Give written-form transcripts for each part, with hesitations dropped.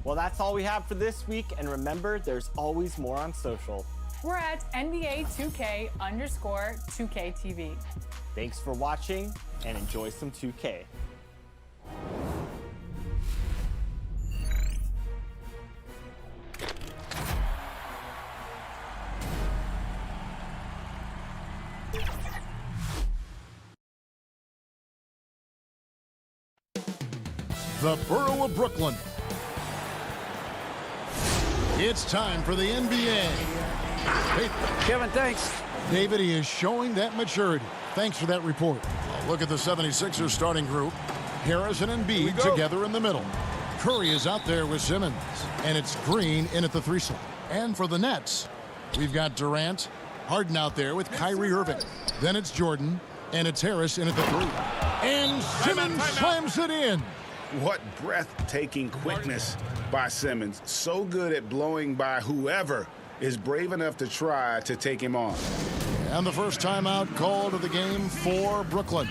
Well, that's all we have for this week. And remember, there's always more on social. We're at NBA2K_2KTV. Thanks for watching and enjoy some 2K. The borough of Brooklyn. It's time for the NBA. Hey, Kevin, thanks. David, he is showing that maturity. Thanks for that report. Look at the 76ers starting group. Harris and Embiid together in the middle. Curry is out there with Simmons. And it's Green in at the 3 slot. And for the Nets, we've got Durant, Harden out there with Kyrie Irving. Then it's Jordan, and it's Harris in at the 3. And Simmons slams it in. What breathtaking quickness by Simmons. So good at blowing by whoever is brave enough to try to take him on. And the first timeout called of the game for Brooklyn.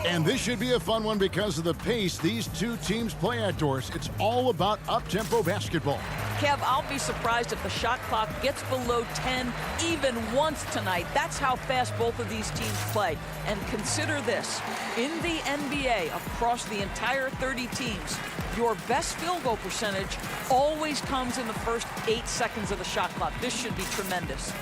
And this should be a fun one because of the pace these two teams play outdoors. It's all about up-tempo basketball. Kev, I'll be surprised if the shot clock gets below 10 even once tonight. That's how fast both of these teams play. And consider this. In the NBA, across the entire 30 teams, your best field goal percentage always comes in the first 8 seconds of the shot clock. This should be tremendous.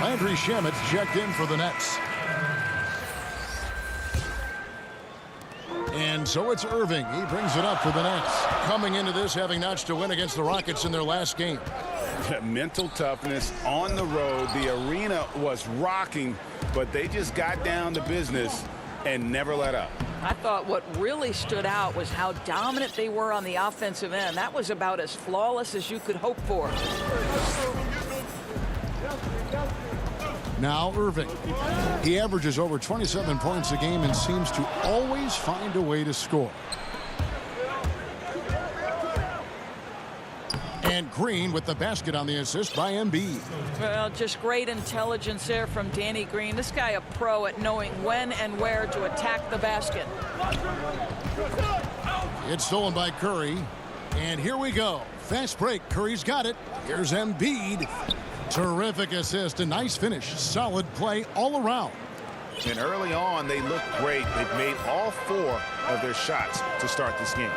Landry Shamet's checked in for the Nets. And so it's Irving. He brings it up for the Nets. Coming into this having notched a win against the Rockets in their last game. Mental toughness on the road. The arena was rocking, but they just got down to business and never let up. I thought what really stood out was how dominant they were on the offensive end. That was about as flawless as you could hope for. Now Irving. He averages over 27 points a game and seems to always find a way to score. And Green with the basket on the assist by Embiid. Well, just great intelligence there from Danny Green. This guy a pro at knowing when and where to attack the basket. It's stolen by Curry. And here we go. Fast break. Curry's got it. Here's Embiid. Terrific assist. A nice finish. Solid play all around. And early on, they looked great. They've made all 4 of their shots to start this game.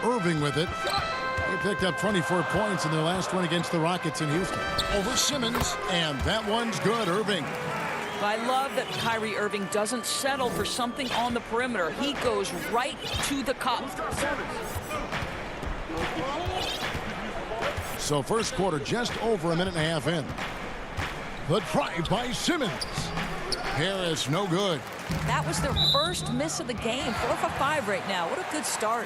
Irving with it. He picked up 24 points in their last one against the Rockets in Houston. Over Simmons, and that one's good. Irving. I love that Kyrie Irving doesn't settle for something on the perimeter. He goes right to the cup. So first quarter just over a minute and a half in. The drive by Simmons. Harris, no good. That was their first miss of the game. 4 for 5 right now. What a good start.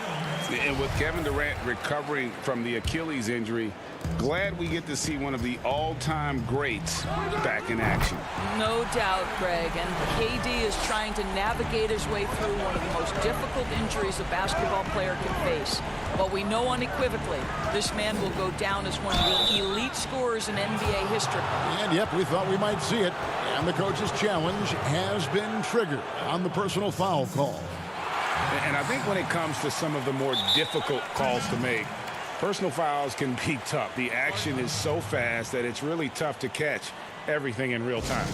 And with Kevin Durant recovering from the Achilles injury, glad we get to see one of the all-time greats back in action. No doubt, Greg. And KD is trying to navigate his way through one of the most difficult injuries a basketball player can face. But we know unequivocally this man will go down as one of the elite scorers in NBA history. And yep, we thought we might see it. And the coach's challenge has been triggered on the personal foul call. And I think when it comes to some of the more difficult calls to make, personal fouls can be tough. The action is so fast that it's really tough to catch everything in real time.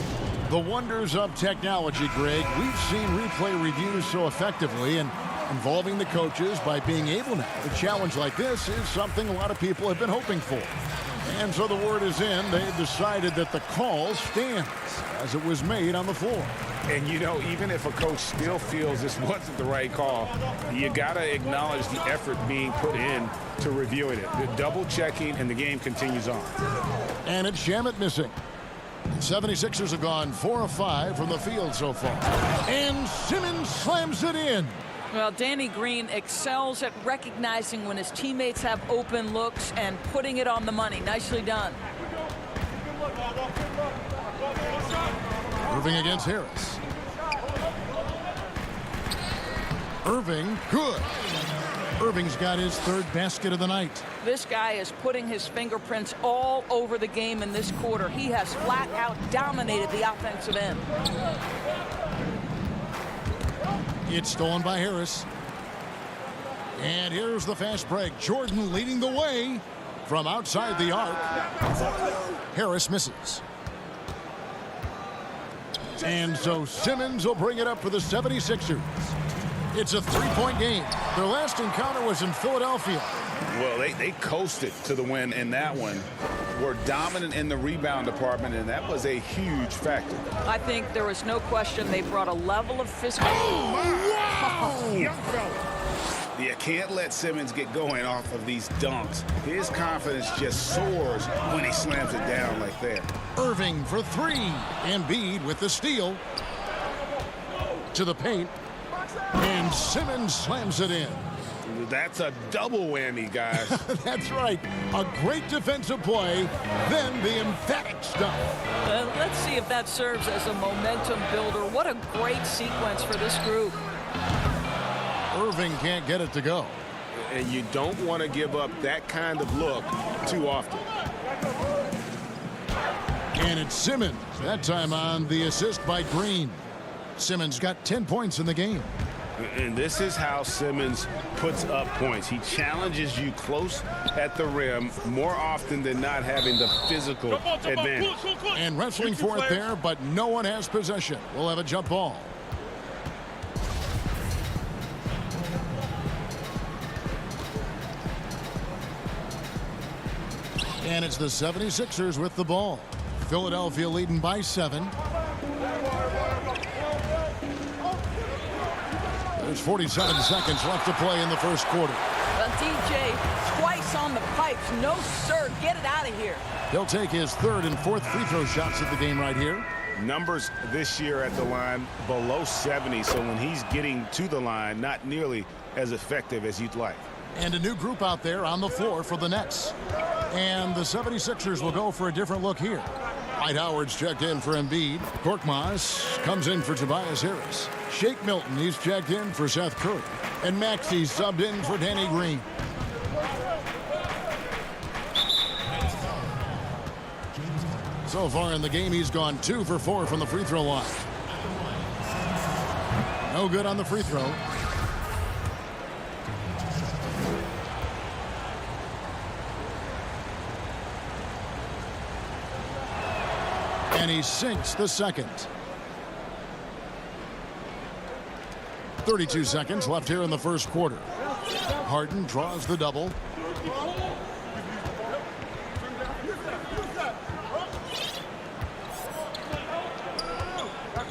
The wonders of technology, Greg. We've seen replay reviews so effectively, and involving the coaches by being able now. A challenge like this is something a lot of people have been hoping for. And so the word is in. They've decided that the call stands as it was made on the floor. And, you know, even if a coach still feels this wasn't the right call, you got to acknowledge the effort being put in to reviewing it. The double checking, and the game continues on. And it's Shamet missing. 76ers have gone 4 of 5 from the field so far. And Simmons slams it in. Well, Danny Green excels at recognizing when his teammates have open looks and putting it on the money. Nicely done. Irving against Harris. Irving, good. Irving's got his third basket of the night. This guy is putting his fingerprints all over the game in this quarter. He has flat out dominated the offensive end. It's stolen by Harris. And here's the fast break. Jordan leading the way from outside the arc. Harris misses. And so Simmons will bring it up for the 76ers. It's a three-point game. Their last encounter was in Philadelphia. Well, they coasted to the win in that one. Were dominant in the rebound department, and that was a huge factor. I think there was no question they brought a level of physical. Oh, wow! You can't let Simmons get going off of these dunks. His confidence just soars when he slams it down like that. Irving for three. Embiid with the steal. To the paint. And Simmons slams it in. That's a double whammy, guys. That's right. A great defensive play, then the emphatic stuff. Let's see if that serves as a momentum builder. What a great sequence for this group. Irving can't get it to go. And you don't want to give up that kind of look too often. And it's Simmons, that time on the assist by Green. Simmons got 10 points in the game. And this is how Simmons puts up points. He challenges you close at the rim more often than not, having the physical advantage. And wrestling for it there, but no one has possession. We'll have a jump ball. And it's the 76ers with the ball. Philadelphia leading by 7. There's 47 seconds left to play in the first quarter. DJ twice on the pipes. No, sir. Get it out of here. He'll take his third and fourth free throw shots of the game right here. Numbers this year at the line below 70, so when he's getting to the line, not nearly as effective as you'd like. And a new group out there on the floor for the Nets. And the 76ers will go for a different look here. Dwight Howard's checked in for Embiid. Korkmaz comes in for Tobias Harris. Shake Milton, he's checked in for Seth Curry. And Maxey's subbed in for Danny Green. So far in the game, he's gone 2 for 4 from the free throw line. No good on the free throw. And he sinks the second. 32 seconds left here in the first quarter. Harden draws the double.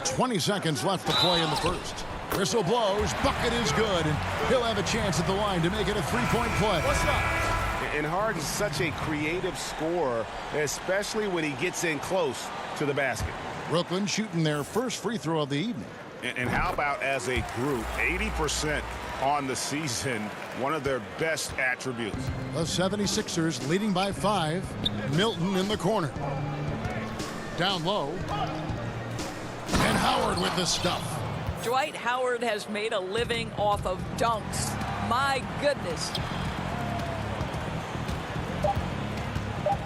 $20 seconds left to play in the first. Whistle blows. Bucket is good. And he'll have a chance at the line to make it a three-point play. What's up? And Harden's such a creative scorer, especially when he gets in close to the basket. Brooklyn shooting their first free throw of the evening. And how about as a group, 80% on the season, one of their best attributes. The 76ers leading by 5. Milton in the corner. Down low. And Howard with the stuff. Dwight Howard has made a living off of dunks. My goodness.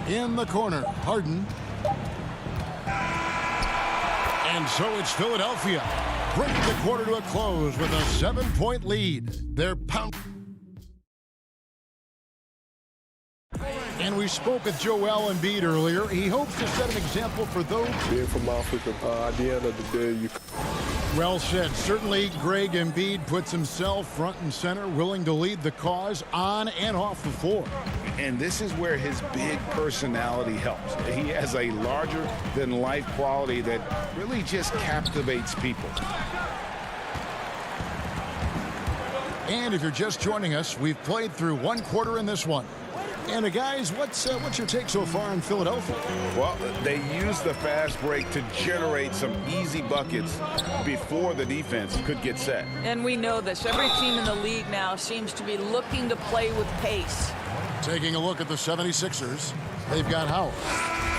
In the corner, Harden. And so it's Philadelphia, bringing the quarter to a close with a 7-point lead. They're pounding. And we spoke with Joel Embiid earlier. He hopes to set an example for those. Being from Africa, at the end of the day, you. Well said. Certainly, Greg Embiid puts himself front and center, willing to lead the cause on and off the floor. And this is where his big personality helps. He has a larger-than-life quality that really just captivates people. And if you're just joining us, we've played through one quarter in this one. And guys, what's your take so far on Philadelphia? Well, they used the fast break to generate some easy buckets before the defense could get set. And we know this. Every team in the league now seems to be looking to play with pace. Taking a look at the 76ers, they've got Howard.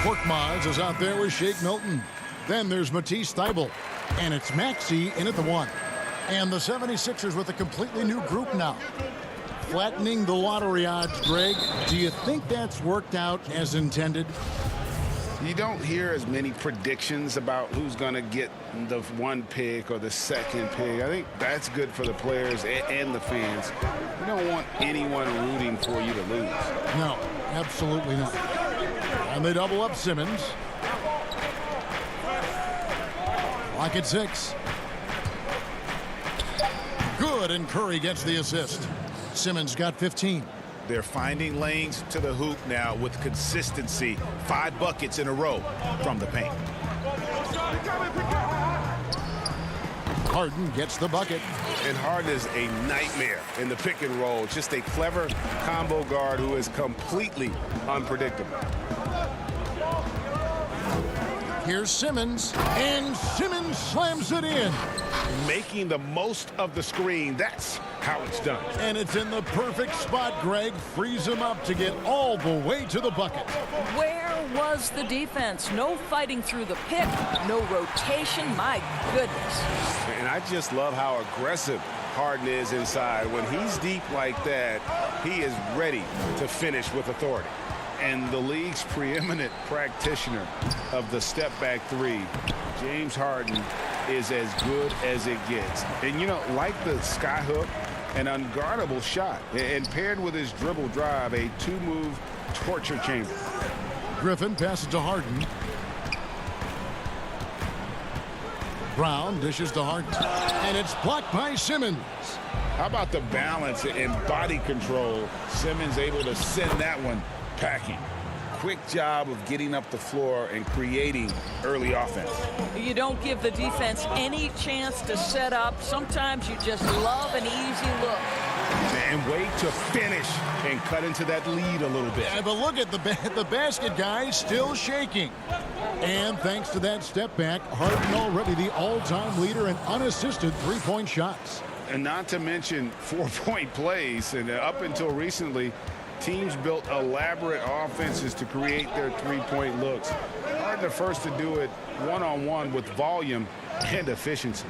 Korkmaz is out there with Shake Milton. Then there's Matisse Thybulle. And it's Maxey in at the 1. And the 76ers with a completely new group now. Flattening the lottery odds, Greg. Do you think that's worked out as intended? You don't hear as many predictions about who's going to get the 1 pick or the 2nd pick. I think that's good for the players and the fans. You don't want anyone rooting for you to lose. No, absolutely not. And they double up Simmons. Lock at 6. Good, and Curry gets the assist. Simmons got 15. They're finding lanes to the hoop now with consistency. 5 buckets in a row from the paint. Harden gets the bucket. And Harden is a nightmare in the pick and roll. Just a clever combo guard who is completely unpredictable. Here's Simmons, and Simmons slams it in. Making the most of the screen. That's how it's done. And it's in the perfect spot, Greg. Frees him up to get all the way to the bucket. Where was the defense? No fighting through the pick, no rotation. My goodness. And I just love how aggressive Harden is inside. When he's deep like that, he is ready to finish with authority. And the league's preeminent practitioner of the step-back 3, James Harden, is as good as it gets. And, you know, like the skyhook, an unguardable shot. And paired with his dribble drive, a 2-move torture chamber. Griffin passes to Harden. Brown dishes to Harden. And it's blocked by Simmons. How about the balance and body control? Simmons able to send that one packing. Quick job of getting up the floor and creating early offense. You don't give the defense any chance to set up. Sometimes you just love an easy look. And wait to finish and cut into that lead a little bit. Yeah, but look at the basket, guys, still shaking. And thanks to that step back, Harden already the all-time leader in unassisted three-point shots. And not to mention 4-point plays. And up until recently, teams built elaborate offenses to create their three-point looks. Harden the first to do it one-on-one with volume and efficiency.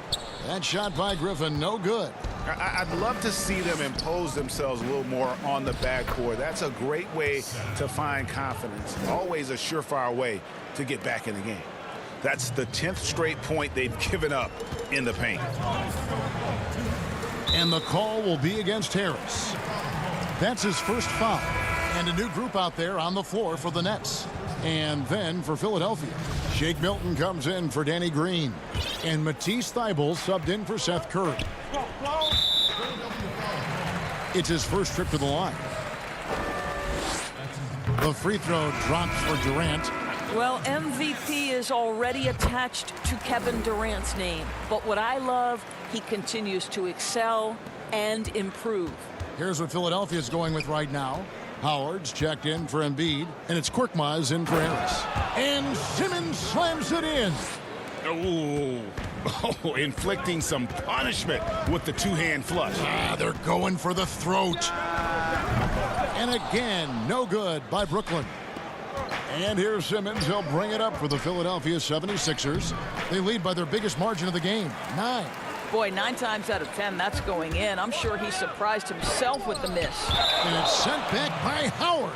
That shot by Griffin, no good. I'd love to see them impose themselves a little more on the backcourt. That's a great way to find confidence. Always a surefire way to get back in the game. That's the 10th straight point they've given up in the paint. And the call will be against Harris. That's his first foul. And a new group out there on the floor for the Nets. And then for Philadelphia, Shake Milton comes in for Danny Green. And Matisse Thybulle subbed in for Seth Curry. It's his first trip to the line. The free throw drops for Durant. Well, MVP is already attached to Kevin Durant's name. But what I love, he continues to excel and improve. Here's what Philadelphia is going with right now. Howard's checked in for Embiid, and it's Korkmaz in for Harris. And Simmons slams it in. Oh, inflicting some punishment with the two-hand flush. They're going for the throat. And again, no good by Brooklyn. And here's Simmons. He'll bring it up for the Philadelphia 76ers. They lead by their biggest margin of the game, 9. Boy, 9 times out of 10, that's going in. I'm sure he surprised himself with the miss. And it's sent back by Howard.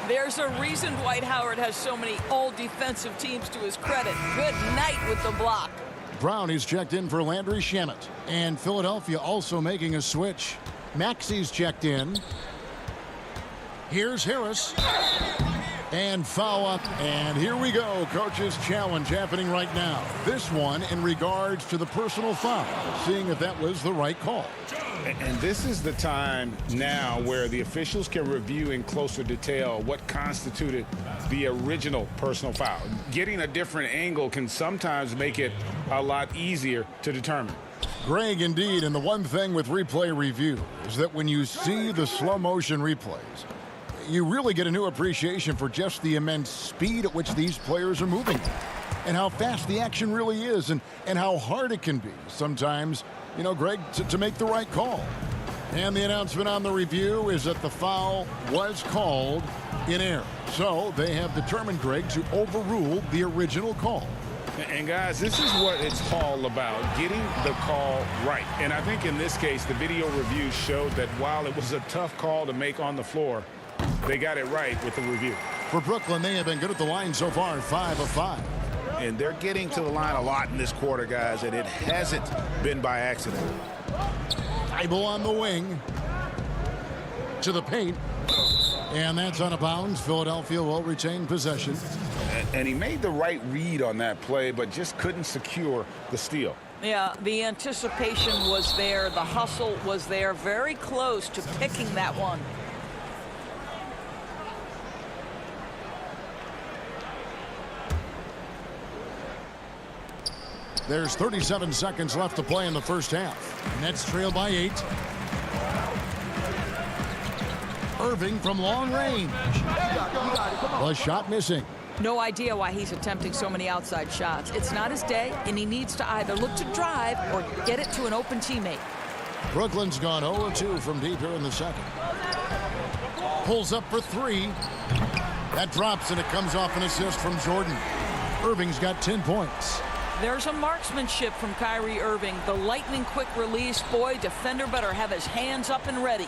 There's a reason Dwight Howard has so many all-defensive teams to his credit. Good night with the block. Brown is checked in for Landry Shamet. And Philadelphia also making a switch. Maxey's checked in. Here's Harris. And foul up. And here we go. Coach's challenge happening right now. This one in regards to the personal foul. Seeing if that was the right call. And this is the time now where the officials can review in closer detail what constituted the original personal foul. Getting a different angle can sometimes make it a lot easier to determine. Greg, indeed, and the one thing with replay review is that when you see the slow motion replays, you really get a new appreciation for just the immense speed at which these players are moving and how fast the action really is and how hard it can be sometimes, you know, Greg, to make the right call. And the announcement on the review is that the foul was called in error. So they have determined, Greg, to overrule the original call. And guys, this is what it's all about, getting the call right. And I think in this case, the video review showed that while it was a tough call to make on the floor, they got it right with the review. For Brooklyn, they have been good at the line so far, 5 of 5. And they're getting to the line a lot in this quarter, guys, and it hasn't been by accident. Thybulle on the wing to the paint. And that's out of bounds. Philadelphia will retain possession. And he made the right read on that play, but just couldn't secure the steal. Yeah, the anticipation was there. The hustle was there. Very close to picking that one. There's 37 seconds left to play in the first half. Nets trail by 8. Irving from long range. The shot missing. No idea why he's attempting so many outside shots. It's not his day, and he needs to either look to drive or get it to an open teammate. Brooklyn's gone 0-2 from deep here in the second. Pulls up for 3. That drops, and it comes off an assist from Jordan. Irving's got 10 points. There's a marksmanship from Kyrie Irving. The lightning quick release. Boy, defender better have his hands up and ready.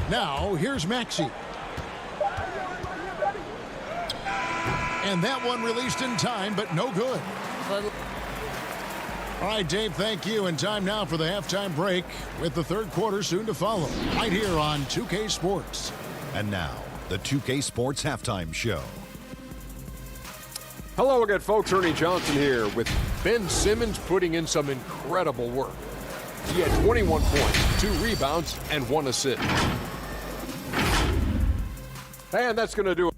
Now, here's Maxey. And that one released in time, but no good. All right, Dave, thank you. And time now for the halftime break with the third quarter soon to follow. Right here on 2K Sports. And now, the 2K Sports Halftime Show. Hello again, folks. Ernie Johnson here with Ben Simmons putting in some incredible work. He had 21 points, 2 rebounds, and 1 assist. And that's going to do it.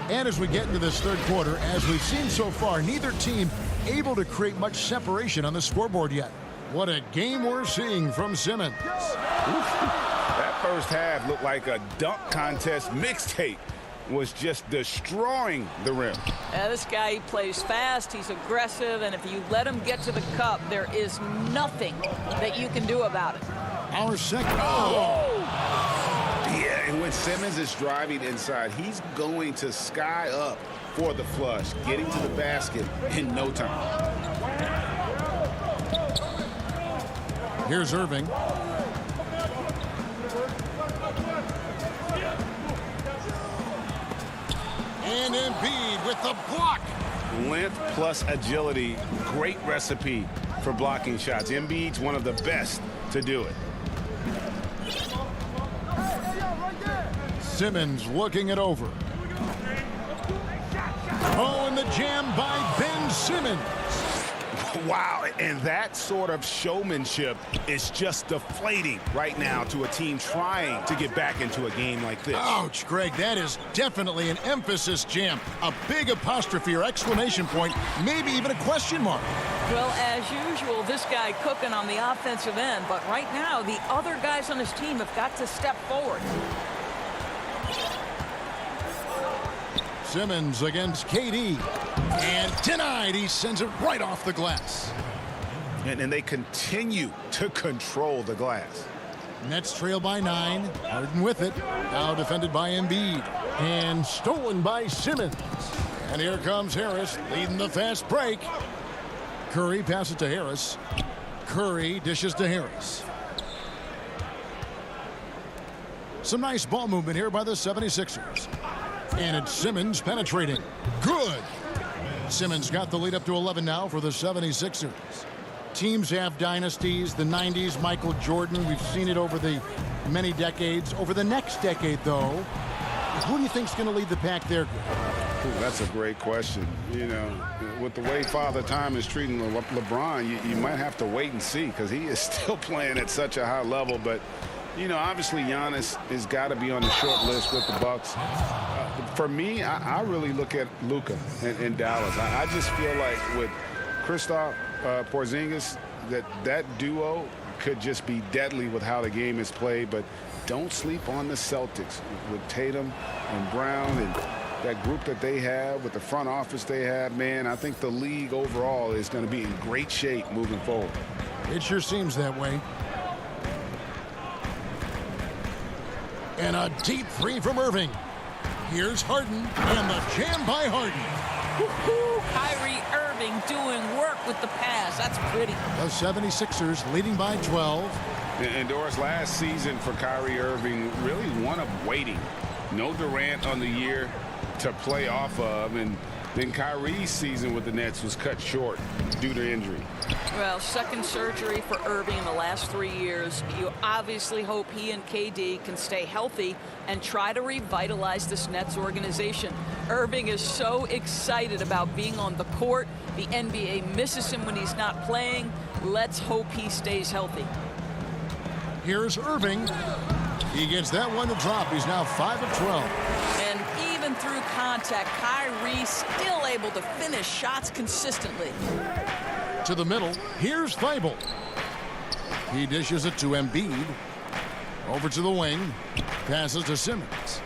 And as we get into this third quarter, as we've seen so far, neither team able to create much separation on the scoreboard yet. What a game we're seeing from Simmons. That first half looked like a dunk contest mixtape. Was just destroying the rim. This guy, he plays fast, he's aggressive, and if you let him get to the cup, there is nothing that you can do about it. Our second. Yeah, and when Simmons is driving inside, he's going to sky up for the flush, getting to the basket in no time. Here's Irving. And Embiid with the block. Length plus agility, great recipe for blocking shots. Embiid's one of the best to do it. Simmons looking it over. Oh, and the jam by Ben Simmons. Wow, and that sort of showmanship is just deflating right now to a team trying to get back into a game like this. Ouch, Greg, that is definitely an emphasis jam. A big apostrophe or exclamation point, maybe even a question mark. Well, as usual, this guy cooking on the offensive end, but right now the other guys on his team have got to step forward. Simmons against KD. And denied. He sends it right off the glass. And they continue to control the glass. Nets trail by 9. Harden with it. Now defended by Embiid. And stolen by Simmons. And here comes Harris leading the fast break. Curry passes to Harris. Curry dishes to Harris. Some nice ball movement here by the 76ers. And it's Simmons penetrating. Good. Simmons got the lead up to 11 now for the 76ers. Teams have dynasties. The 90s, Michael Jordan. We've seen it over the many decades. Over the next decade, though, who do you think's going to lead the pack there? Ooh, that's a great question. You know, with the way Father Time is treating LeBron, you might have to wait and see because he is still playing at such a high level. But You know, obviously Giannis has got to be on the short list with the Bucks. For me, I really look at Luka in Dallas. I just feel like with Kristaps Porzingis, that duo could just be deadly with how the game is played. But don't sleep on the Celtics with Tatum and Brown and that group that they have with the front office they have. Man, I think the league overall is going to be in great shape moving forward. It sure seems that way. And a deep three from Irving. Here's Harden, and the jam by Harden. Woo-hoo! Kyrie Irving doing work with the pass. That's pretty. The 76ers leading by 12. And Doris, last season for Kyrie Irving, really one of waiting. No Durant on the year to play off of, and then Kyrie's season with the Nets was cut short due to injury. Well, second surgery for Irving in the last 3 years. You obviously hope he and KD can stay healthy and try to revitalize this Nets organization. Irving is so excited about being on the court. The NBA misses him when he's not playing. Let's hope he stays healthy. Here's Irving. He gets that one to drop. He's now 5 of 12. And even through contact, Kyrie still able to finish shots consistently. To the middle, here's Thibault. He dishes it to Embiid. Over to the wing. Passes to Simmons.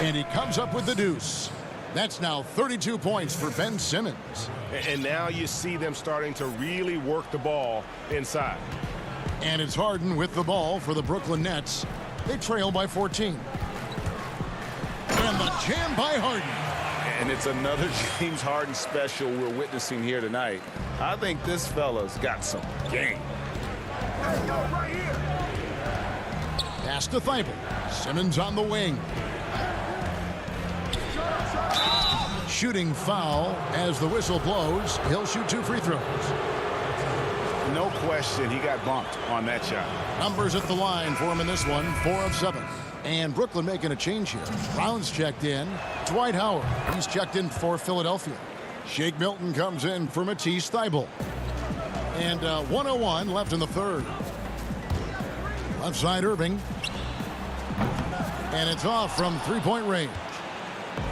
And he comes up with the deuce. That's now 32 points for Ben Simmons. And now you see them starting to really work the ball inside. And it's Harden with the ball for the Brooklyn Nets. They trail by 14. And the jam by Harden. And it's another James Harden special we're witnessing here tonight. I think this fella's got some game. Pass to Thibault. Simmons on the wing. Shooting foul as the whistle blows. He'll shoot 2 free throws. No question, he got bumped on that shot. Numbers at the line for him in this one, 4 of 7. And Brooklyn making a change here. Brown's checked in. Dwight Howard, he's checked in for Philadelphia. Shake Milton comes in for Matisse Thybulle. And 1:01 left in the third. Left side Irving. And it's off from three-point range.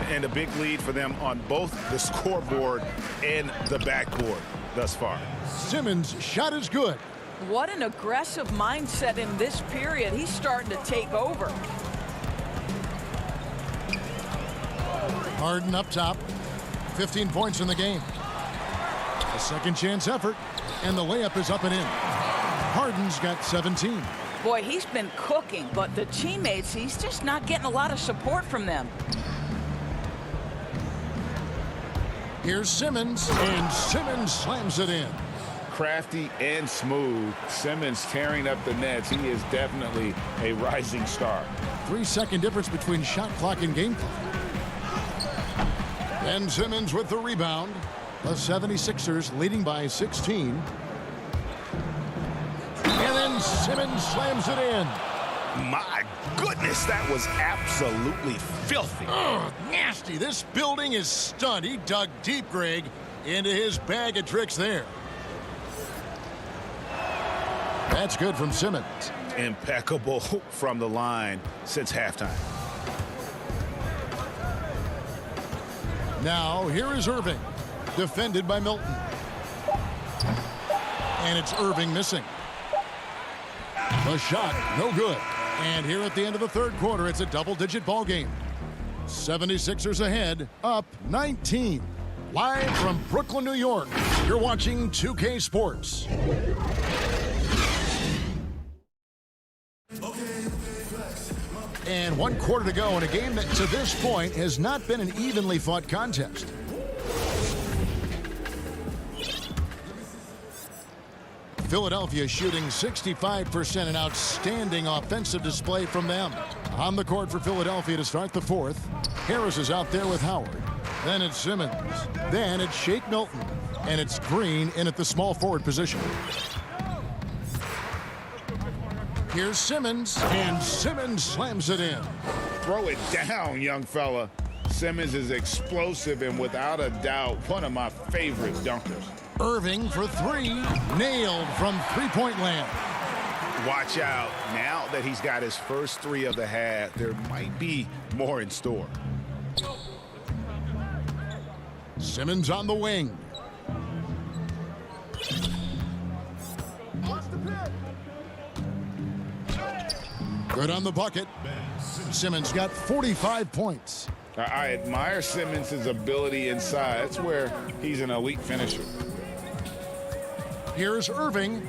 And a big lead for them on both the scoreboard and the backboard thus far. Simmons' shot is good. What an aggressive mindset in this period. He's starting to take over. Harden up top. 15 points in the game. A second chance effort. And the layup is up and in. Harden's got 17. Boy, he's been cooking, but the teammates, he's just not getting a lot of support from them. Here's Simmons, and Simmons slams it in. Crafty and smooth. Simmons tearing up the Nets. He is definitely a rising star. 3-second difference between shot clock and game clock. Ben Simmons with the rebound. The 76ers leading by 16. And then Simmons slams it in. My goodness, that was absolutely filthy. Oh, nasty. This building is stunned. He dug deep, Greg, into his bag of tricks there. That's good from Simmons. Impeccable from the line since halftime. Now, here is Irving, defended by Milton. And it's Irving missing. The shot, no good. And here at the end of the third quarter, it's a double-digit ball game. 76ers ahead, up 19. Live from Brooklyn, New York, you're watching 2K Sports. And 1 quarter to go in a game that to this point has not been an evenly fought contest. Philadelphia shooting 65%, an outstanding offensive display from them. On the court for Philadelphia to start the fourth. Harris is out there with Howard. Then it's Simmons. Then it's Shake Milton. And it's Green in at the small forward position. Here's Simmons, and Simmons slams it in. Throw it down, young fella. Simmons is explosive and without a doubt one of my favorite dunkers. Irving for three, nailed from three-point land. watch out. Now that he's got his first 3 of the half, there might be more in store. Simmons on the wing. Good on the bucket. Simmons got 45 points. I admire Simmons' ability inside. That's where he's an elite finisher. Here's Irving.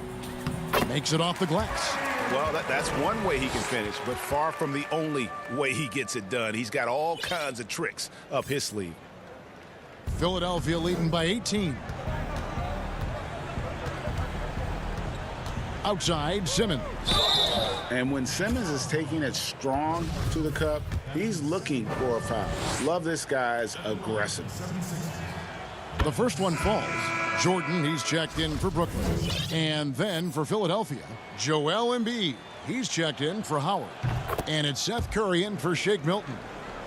Makes it off the glass. Well, that's one way he can finish, but far from the only way he gets it done. He's got all kinds of tricks up his sleeve. Philadelphia leading by 18. Outside, Simmons. And when Simmons is taking it strong to the cup, he's looking for a foul. Love this guy's aggressive. The first one falls. Jordan, he's checked in for Brooklyn. And then for Philadelphia, Joel Embiid. He's checked in for Howard. And it's Seth Curry in for Shake Milton.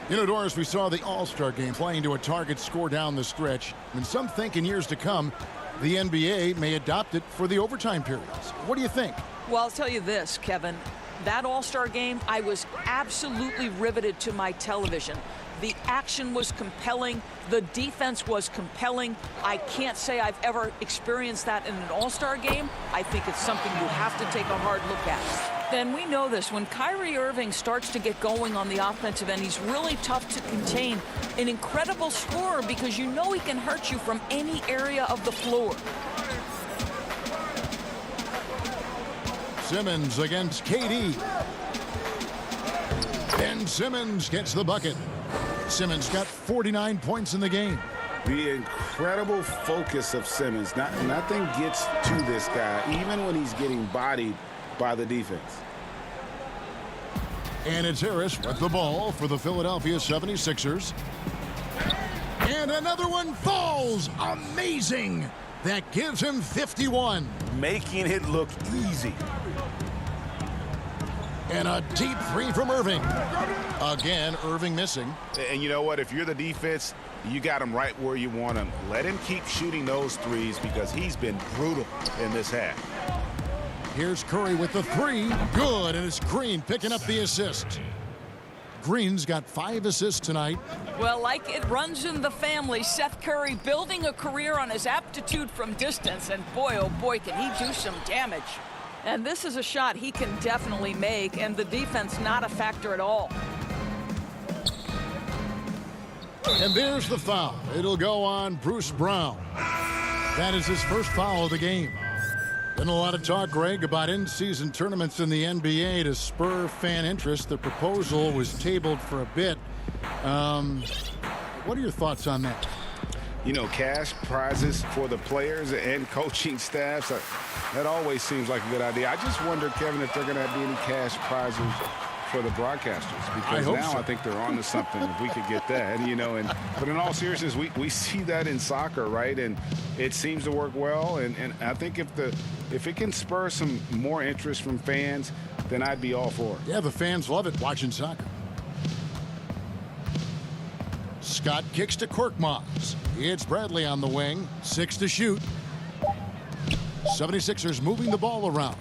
You know, Doris, we saw the All-Star game playing to a target score down the stretch. And some think in years to come, the NBA may adopt it for the overtime periods. What do you think? Well, I'll tell you this, Kevin. That All-Star game, I was absolutely riveted to my television. The action was compelling. The defense was compelling. I can't say I've ever experienced that in an All-Star game. I think it's something you have to take a hard look at. Then we know this. When Kyrie Irving starts to get going on the offensive end, he's really tough to contain. An incredible scorer because you know he can hurt you from any area of the floor. Simmons against KD. Ben Simmons gets the bucket. Simmons got 49 points in the game. The incredible focus of Simmons. Nothing gets to this guy, even when he's getting bodied by the defense. And it's Harris with the ball for the Philadelphia 76ers. And another one falls. Amazing. That gives him 51. Making it look easy. And a deep 3 from Irving. Again, Irving missing. And you know what? If you're the defense, you got him right where you want him. Let him keep shooting those threes because he's been brutal in this half. Here's Curry with the 3. Good, and it's Green picking up the assist. Green's got 5 assists tonight. Well, like it runs in the family, Seth Curry building a career on his aptitude from distance. And boy, oh boy, can he do some damage. And this is a shot he can definitely make, and the defense not a factor at all. And there's the foul. It'll go on Bruce Brown. That is his first foul of the game. Been a lot of talk, Greg, about in-season tournaments in the NBA to spur fan interest. The proposal was tabled for a bit. What are your thoughts on that? You know, cash prizes for the players and coaching staffs, that always seems like a good idea. I just wonder, Kevin, if they're going to be any cash prizes for the broadcasters, because I think they're on to something if we could get that. And, you know, but in all seriousness, we see that in soccer, right? And it seems to work well. And I think if it can spur some more interest from fans, then I'd be all for it. Yeah, the fans love it watching soccer. Scott kicks to Korkmaz. It's Bradley on the wing. 6 to shoot. 76ers moving the ball around.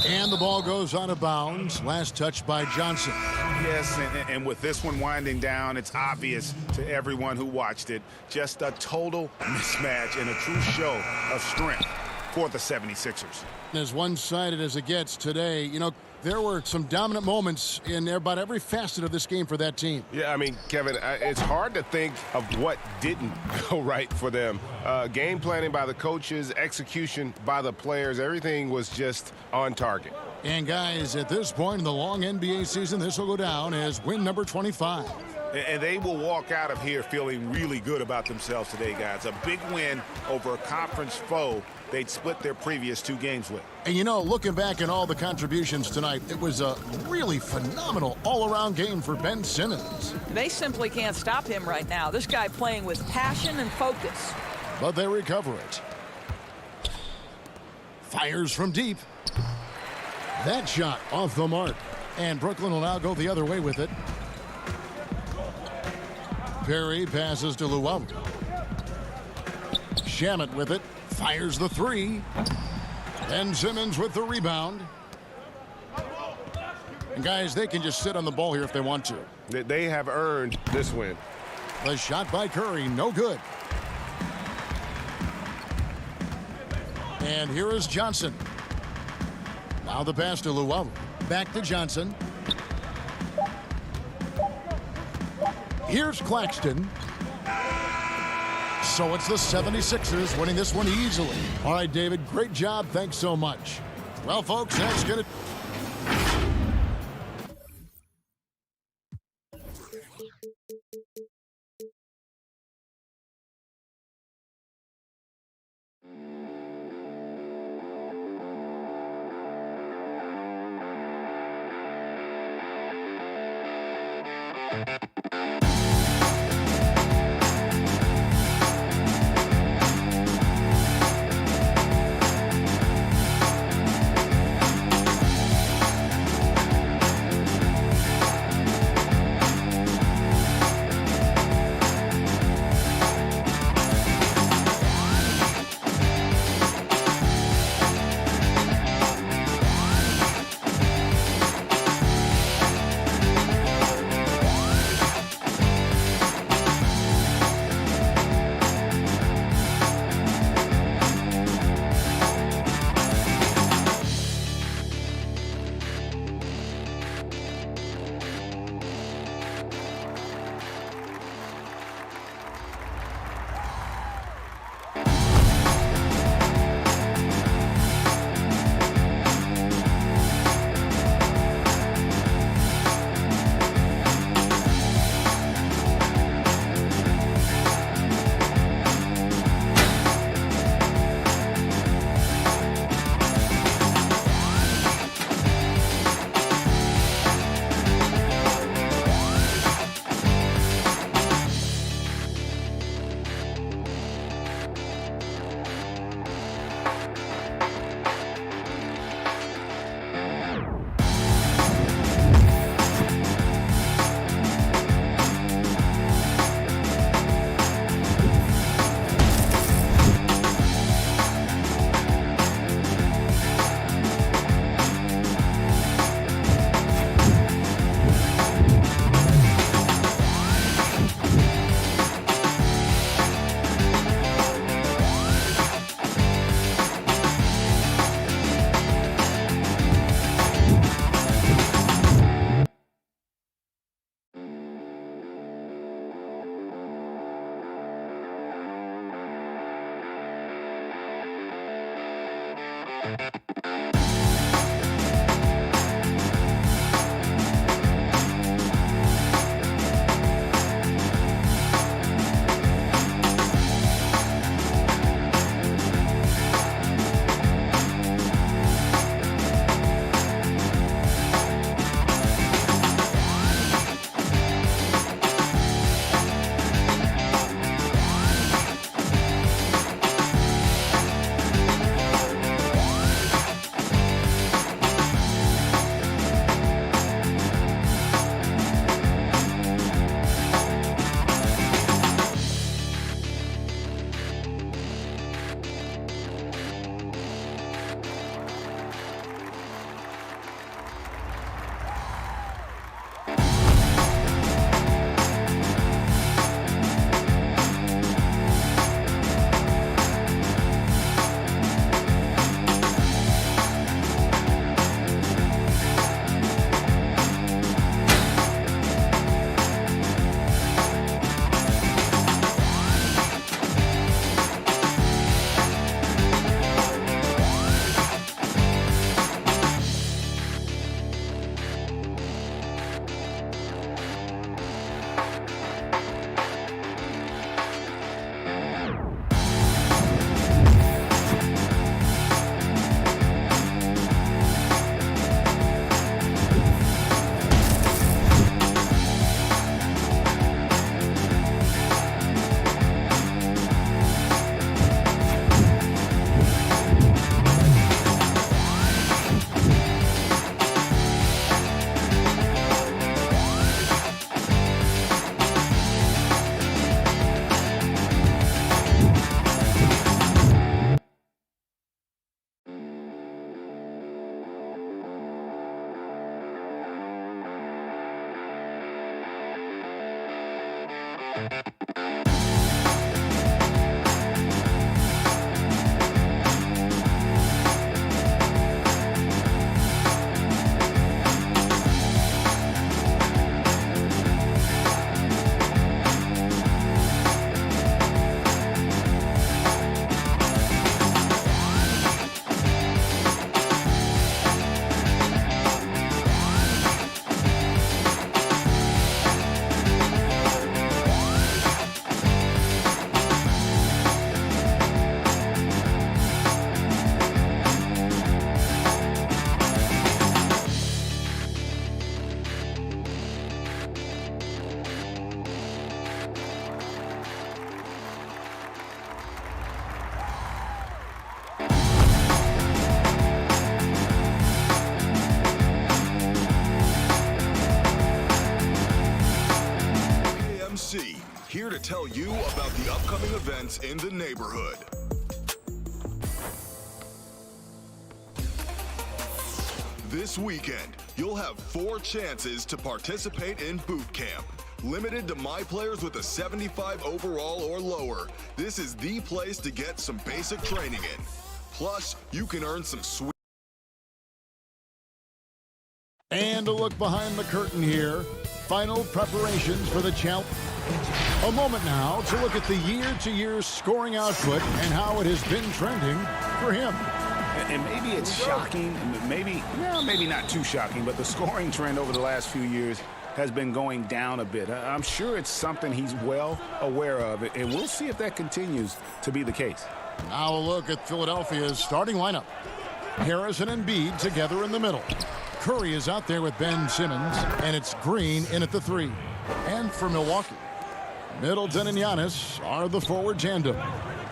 And the ball goes out of bounds. Last touch by Johnson. Yes, and with this one winding down, it's obvious to everyone who watched it. Just a total mismatch and a true show of strength for the 76ers. As one-sided as it gets today, you know, there were some dominant moments in about every facet of this game for that team. Yeah, I mean, Kevin, it's hard to think of what didn't go right for them. Game planning by the coaches, execution by the players, everything was just on target. And guys, at this point in the long NBA season, this will go down as win number 25. And they will walk out of here feeling really good about themselves today, guys. A big win over a conference foe they'd split their previous 2 games with. And you know, looking back at all the contributions tonight, it was a really phenomenal all-around game for Ben Simmons. They simply can't stop him right now. This guy playing with passion and focus. But they recover it. Fires from deep. That shot off the mark. And Brooklyn will now go the other way with it. Perry passes to Luau. Shamet with it. Fires the 3. Ben Simmons with the rebound. And guys, they can just sit on the ball here if they want to. They have earned this win. The shot by Curry, no good. And here is Johnson. Now the pass to Luau. Back to Johnson. Here's Claxton. So it's the 76ers winning this one easily. All right, David, great job. Thanks so much. Well, folks, that's going to... Here to tell you about the upcoming events in the neighborhood. This weekend, you'll have 4 chances to participate in boot camp. Limited to my players with a 75 overall or lower, this is the place to get some basic training in. Plus, you can earn some sweet. And a look behind the curtain here. Final preparations for the challenge. A moment now to look at the year-to-year scoring output and how it has been trending for him. And maybe it's shocking, maybe not too shocking, but the scoring trend over the last few years has been going down a bit. I'm sure it's something he's well aware of, and we'll see if that continues to be the case. Now a look at Philadelphia's starting lineup. Harrison and Embiid together in the middle. Curry is out there with Ben Simmons, and it's Green in at the 3. And for Milwaukee, Middleton and Giannis are the forward tandem.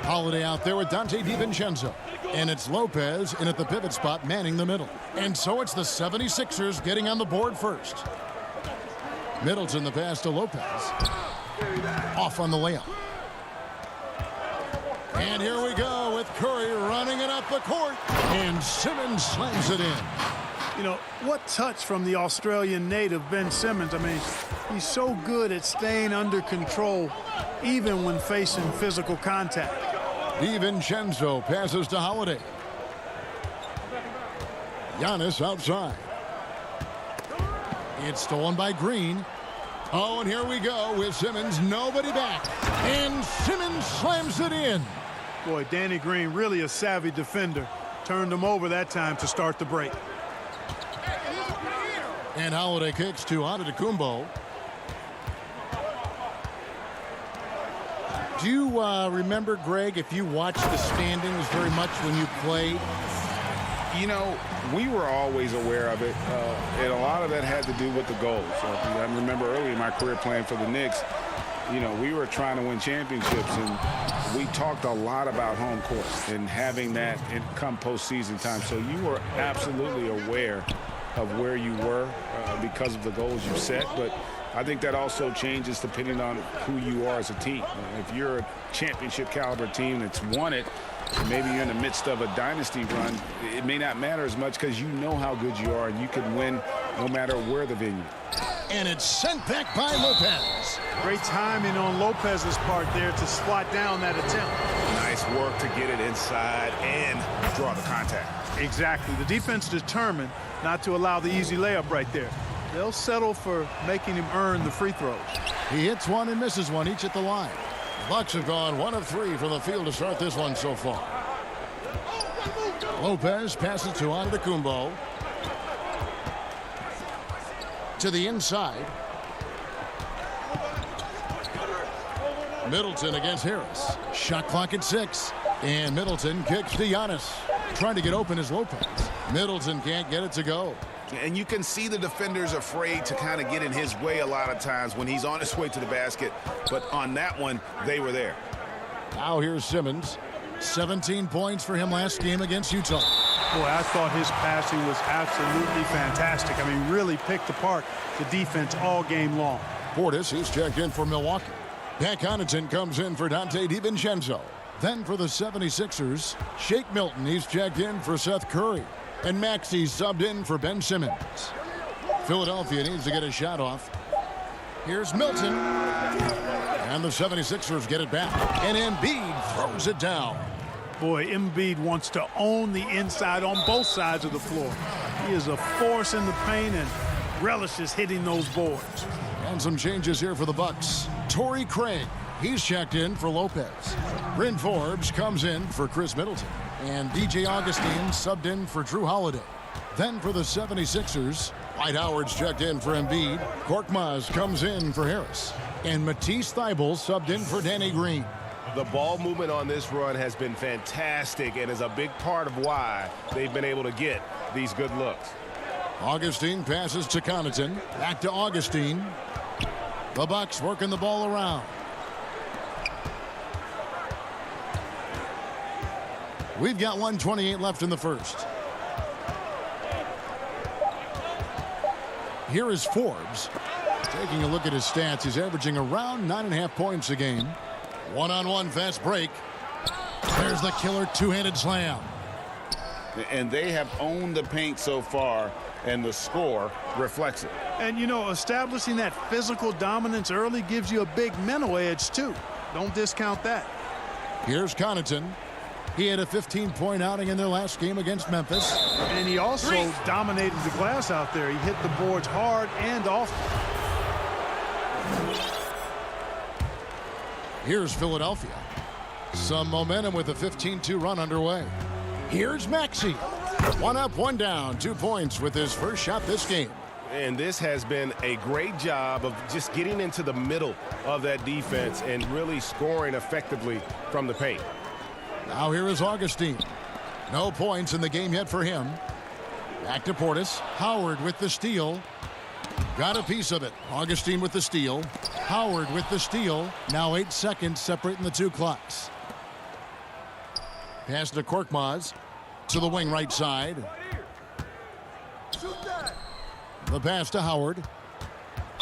Holiday out there with Dante DiVincenzo. And it's Lopez in at the pivot spot manning the middle. And so it's the 76ers getting on the board first. Middleton the pass to Lopez. Off on the layup. And here we go with Curry running it up the court. And Simmons slams it in. You know, what touch from the Australian native, Ben Simmons. I mean, he's so good at staying under control, even when facing physical contact. DiVincenzo passes to Holiday. Giannis outside. It's stolen by Green. Oh, and here we go with Simmons. Nobody back. And Simmons slams it in. Boy, Danny Green, really a savvy defender. Turned him over that time to start the break. And Holiday kicks to Antetokounmpo. Do you remember, Greg, if you watched the standings very much when you played? You know, we were always aware of it, and a lot of that had to do with the goals. I remember early in my career playing for the Knicks, you know, we were trying to win championships, and we talked a lot about home court and having that come postseason time. So you were absolutely aware of where you were because of the goals you set, but I think that also changes depending on who you are as a team. If you're a championship caliber team that's won it, maybe you're in the midst of a dynasty run, it may not matter as much because you know how good you are and you can win no matter where the venue. And it's sent back by Lopez. Great timing on Lopez's part there to slot down that attempt. Nice work to get it inside and draw the contact. Exactly. The defense determined not to allow the easy layup right there. They'll settle for making him earn the free throws. He hits one and misses one, each at the line. Bucks have gone 1 of 3 from the field to start this one so far. Lopez passes to Antetokounmpo. To the inside. Middleton against Harris. Shot clock at 6. And Middleton kicks to Giannis. Trying to get open is Lopez. Middleton can't get it to go. And you can see the defenders afraid to kind of get in his way a lot of times when he's on his way to the basket. But on that one, they were there. Now here's Simmons. 17 points for him last game against Utah. Boy, I thought his passing was absolutely fantastic. I mean, really picked apart the defense all game long. Portis is checked in for Milwaukee. Pat Connaughton comes in for Dante DiVincenzo. Then for the 76ers, Shake Milton, he's checked in for Seth Curry. And Maxey's subbed in for Ben Simmons. Philadelphia needs to get a shot off. Here's Milton. And the 76ers get it back. And Embiid throws it down. Boy, Embiid wants to own the inside on both sides of the floor. He is a force in the paint and relishes hitting those boards. And some changes here for the Bucks. Torrey Craig, he's checked in for Lopez. Bryn Forbes comes in for Chris Middleton. And DJ Augustine subbed in for Drew Holiday. Then for the 76ers, Dwight Howard's checked in for Embiid. Korkmaz comes in for Harris. And Matisse Thybulle subbed in for Danny Green. The ball movement on this run has been fantastic and is a big part of why they've been able to get these good looks. Augustine passes to Connaughton. Back to Augustine. The Bucks working the ball around. We've got 1:28 left in the first. Here is Forbes. Taking a look at his stats, he's averaging around 9.5 points a game. One-on-one fast break. There's the killer two-handed slam. And they have owned the paint so far, and the score reflects it. And, you know, establishing that physical dominance early gives you a big mental edge, too. Don't discount that. Here's Connaughton. He had a 15-point outing in their last game against Memphis. And he also dominated the glass out there. He hit the boards hard and often. Here's Philadelphia. Some momentum with a 15-2 run underway. Here's Maxey. One up, one down. 2 points with his first shot this game. And this has been a great job of just getting into the middle of that defense and really scoring effectively from the paint. Now here is Augustine. No points in the game yet for him. Back to Portis. Howard with the steal. Got a piece of it. Augustine with the steal. Howard with the steal. Now 8 seconds separating the two clocks. Pass to Korkmaz. To the wing right side. The pass to Howard.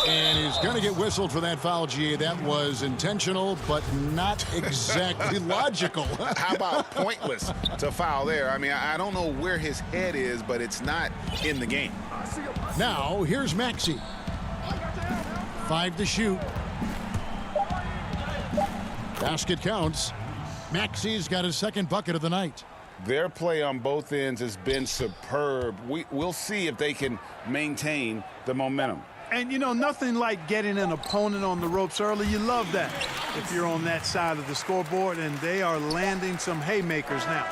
And he's going to get whistled for that foul, GA. That was intentional, but not exactly logical. How about pointless to foul there? I mean, I don't know where his head is, but it's not in the game. Now, here's Maxey. 5 to shoot. Basket counts. Maxey's got his second bucket of the night. Their play on both ends has been superb. We'll see if they can maintain the momentum. And, you know, nothing like getting an opponent on the ropes early. You love that if you're on that side of the scoreboard, and they are landing some haymakers now.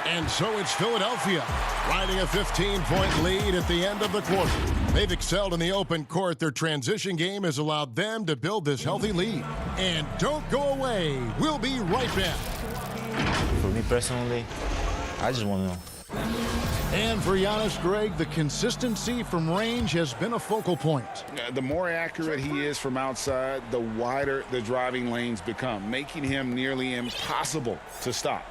And so it's Philadelphia riding a 15-point lead at the end of the quarter. They've excelled in the open court. Their transition game has allowed them to build this healthy lead. And don't go away. We'll be right back. For me personally, I just want to know. And for Giannis, Greg, the consistency from range has been a focal point. The more accurate he is from outside, the wider the driving lanes become, making him nearly impossible to stop.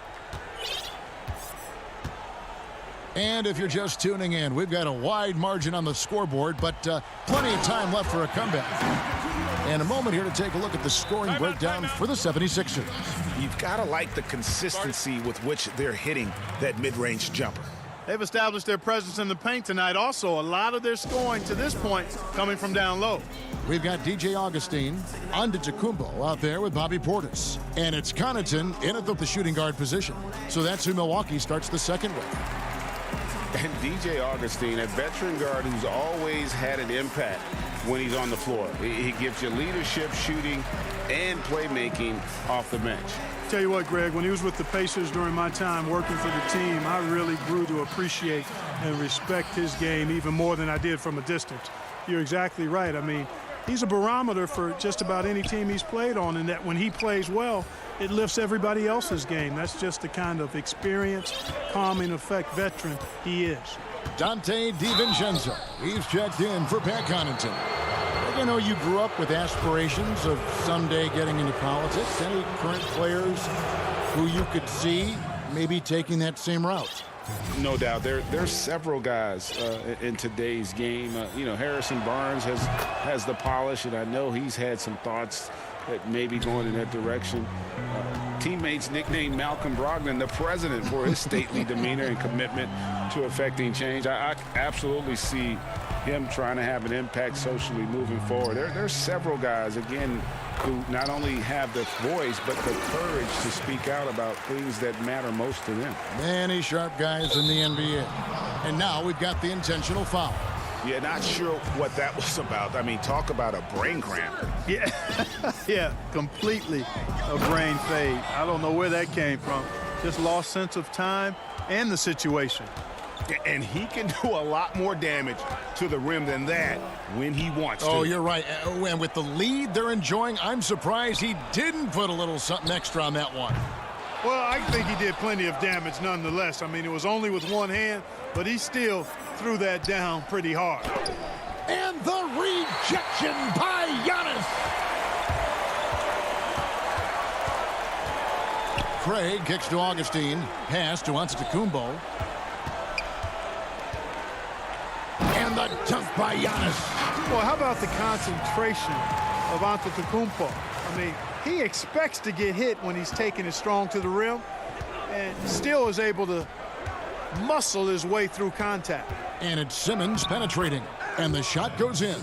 And if you're just tuning in, we've got a wide margin on the scoreboard, but plenty of time left for a comeback. And a moment here to take a look at the scoring breakdown for the 76ers. You've got to like the consistency with which they're hitting that mid-range jumper. They've established their presence in the paint tonight. Also, a lot of their scoring to this point coming from down low. We've got DJ Augustine, Antetokounmpo out there with Bobby Portis. And it's Connaughton in at the shooting guard position. So that's who Milwaukee starts the second with. And DJ Augustine, a veteran guard who's always had an impact when he's on the floor. He gives you leadership, shooting, and playmaking off the bench. Tell you what, Greg, when he was with the Pacers during my time working for the team, I really grew to appreciate and respect his game even more than I did from a distance. You're exactly right. I mean, he's a barometer for just about any team he's played on, and that when he plays well, it lifts everybody else's game. That's just the kind of experienced, calming effect veteran he is. Dante DiVincenzo, he's checked in for Pat Connaughton. You know, you grew up with aspirations of someday getting into politics. Any current players who you could see maybe taking that same route? No doubt. There's several guys in today's game. You know, Harrison Barnes has the polish, and I know he's had some thoughts that may be going in that direction. Teammates nicknamed Malcolm Brogdon the president for his stately demeanor and commitment to effecting change. I absolutely see him trying to have an impact socially moving forward. There's several guys, again, who not only have the voice, but the courage to speak out about things that matter most to them. Many sharp guys in the NBA. And now we've got the intentional foul. Yeah, not sure what that was about. I mean, talk about a brain cramp. Yeah, yeah, completely a brain fade. I don't know where that came from. Just lost sense of time and the situation. And he can do a lot more damage to the rim than that when he wants to. Oh, you're right. And with the lead they're enjoying, I'm surprised he didn't put a little something extra on that one. Well, I think he did plenty of damage nonetheless. I mean, it was only with one hand, but he still threw that down pretty hard. And the rejection by Giannis. Craig kicks to Augustine. Pass to Antetokounmpo. And the dunk by Giannis. Well, how about the concentration of Antetokounmpo? I mean, he expects to get hit when he's taking it strong to the rim and still is able to muscle his way through contact. And it's Simmons penetrating. And the shot goes in.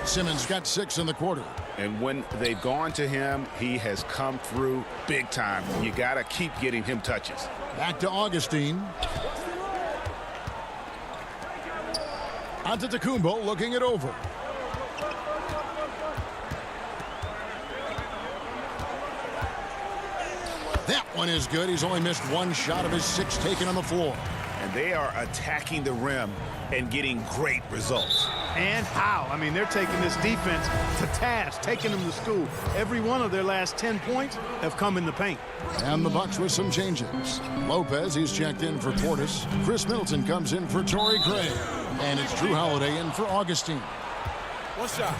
Simmons got 6 in the quarter. And when they've gone to him, he has come through big time. You got to keep getting him touches. Back to Augustine. Antetokounmpo looking it over. That one is good. He's only missed one shot of his 6 taken on the floor. And they are attacking the rim and getting great results. And how? I mean, they're taking this defense to task, taking them to school. Every one of their last 10 points have come in the paint. And the Bucks with some changes. Lopez, he's checked in for Portis. Chris Middleton comes in for Torrey Craig. And it's Drew Holiday in for Augustine. One shot.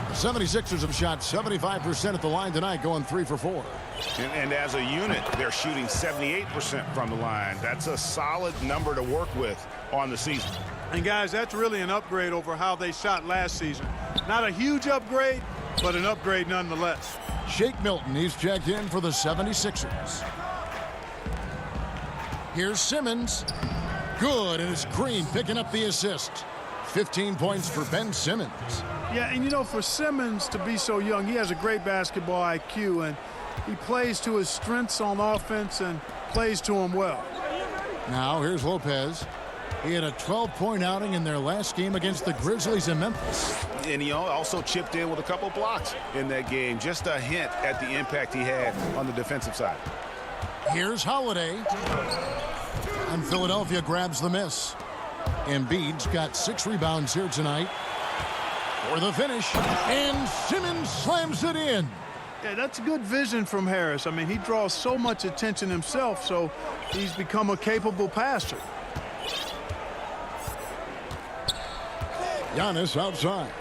The 76ers have shot 75% at the line tonight, going 3 for 4. And as a unit, they're shooting 78% from the line. That's a solid number to work with on the season. And guys, that's really an upgrade over how they shot last season. Not a huge upgrade, but an upgrade nonetheless. Shake Milton, he's checked in for the 76ers. Here's Simmons. Good, and it's Green picking up the assist. 15 points for Ben Simmons. Yeah, and you know, for Simmons to be so young, he has a great basketball IQ, and he plays to his strengths on offense and plays to him well. Now here's Lopez. He had a 12-point outing in their last game against the Grizzlies in Memphis. And he also chipped in with a couple blocks in that game. Just a hint at the impact he had on the defensive side. Here's Holiday. And Philadelphia grabs the miss. Embiid's got 6 rebounds here tonight for the finish. And Simmons slams it in. Yeah, that's good vision from Harris. I mean, he draws so much attention himself, so he's become a capable passer. Giannis outside.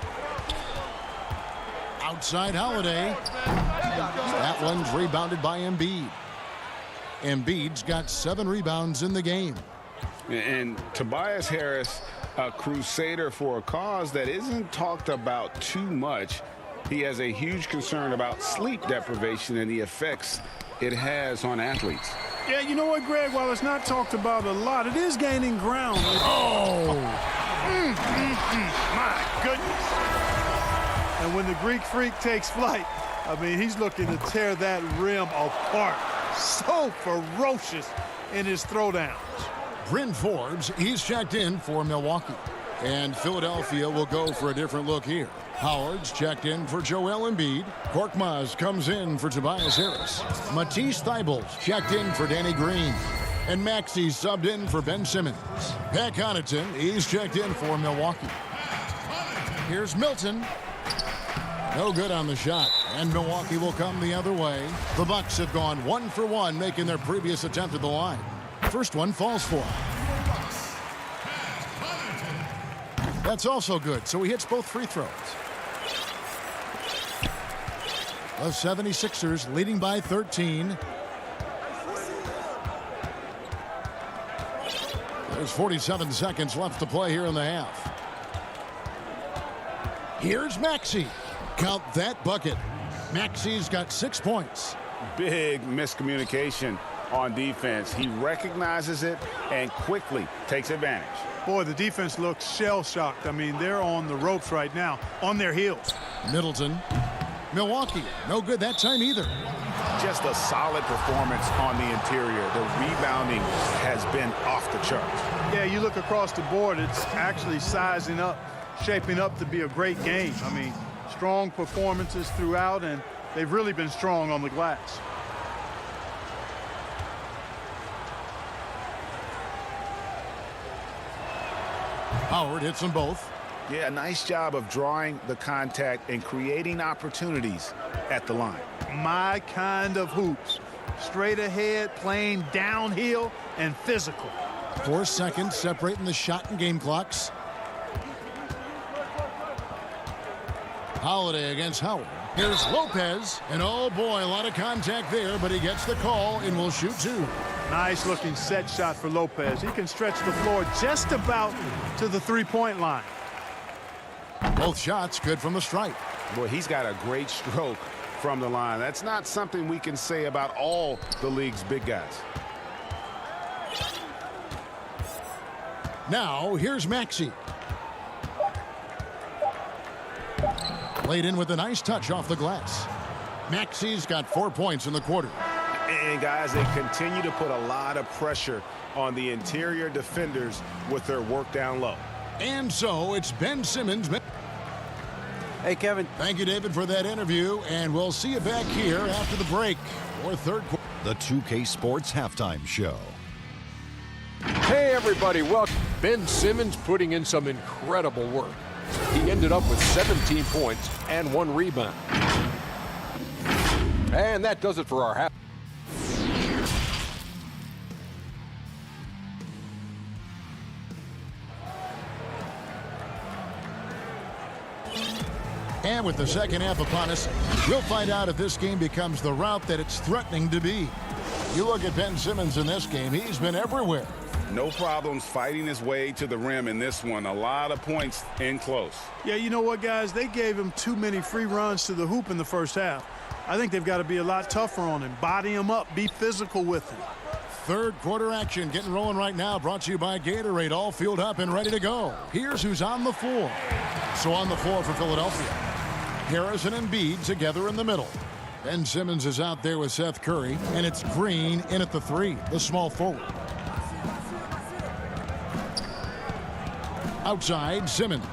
Outside Holiday. That one's rebounded by Embiid. Embiid's got 7 rebounds in the game. And Tobias Harris, a crusader for a cause that isn't talked about too much. He has a huge concern about sleep deprivation and the effects it has on athletes. Yeah, you know what, Greg? While it's not talked about a lot, it is gaining ground. Oh! My goodness. And when the Greek Freak takes flight, I mean, he's looking to tear that rim apart. So ferocious in his throwdowns. Bryn Forbes, he's checked in for Milwaukee. And Philadelphia will go for a different look here. Howard's checked in for Joel Embiid. Korkmaz comes in for Tobias Harris. Matisse Thybulle's checked in for Danny Green. And Maxey's subbed in for Ben Simmons. Pat Connaughton, he's checked in for Milwaukee. Here's Milton. No good on the shot. And Milwaukee will come the other way. The Bucks have gone 1 for 1, making their previous attempt at the line. First one falls for him. That's also good, so he hits both free throws. The 76ers leading by 13. There's 47 seconds left to play here in the half. Here's Maxey. Count that bucket. Maxey's got 6 points. Big miscommunication on defense. He recognizes it and quickly takes advantage. Boy, the defense looks shell-shocked. I mean, they're on the ropes right now, on their heels. Middleton. Milwaukee, no good that time either. Just a solid performance on the interior. The rebounding has been off the charts. Yeah, you look across the board, it's actually sizing up, shaping up to be a great game. I mean, strong performances throughout, and they've really been strong on the glass. Howard hits them both. Yeah, nice job of drawing the contact and creating opportunities at the line. My kind of hoops. Straight ahead, playing downhill, and physical. 4 seconds separating the shot and game clocks. Holiday against Howard. Here's Lopez, and oh boy, a lot of contact there, but he gets the call and will shoot 2. Nice looking set shot for Lopez. He can stretch the floor just about to the three-point line. Both shots good from the stripe. Boy, he's got a great stroke from the line. That's not something we can say about all the league's big guys. Now, here's Maxey. Laid in with a nice touch off the glass. Maxey's got 4 points in the quarter. And guys, they continue to put a lot of pressure on the interior defenders with their work down low. And so it's Ben Simmons. Hey, Kevin. Thank you, David, for that interview, and we'll see you back here after the break for third quarter. The 2K Sports Halftime Show. Hey, everybody. Welcome. Ben Simmons putting in some incredible work. He ended up with 17 points and 1 rebound. And that does it for our half. And with the second half upon us, we'll find out if this game becomes the route that it's threatening to be. You look at Ben Simmons in this game, he's been everywhere. No problems fighting his way to the rim in this one. A lot of points in close. Yeah, you know what, guys? They gave him too many free runs to the hoop in the first half. I think they've got to be a lot tougher on him. Body him up. Be physical with him. Third quarter action getting rolling right now. Brought to you by Gatorade. All fueled up and ready to go. Here's who's on the floor. So on the floor for Philadelphia, Harris and Embiid together in the middle. Ben Simmons is out there with Seth Curry, and it's Green in at the 3, the small forward. Outside, Simmons.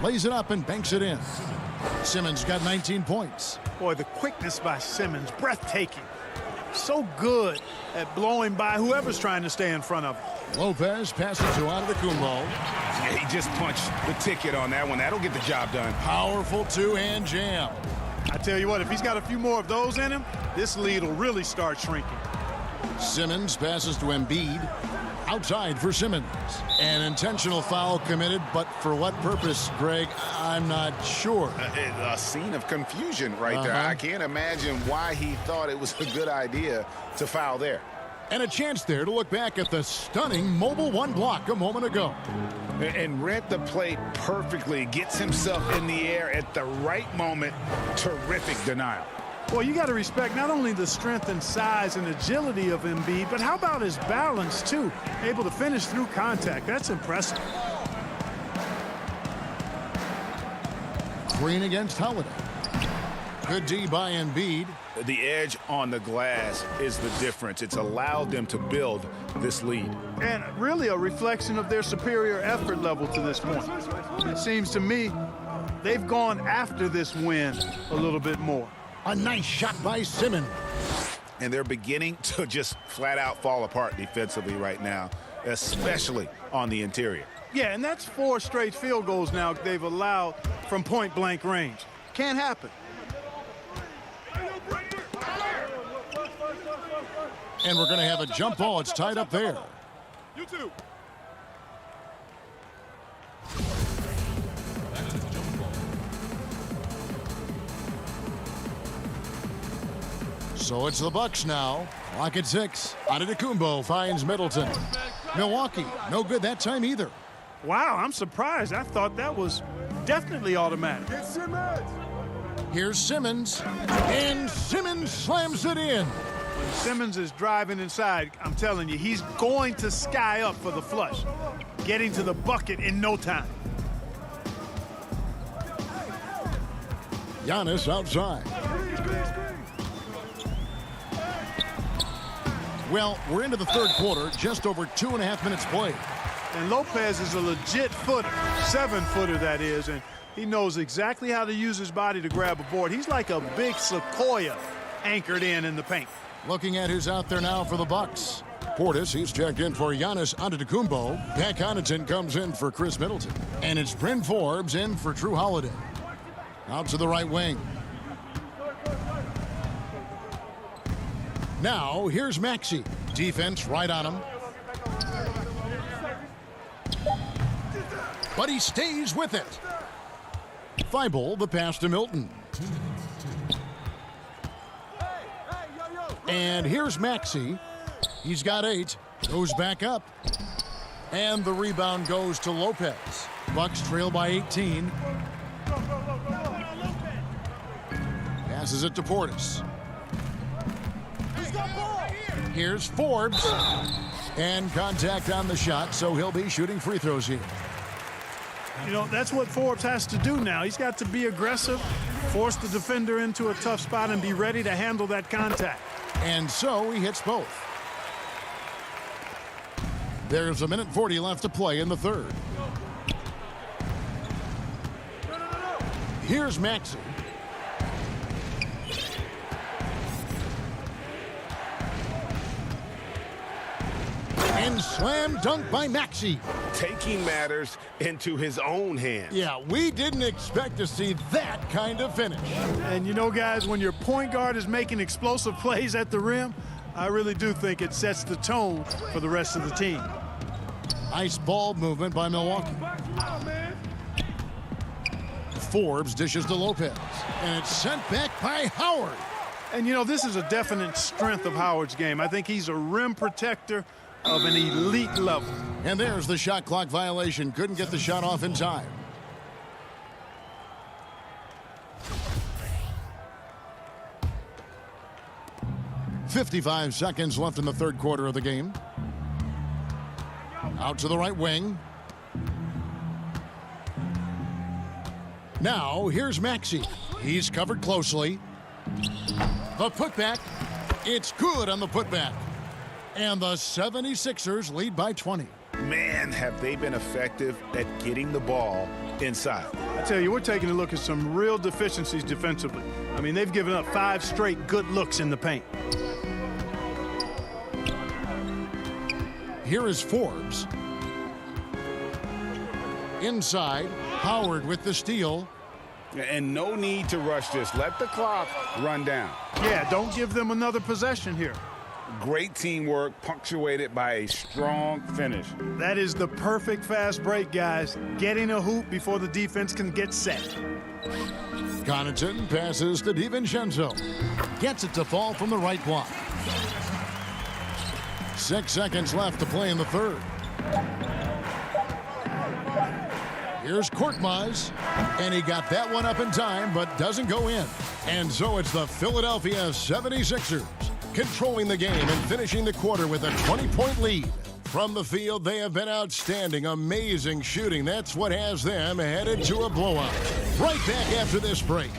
Lays it up and banks it in. Simmons got 19 points. Boy, the quickness by Simmons, breathtaking. So good at blowing by whoever's trying to stay in front of him. Lopez passes to Antetokounmpo. Yeah, he just punched the ticket on that one. That'll get the job done. Powerful two-hand jam. I tell you what, if he's got a few more of those in him, this lead will really start shrinking. Simmons passes to Embiid. Outside for Simmons. An intentional foul committed, but for what purpose, Greg? I'm not sure. A scene of confusion right there. I can't imagine why he thought it was a good idea to foul there. And a chance there to look back at the stunning mobile 1 block a moment ago. And read the play perfectly. Gets himself in the air at the right moment. Terrific denial. Well, you got to respect not only the strength and size and agility of Embiid, but how about his balance, too? Able to finish through contact. That's impressive. Green against Holiday. Good D by Embiid. The edge on the glass is the difference. It's allowed them to build this lead. And really a reflection of their superior effort level to this point. It seems to me they've gone after this win a little bit more. A nice shot by Simmons. And they're beginning to just flat out fall apart defensively right now, especially on the interior. Yeah, and that's 4 straight field goals now they've allowed from point-blank range. Can't happen. And we're going to have a jump ball. It's tied up there. You too. So it's the Bucks now. Clock at 6. Antetokounmpo finds Middleton. Milwaukee, no good that time either. Wow, I'm surprised. I thought that was definitely automatic. Here's Simmons. And Simmons slams it in. When Simmons is driving inside, I'm telling you, he's going to sky up for the flush, getting to the bucket in no time. Giannis outside. Well, we're into the third quarter, just over 2.5 minutes played. And Lopez is a legit footer, 7-footer that is, and he knows exactly how to use his body to grab a board. He's like a big sequoia anchored in the paint. Looking at who's out there now for the Bucks. Portis, he's checked in for Giannis Antetokounmpo. Pat Connaughton comes in for Chris Middleton. And it's Bryn Forbes in for Drew Holiday. Out to the right wing. Now, here's Maxey. Defense right on him. But he stays with it. Thibault, the pass to Milton. And here's Maxey. He's got 8. Goes back up. And the rebound goes to Lopez. Bucks trail by 18. Passes it to Portis. Here's Forbes. And contact on the shot, so he'll be shooting free throws here. You know, that's what Forbes has to do now. He's got to be aggressive, force the defender into a tough spot, and be ready to handle that contact. And so he hits both. There's 1:40 left to play in the third. Here's Maxey. And slam dunk by Maxey. Taking matters into his own hands. Yeah, we didn't expect to see that kind of finish. And you know, guys, when your point guard is making explosive plays at the rim, I really do think it sets the tone for the rest of the team. Nice ball movement by Milwaukee. Forbes dishes to Lopez. And it's sent back by Howard. And, you know, this is a definite strength of Howard's game. I think he's a rim protector of an elite level. And there's the shot clock violation. Couldn't get the shot off in time. .55 seconds left in the third quarter of the game. Out to the right wing. Now, here's Maxey. He's covered closely. The putback. It's good on the putback. And the 76ers lead by 20. Man, have they been effective at getting the ball inside. I tell you, we're taking a look at some real deficiencies defensively. I mean, they've given up 5 straight good looks in the paint. Here is Forbes. Inside, Howard with the steal. And no need to rush this. Let the clock run down. Yeah, don't give them another possession here. Great teamwork, punctuated by a strong finish. That is the perfect fast break, guys. Getting a hoop before the defense can get set. Connaughton passes to DiVincenzo. Gets it to fall from the right block. 6 seconds left to play in the third. Here's Korkmaz, and he got that one up in time, but doesn't go in. And so it's the Philadelphia 76ers controlling the game and finishing the quarter with a 20-point lead. From the field, they have been outstanding, amazing shooting. That's what has them headed to a blowout. Right back after this break.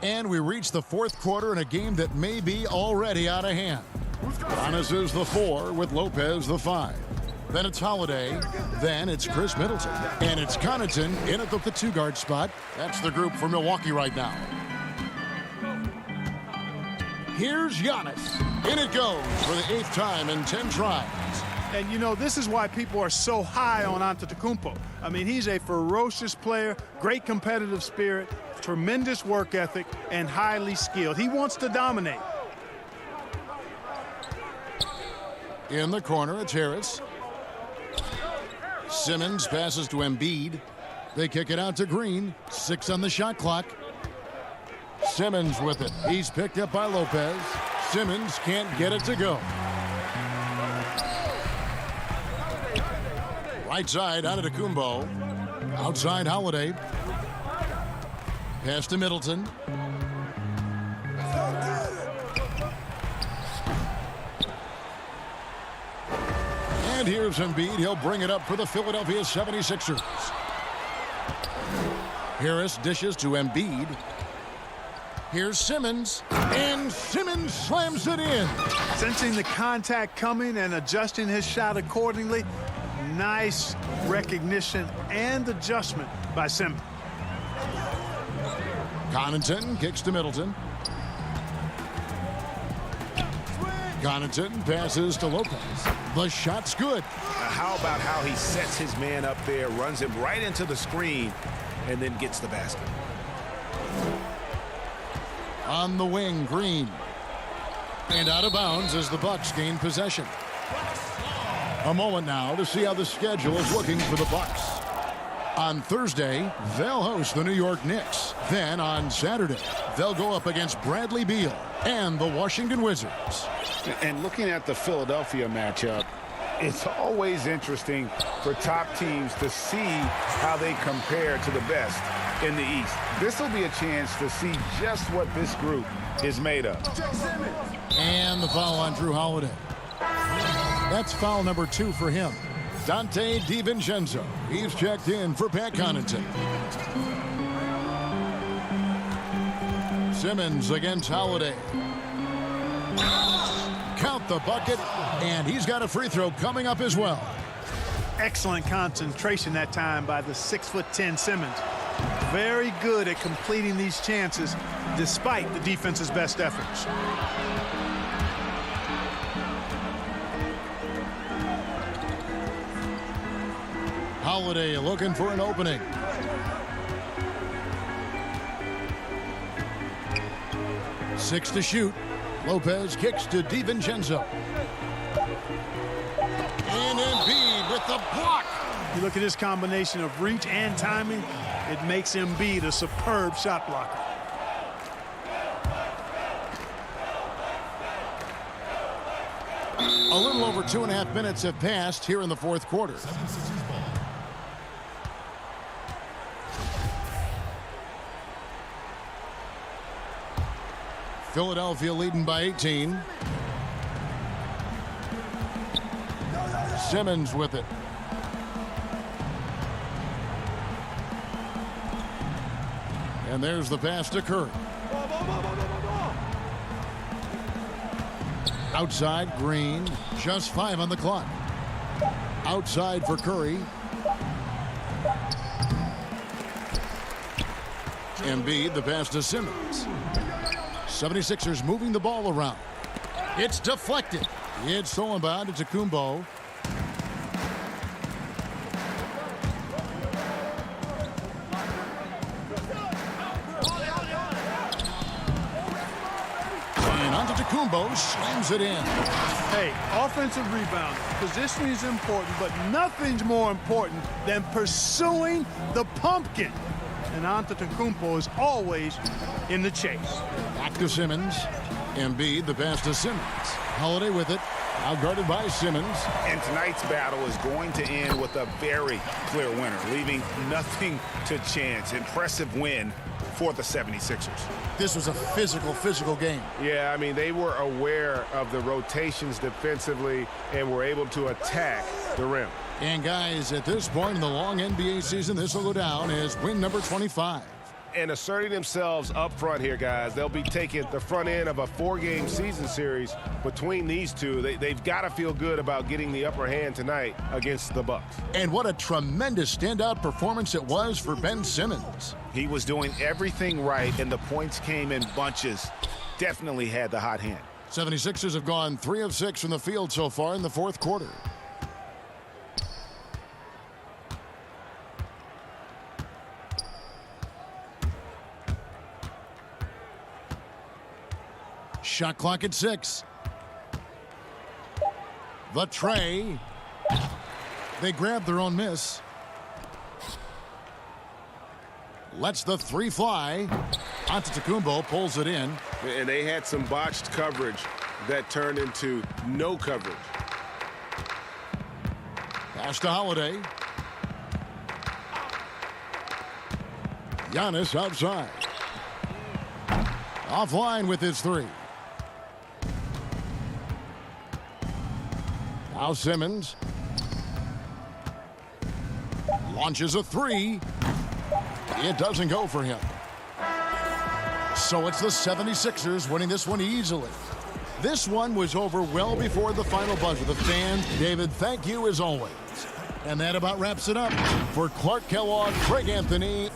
And we reach the fourth quarter in a game that may be already out of hand. Giannis is the 4 with Lopez the 5. Then it's Holiday. Then it's Chris Middleton. And it's Connaughton in at the 2-guard spot. That's the group for Milwaukee right now. Here's Giannis. In it goes for the 8th time in 10 tries. And, you know, this is why people are so high on Antetokounmpo. I mean, he's a ferocious player, great competitive spirit, tremendous work ethic, and highly skilled. He wants to dominate. In the corner, it's Harris. Simmons passes to Embiid. They kick it out to Green. 6 on the shot clock. Simmons with it. He's picked up by Lopez. Simmons can't get it to go. Right side, Antetokounmpo. Outside, Holiday. Pass to Middleton. And here's Embiid. He'll bring it up for the Philadelphia 76ers. Harris dishes to Embiid. Here's Simmons. And Simmons slams it in. Sensing the contact coming and adjusting his shot accordingly. Nice recognition and adjustment by Simmons. Connaughton kicks to Middleton. Connaughton passes to Lopez. The shot's good. How about how he sets his man up there, runs him right into the screen, and then gets the basket. On the wing, Green. And out of bounds as the Bucks gain possession. A moment now to see how the schedule is looking for the Bucks. On Thursday, they'll host the New York Knicks. Then on Saturday, they'll go up against Bradley Beal and the Washington Wizards. And looking at the Philadelphia matchup, it's always interesting for top teams to see how they compare to the best in the East. This will be a chance to see just what this group is made of. And the foul on Drew Holiday. That's foul number 2 for him. Dante DiVincenzo. He's checked in for Pat Connaughton. Simmons against Holiday. Count the bucket, and he's got a free throw coming up as well. Excellent concentration that time by the 6'10" Simmons. Very good at completing these chances despite the defense's best efforts. Holiday looking for an opening. Six to shoot. Lopez kicks to DiVincenzo. And Embiid with the block. You look at this combination of reach and timing, it makes Embiid a superb shot blocker. A little over 2.5 minutes have passed here in the fourth quarter. Philadelphia leading by 18. Simmons with it. And there's the pass to Curry. Outside, Green. Just 5 on the clock. Outside for Curry. Embiid, the pass to Simmons. 76ers moving the ball around. It's deflected. It's stolen by Antetokounmpo. And Antetokounmpo slams it in. Hey, offensive rebound. Positioning is important, but nothing's more important than pursuing the pumpkin. And Antetokounmpo is always in the chase. Back to Simmons. Embiid, the pass to Simmons. Holiday with it. Outguarded by Simmons. And tonight's battle is going to end with a very clear winner, leaving nothing to chance. Impressive win for the 76ers. This was a physical game. Yeah, I mean, they were aware of the rotations defensively and were able to attack the rim. And guys, at this point in the long NBA season, this will go down as win number 25. And asserting themselves up front here, guys. They'll be taking the front end of a 4-game season series between these two. They've got to feel good about getting the upper hand tonight against the Bucks. And what a tremendous standout performance it was for Ben Simmons. He was doing everything right, and the points came in bunches. Definitely had the hot hand. 76ers have gone 3 of 6 from the field so far in the fourth quarter. Shot clock at 6. The tray. They grab their own miss. Lets the 3 fly. Antetokounmpo pulls it in. And they had some botched coverage that turned into no coverage. Pass to Holiday. Giannis outside. Offline with his 3. Now Simmons. Launches a three. It doesn't go for him. So it's the 76ers winning this one easily. This one was over well before the final buzzer. The fans, David, thank you as always. And that about wraps it up. For Clark Kellogg, Craig Anthony.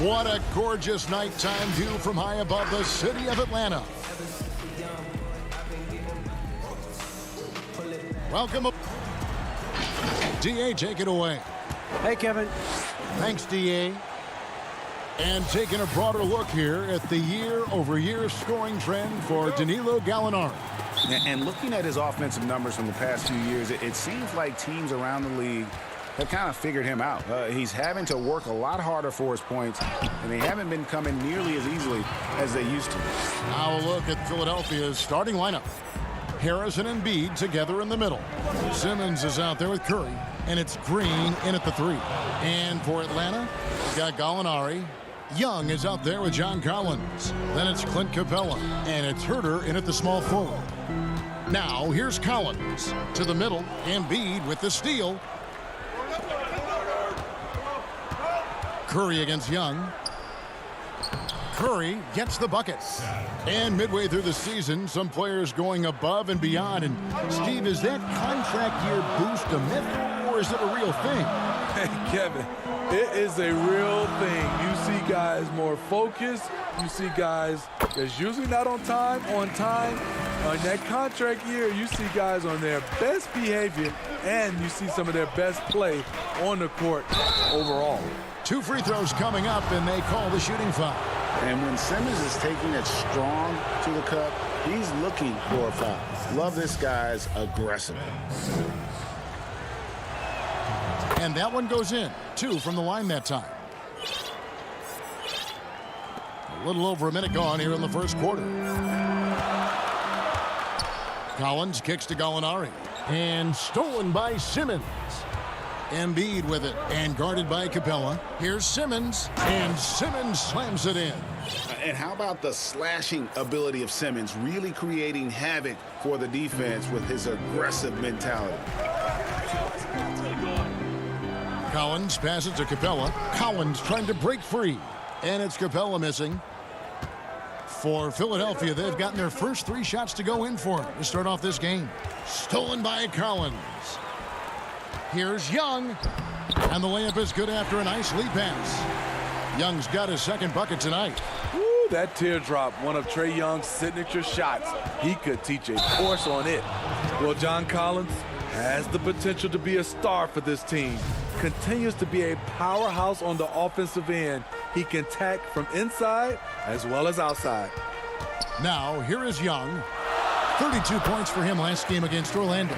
What a gorgeous nighttime view from high above the city of Atlanta. Welcome up. DA, take it away. Hey, Kevin. Thanks, DA. And taking a broader look here at the year-over-year scoring trend for Danilo Gallinari. And looking at his offensive numbers from the past few years, it seems like teams around the league have kind of figured him out. He's having to work a lot harder for his points, and they haven't been coming nearly as easily as they used to. Now a look at Philadelphia's starting lineup. Harrison and Embiid together in the middle. Simmons is out there with Curry, and it's Green in at the 3. And for Atlanta, we've got Gallinari. Young is out there with John Collins. Then it's Clint Capella, and it's Herter in at the small forward. Now here's Collins to the middle. Embiid with the steal. Curry against Young. Curry gets the bucket. And midway through the season, some players going above and beyond. And Steve, is that contract year boost a myth, or is it a real thing? Hey, Kevin, it is a real thing. You see guys more focused. You see guys that's usually not on time. On that contract year, you see guys on their best behavior, and you see some of their best play on the court overall. 2 free throws coming up, and they call the shooting foul. And when Simmons is taking it strong to the cup, he's looking for a foul. Love this guy's aggressiveness. And that one goes in. 2 from the line that time. A little over a minute gone here in the first quarter. Collins kicks to Gallinari. And stolen by Simmons. Embiid with it and guarded by Capella. Here's Simmons, and Simmons slams it in. And how about the slashing ability of Simmons, really creating havoc for the defense with his aggressive mentality. Collins passes to Capella. Collins trying to break free, and it's Capella missing. For Philadelphia, they've gotten their first 3 shots to go in for him to start off this game. Stolen by Collins. Here's Young, and the layup is good after a nice lead pass. Young's got his second bucket tonight. Woo, that teardrop, one of Trae Young's signature shots. He could teach a course on it. Well, John Collins has the potential to be a star for this team. Continues to be a powerhouse on the offensive end. He can attack from inside as well as outside. Now, here is Young. 32 points for him last game against Orlando.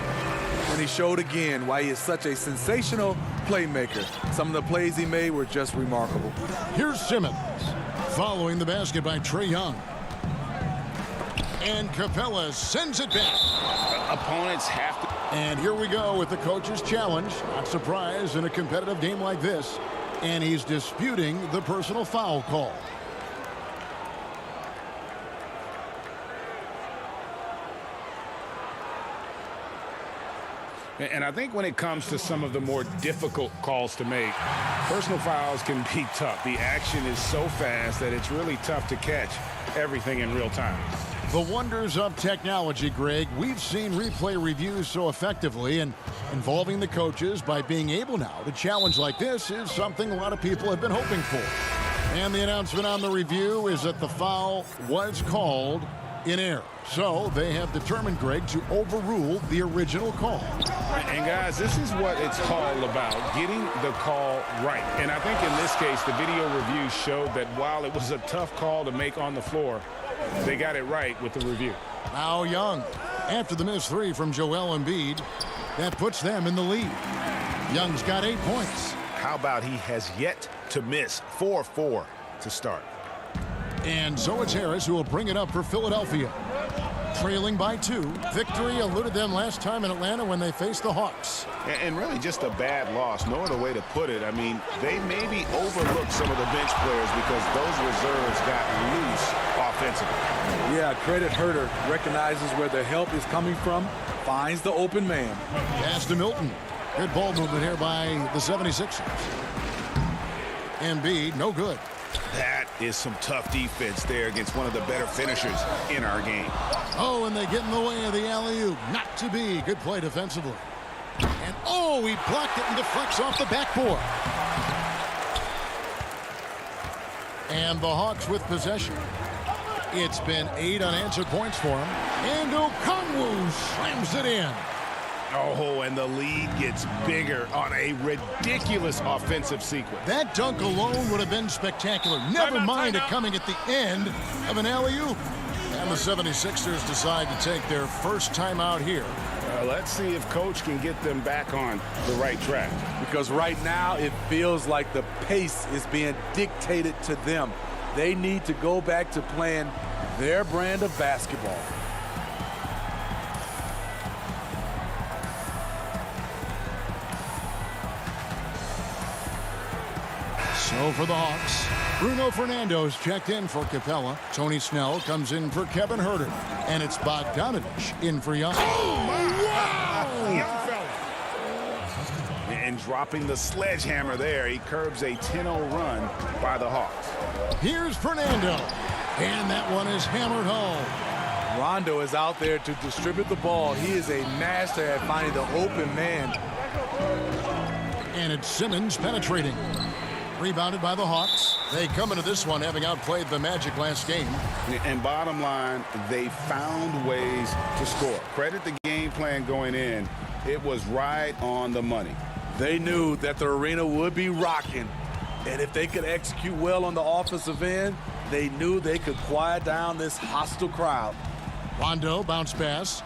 And he showed again why he is such a sensational playmaker. Some of the plays he made were just remarkable. Here's Simmons, following the basket by Trae Young. And Capella sends it back. Opponents have to. And here we go with the coach's challenge. Not surprised in a competitive game like this. And he's disputing the personal foul call. And I think when it comes to some of the more difficult calls to make, personal fouls can be tough. The action is so fast that it's really tough to catch everything in real time. The wonders of technology, Greg. We've seen replay reviews so effectively, and involving the coaches by being able now to challenge like this is something a lot of people have been hoping for. And the announcement on the review is that the foul was called in error. So they have determined, Greg, to overrule the original call. And guys, this is what it's all about, getting the call right. And I think in this case, the video review showed that while it was a tough call to make on the floor, they got it right with the review. Now Young, after the missed 3 from Joel Embiid, that puts them in the lead. Young's got 8 points. How about he has yet to miss 4-4 to start. And so it's Harris who will bring it up for Philadelphia. Trailing by 2. Victory eluded them last time in Atlanta when they faced the Hawks. And really just a bad loss. No other way to put it. I mean, they maybe overlooked some of the bench players because those reserves got loose offensively. Yeah, credit Herter. Recognizes where the help is coming from. Finds the open man. Pass to Milton. Good ball movement here by the 76ers. Embiid, no good. That is some tough defense there against one of the better finishers in our game. Oh, and they get in the way of the alley-oop. Not to be. Good play defensively. And, oh, he blocked it and deflects off the backboard. And the Hawks with possession. It's been 8 unanswered points for him. And Okongwu slams it in. Oh, and the lead gets bigger on a ridiculous offensive sequence. That dunk alone would have been spectacular. Never mind it coming at the end of an alley-oop. And the 76ers decide to take their first timeout here. Let's see if Coach can get them back on the right track. Because right now it feels like the pace is being dictated to them. They need to go back to playing their brand of basketball. So for the Hawks, Bruno Fernando's checked in for Capella. Tony Snell comes in for Kevin Huerter. And it's Bogdanovich in for Young. Young fella. And dropping the sledgehammer there, he curbs a 10-0 run by the Hawks. Here's Fernando. And that one is hammered home. Rondo is out there to distribute the ball. He is a master at finding the open man. And it's Simmons penetrating. Rebounded by the Hawks. They come into this one having outplayed the Magic last game. And bottom line, they found ways to score. Credit the game plan going in. It was right on the money. They knew that the arena would be rocking. And if they could execute well on the offensive end, they knew they could quiet down this hostile crowd. Rondo bounce pass.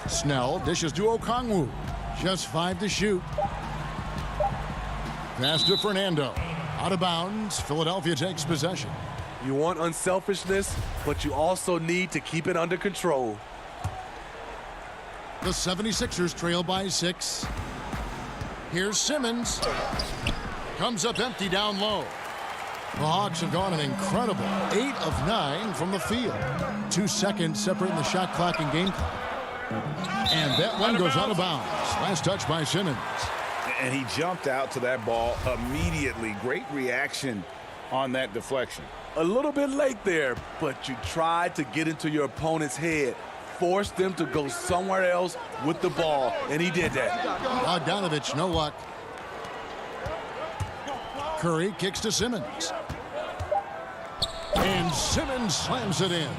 Snell dishes to Okongwu. Just 5 to shoot. Pass to Fernando. Out of bounds. Philadelphia takes possession. You want unselfishness, but you also need to keep it under control. The 76ers trail by 6. Here's Simmons. Comes up empty down low. The Hawks have gone an incredible 8 of 9 from the field. 2 seconds separating the shot clock and game clock. And that one goes out of bounds. Last touch by Simmons. And he jumped out to that ball immediately. Great reaction on that deflection. A little bit late there, but you tried to get into your opponent's head. Force them to go somewhere else with the ball, and he did that. Bogdanovich, no luck. Curry kicks to Simmons. And Simmons slams it in.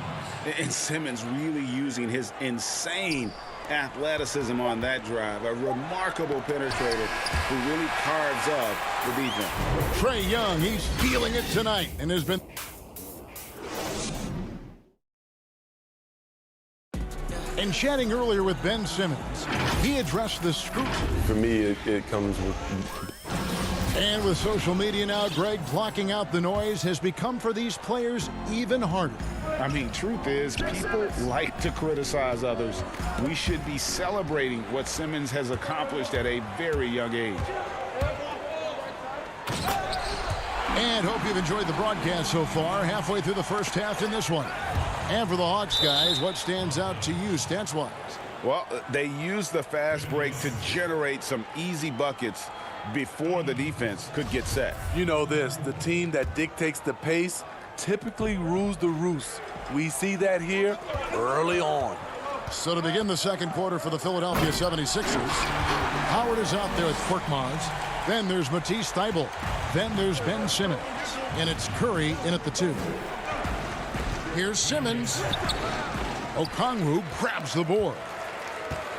And Simmons really using his insane athleticism on that drive. A remarkable penetrator who really carves up the defense. Trae Young, he's feeling it tonight and has been. And chatting earlier with Ben Simmons, he addressed the scrutiny. For me, it comes with. And with social media now, Greg, blocking out the noise has become for these players even harder. I mean, truth is, people like to criticize others. We should be celebrating what Simmons has accomplished at a very young age. And hope you've enjoyed the broadcast so far. Halfway through the first half in this one. And for the Hawks, guys, what stands out to you stats-wise? Well, they used the fast break to generate some easy buckets before the defense could get set. You know this, the team that dictates the pace typically rules the roost. We see that here early on. So to begin the second quarter for the Philadelphia 76ers, Howard is out there with Korkmaz. Then there's Matisse Thybulle. Then there's Ben Simmons. And it's Curry in at the 2. Here's Simmons. Okongwu grabs the board.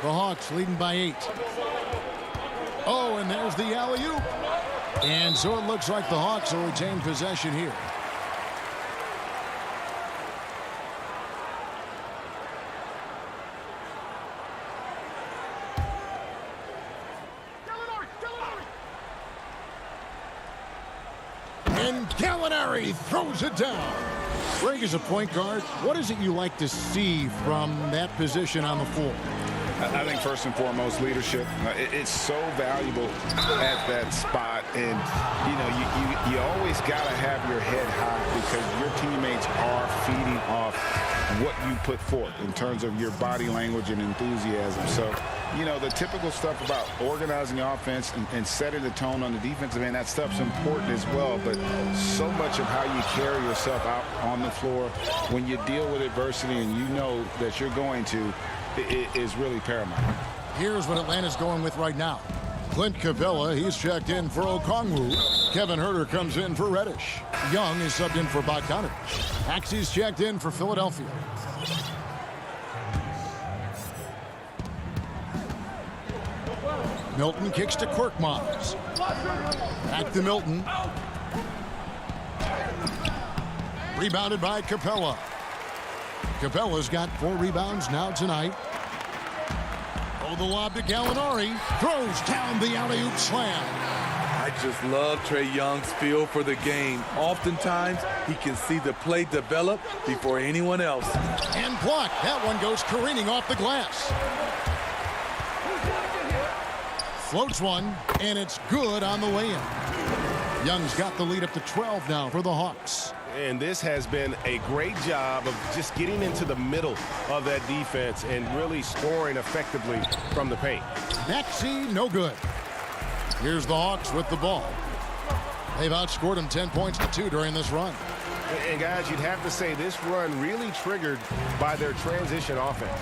The Hawks leading by 8. Oh, and there's the alley-oop. And so it looks like the Hawks will retain possession here. And Gallinari throws it down. Greg, as a point guard, what is it you like to see from that position on the floor? I think first and foremost, leadership. It's so valuable at that spot. And, you know, you always got to have your head high because your teammates are feeding off what you put forth in terms of your body language and enthusiasm. So, you know, the typical stuff about organizing the offense and setting the tone on the defensive end, that stuff's important as well. But so much of how you carry yourself out on the floor when you deal with adversity and you know that you're going to, it is really paramount. Here's what Atlanta's going with right now. Clint Capella, he's checked in for Okongwu. Kevin Herter comes in for Reddish. Young is subbed in for Bogdanovich. Maxey's checked in for Philadelphia. Milton kicks to Korkmaz. Back to Milton. Rebounded by Capella. Capella's got 4 rebounds now tonight. Oh, the lob to Gallinari. Throws down the alley-oop slam. I just love Trae Young's feel for the game. Oftentimes, he can see the play develop before anyone else. And blocked. That one goes careening off the glass. Floats one, and it's good on the way in. Young's got the lead up to 12 now for the Hawks. And this has been a great job of just getting into the middle of that defense and really scoring effectively from the paint. Maxey, no good. Here's the Hawks with the ball. They've outscored them 10 points to 2 during this run. And guys, you'd have to say this run really triggered by their transition offense.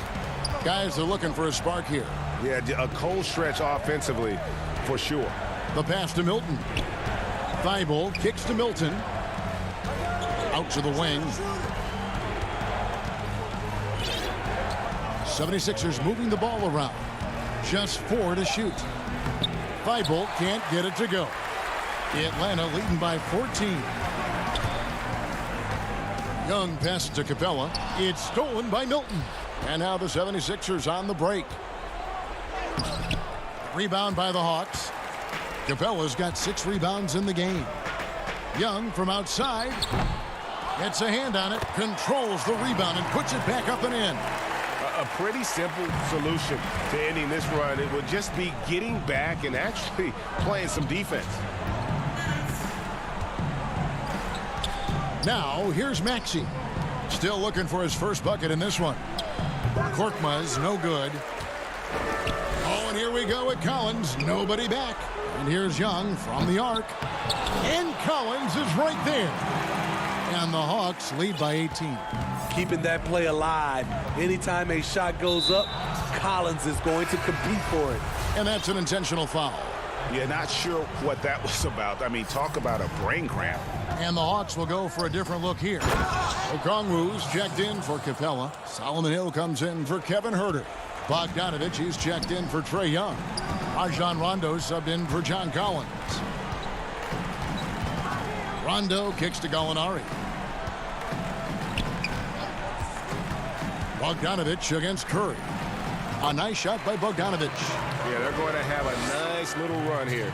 Guys, they're looking for a spark here. Yeah, a cold stretch offensively for sure. The pass to Milton. Thibault kicks to Milton. Out to the wing. 76ers moving the ball around. Just 4 to shoot. Thibault can't get it to go. Atlanta leading by 14. Young passes to Capella. It's stolen by Milton. And now the 76ers on the break. Rebound by the Hawks. Capella's got 6 rebounds in the game. Young from outside. Gets a hand on it, controls the rebound, and puts it back up and in. A pretty simple solution to ending this run. It would just be getting back and actually playing some defense. Now, here's Maxey. Still looking for his first bucket in this one. Korkmaz, no good. Oh, and here we go with Collins. Nobody back. And here's Young from the arc. And Collins is right there. And the Hawks lead by 18. Keeping that play alive. Anytime a shot goes up, Collins is going to compete for it. And that's an intentional foul. Yeah, not sure what that was about. I mean, talk about a brain cramp. And the Hawks will go for a different look here. Okongwu's checked in for Capella. Solomon Hill comes in for Kevin Herter. Bogdanovich, he's checked in for Trae Young. Rajon Rondo subbed in for John Collins. Rondo kicks to Gallinari. Bogdanovich against Curry. A nice shot by Bogdanovich. Yeah, they're going to have a nice little run here.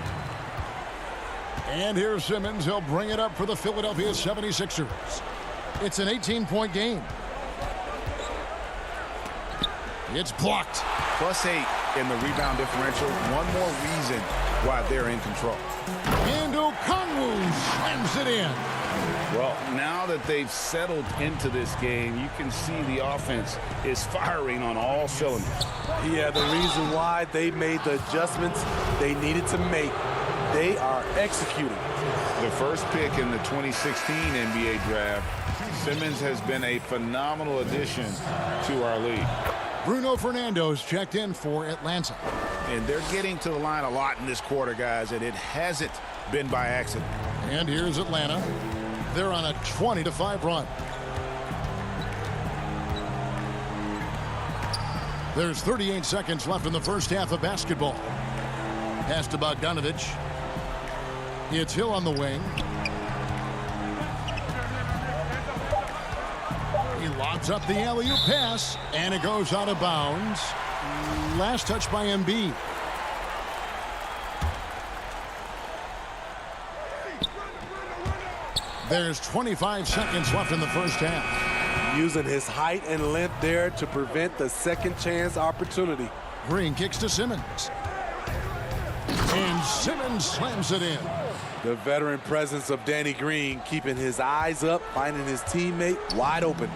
And here's Simmons. He'll bring it up for the Philadelphia 76ers. It's an 18-point game. It's blocked. +8 in the rebound differential. One more reason why they're in control. And Okongwu slams it in. Well, now that they've settled into this game, you can see the offense is firing on all cylinders. Yeah, the reason why they made the adjustments they needed to make. They are executing. The first pick in the 2016 NBA draft, Simmons has been a phenomenal addition to our league. Bruno Fernando's checked in for Atlanta. And they're getting to the line a lot in this quarter, guys, and it hasn't been by accident. And here's Atlanta. They're on a 20-5 run. There's 38 seconds left in the first half of basketball. Pass to Bogdanovich. It's Hill on the wing. He lobs up the alley-oop pass, and it goes out of bounds. Last touch by Embiid. There's 25 seconds left in the first half. Using his height and length there to prevent the second chance opportunity. Green kicks to Simmons. And Simmons slams it in. The veteran presence of Danny Green keeping his eyes up, finding his teammate wide open.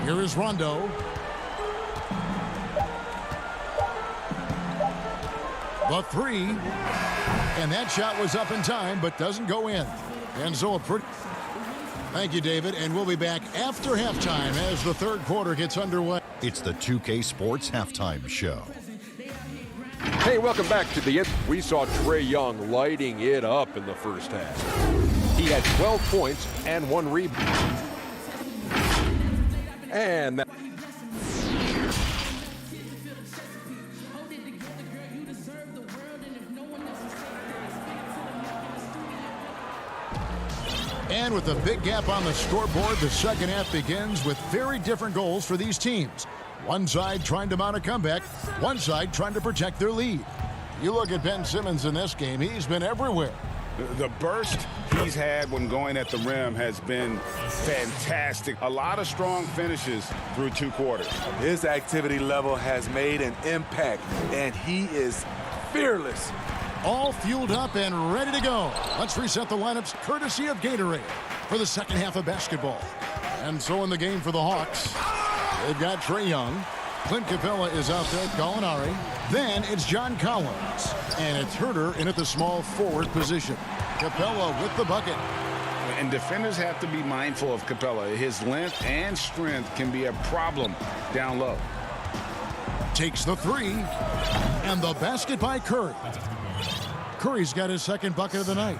Here is Rondo. The three. And that shot was up in time, but doesn't go in. And so a pretty... Thank you, David. And we'll be back after halftime as the third quarter gets underway. It's the 2K Sports Halftime Show. Hey, welcome back to the end. We saw Trae Young lighting it up in the first half. He had 12 points and 1 rebound. And that And with a big gap on the scoreboard, the second half begins with very different goals for these teams. One side trying to mount a comeback, one side trying to protect their lead. You look at Ben Simmons in this game, he's been everywhere. The burst he's had when going at the rim has been fantastic. A lot of strong finishes through 2 quarters. His activity level has made an impact, and he is fearless. All fueled up and ready to go. Let's reset the lineups courtesy of Gatorade for the second half of basketball. And so in the game for the Hawks, they've got Trae Young. Clint Capella is out there, Gallinari. Then it's John Collins. And it's Herter in at the small forward position. Capella with the bucket. And defenders have to be mindful of Capella. His length and strength can be a problem down low. Takes the 3. And the basket by Curry. Curry's got his second bucket of the night.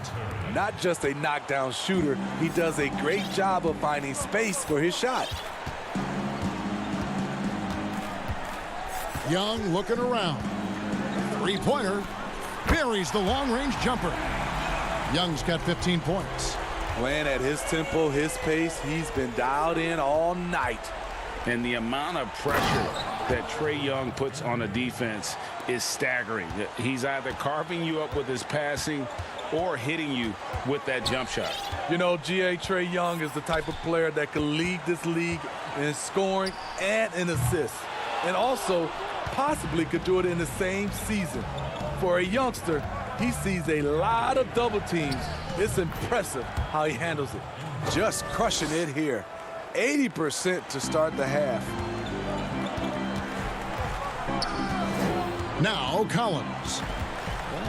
Not just a knockdown shooter, he does a great job of finding space for his shot. Young looking around. 3-pointer. Buries the long-range jumper. Young's got 15 points. Playing at his tempo, his pace, he's been dialed in all night. And the amount of pressure that Trae Young puts on a defense is staggering. He's either carving you up with his passing or hitting you with that jump shot. You know, Trae Young is the type of player that could lead this league in scoring and in assists. And also possibly could do it in the same season. For a youngster, he sees a lot of double teams. It's impressive how he handles it. Just crushing it here. 80% to start the half. Now Collins.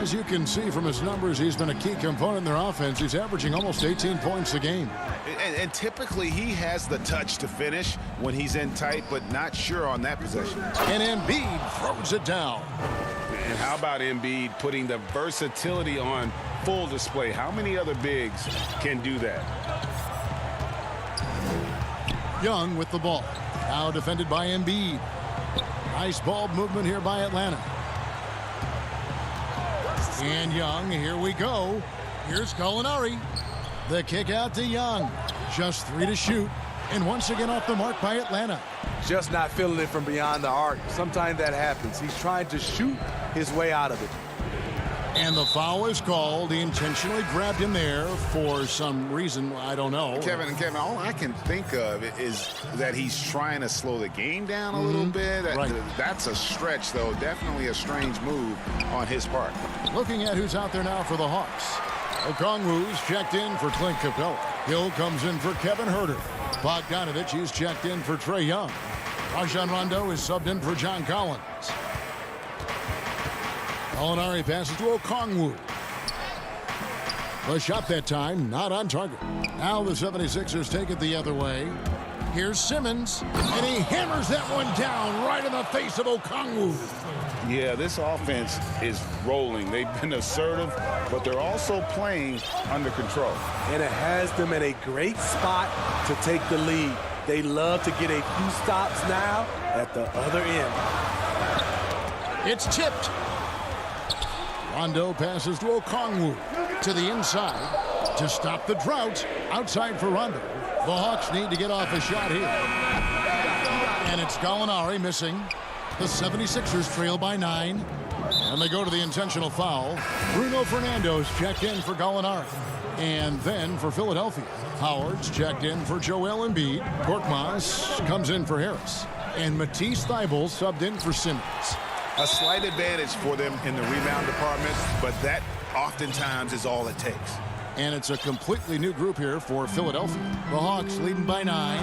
As you can see from his numbers, he's been a key component in their offense. He's averaging almost 18 points a game. And typically he has the touch to finish when he's in tight, but not sure on that possession. And Embiid throws it down. And how about Embiid putting the versatility on full display? How many other bigs can do that? Young with the ball. Now defended by Embiid. Nice ball movement here by Atlanta. And Young, here we go. Here's Gallinari. The kick out to Young. Just 3 to shoot. And once again off the mark by Atlanta. Just not feeling it from beyond the arc. Sometimes that happens. He's trying to shoot his way out of it. And the foul is called. He intentionally grabbed him there for some reason. I don't know. Kevin, all I can think of is that he's trying to slow the game down a little bit. Right. That's a stretch, though. Definitely a strange move on his part. Looking at who's out there now for the Hawks. Okongwu's checked in for Clint Capella. Hill comes in for Kevin Herter. Bogdanovich is checked in for Trae Young. Rajon Rondo is subbed in for John Collins. Gallinari passes to Okongwu. The shot that time, not on target. Now the 76ers take it the other way. Here's Simmons, and he hammers that one down right in the face of Okongwu. Yeah, this offense is rolling. They've been assertive, but they're also playing under control. And it has them in a great spot to take the lead. They love to get a few stops now at the other end. It's tipped. Rondo passes to Okongwu to the inside to stop the drought. Outside for Rondo. The Hawks need to get off a shot here. And it's Gallinari missing. The 76ers trail by 9. And they go to the intentional foul. Bruno Fernando's checked in for Gallinari. And then for Philadelphia, Howard's checked in for Joel Embiid. Korkmaz comes in for Harris. And Matisse Thybulle subbed in for Simmons. A slight advantage for them in the rebound department, but that oftentimes is all it takes. And it's a completely new group here for Philadelphia. The Hawks leading by 9.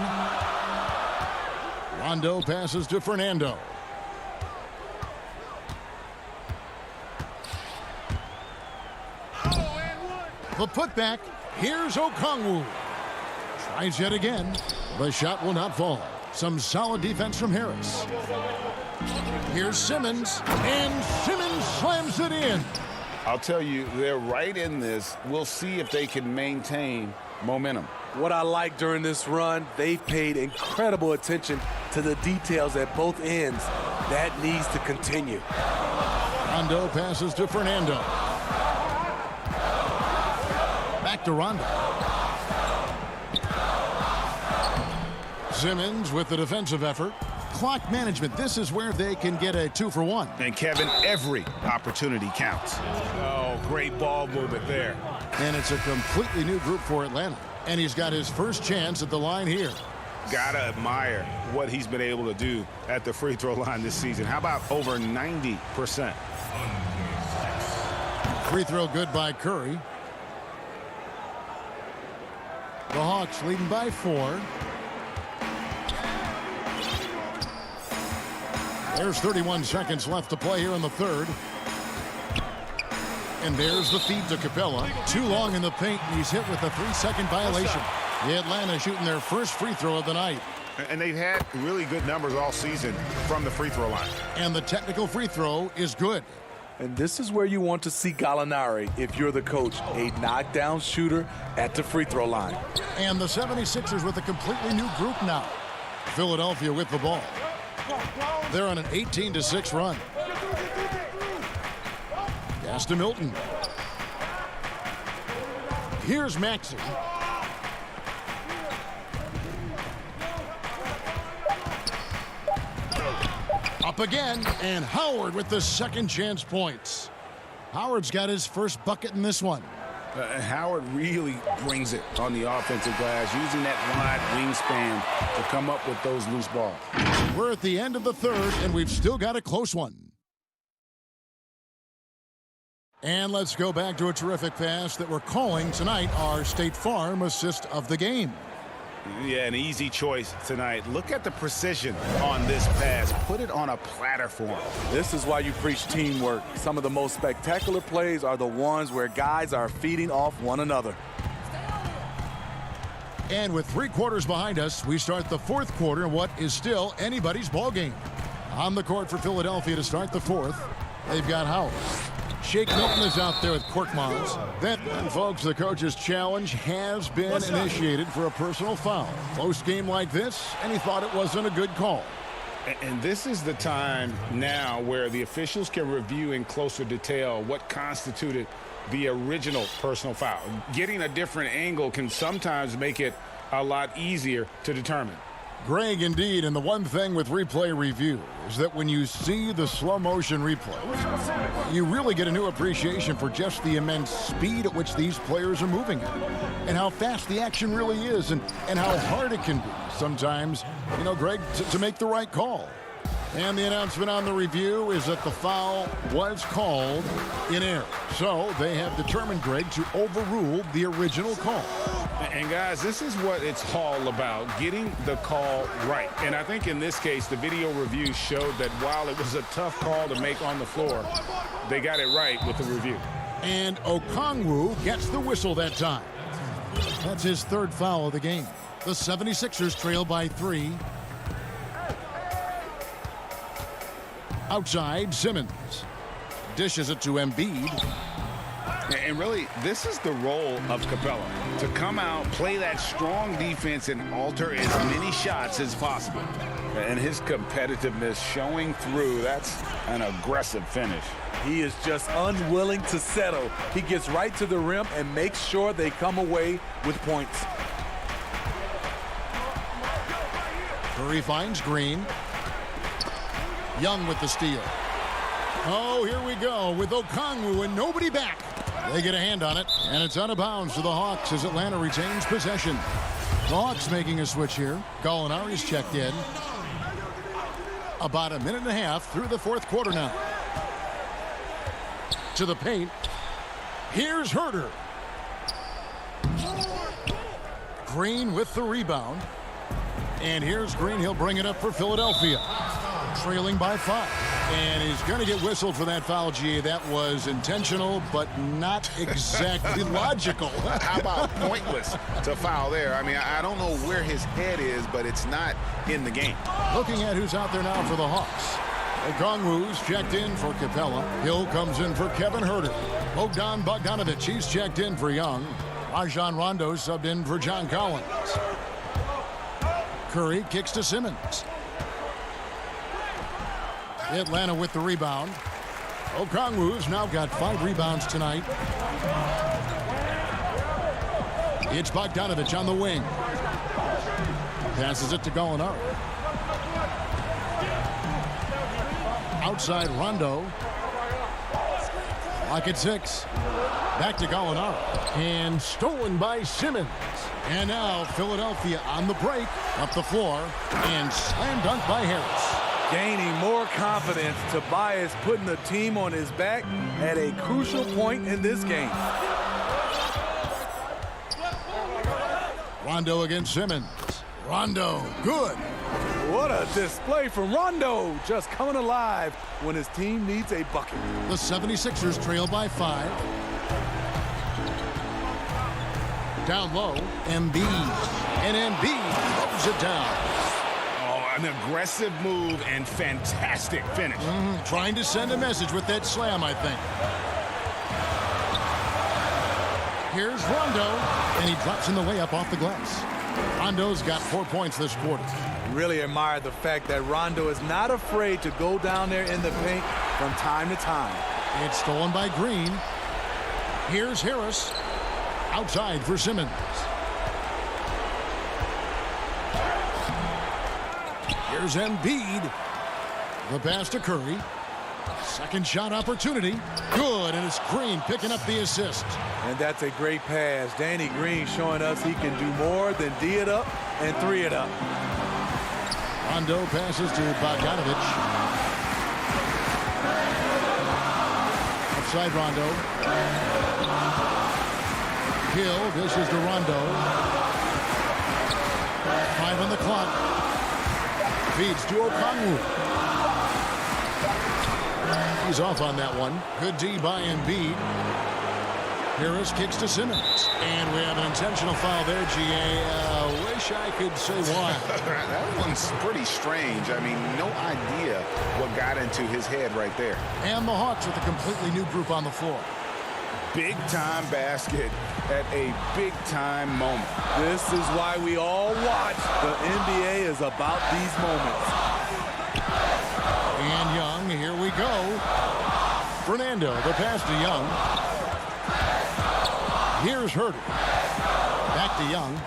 Rondo passes to Fernando. The putback. Here's Okongwu. Tries yet again. The shot will not fall. Some solid defense from Harris. Here's Simmons, and Simmons slams it in. I'll tell you, they're right in this. We'll see if they can maintain momentum. What I like during this run, they paid incredible attention to the details at both ends. That needs to continue. Rondo passes to Fernando. Back to Rondo. Simmons with the defensive effort. Clock management, this is where they can get a 2-for-1. And Kevin, every opportunity counts. Oh, great ball movement there. And it's a completely new group for Atlanta. And he's got his first chance at the line here. Gotta admire what he's been able to do at the free throw line this season. How about over 90%? Free throw good by Curry. The Hawks leading by 4. There's 31 seconds left to play here in the third. And there's the feed to Capella. Too long in the paint, and he's hit with a 3-second violation. The Atlanta shooting their first free throw of the night. And they've had really good numbers all season from the free throw line. And the technical free throw is good. And this is where you want to see Gallinari, if you're the coach, a knockdown shooter at the free throw line. And the 76ers with a completely new group now. Philadelphia with the ball. They're on an 18-6 run. Pass to Milton. Here's Maxey. Up again, and Howard with the second chance points. Howard's got his first bucket in this one. Howard really brings it on the offensive glass, using that wide wingspan to come up with those loose balls. We're at the end of the third, and we've still got a close one. And let's go back to a terrific pass that we're calling tonight our State Farm assist of the game. Yeah, an easy choice tonight. Look at the precision on this pass. Put it on a platter for him. This is why you preach teamwork. Some of the most spectacular plays are the ones where guys are feeding off one another. And with 3 quarters behind us, we start the fourth quarter in what is still anybody's ball game. On the court for Philadelphia to start the fourth, they've got Howard. Shake Milton is out there with Korkmaz. Then, folks, the coach's challenge has been initiated for a personal foul. Close game like this, and he thought it wasn't a good call. And this is the time now where the officials can review in closer detail what constituted the original personal foul. Getting a different angle can sometimes make it a lot easier to determine. Greg, indeed, and the one thing with replay review is that when you see the slow motion replays, you really get a new appreciation for just the immense speed at which these players are moving at, and how fast the action really is, and how hard it can be sometimes, you know, Greg, to make the right call. And the announcement on the review is that the foul was called in error. So they have determined, Greg, to overrule the original call. And guys, this is what it's all about, getting the call right. And I think in this case, the video review showed that while it was a tough call to make on the floor, they got it right with the review. And Okongwu gets the whistle that time. That's his third foul of the game. The 76ers trail by 3. Outside, Simmons dishes it to Embiid. And really, this is the role of Capella, to come out, play that strong defense, and alter as many shots as possible. And his competitiveness showing through. That's an aggressive finish. He is just unwilling to settle. He gets right to the rim and makes sure they come away with points. Curry finds Green. Young with the steal. Oh, here we go with Okongwu and nobody back. They get a hand on it, and it's out of bounds to the Hawks as Atlanta retains possession. The Hawks making a switch here. Gallinari's checked in. About a minute and a half through the fourth quarter now. To the paint. Here's Herter. Green with the rebound. And here's Green. He'll bring it up for Philadelphia. trailing by 5. And he's going to get whistled for that foul, GA. That was intentional, but not exactly logical. How about pointless to foul there? I mean, I don't know where his head is, but it's not in the game. Looking at who's out there now for the Hawks. Okongwu's checked in for Capella. Hill comes in for Kevin Huerter. Bogdanovic, he's checked in for Young. Rajon Rondo subbed in for John Collins. Curry kicks to Simmons. Atlanta with the rebound. Okongwu's now got 5 rebounds tonight. It's Bogdanovic on the wing. Passes it to Gallinari. Outside Rondo. Clock at 6. Back to Gallinari. And stolen by Simmons. And now Philadelphia on the break. Up the floor. And slam dunk by Harris. Gaining more confidence. Tobias putting the team on his back at a crucial point in this game. Rondo against Simmons. Rondo, good. What a display from Rondo, just coming alive when his team needs a bucket. The 76ers trail by 5. Down low, Embiid. And Embiid throws it down. Oh, an aggressive move and fantastic finish. Trying to send a message with that slam, I think. Here's Rondo, and he drops in the layup off the glass. Rondo's got 4 points this quarter. Really admire the fact that Rondo is not afraid to go down there in the paint from time to time. It's stolen by Green. Here's Harris. Outside for Simmons. Here's Embiid. The pass to Curry. Second shot opportunity. Good, and it's Green picking up the assist. And that's a great pass. Danny Green showing us he can do more than D it up and 3 it up. Rondo passes to Bogdanovic. Outside Rondo. Hill dishes to Rondo. 5 on the clock. Feeds to Okongwu. He's off on that one. Good D by Embiid. Harris kicks to Simmons. And we have an intentional foul there, GA. Wish I could say why. That one's pretty strange. I mean, no idea what got into his head right there. And the Hawks with a completely new group on the floor. Big-time basket at a big-time moment. This is why we all watch. The NBA is about these moments. And Young, here we go. Fernando, the pass to Young. Here's Huerter. Back to Young.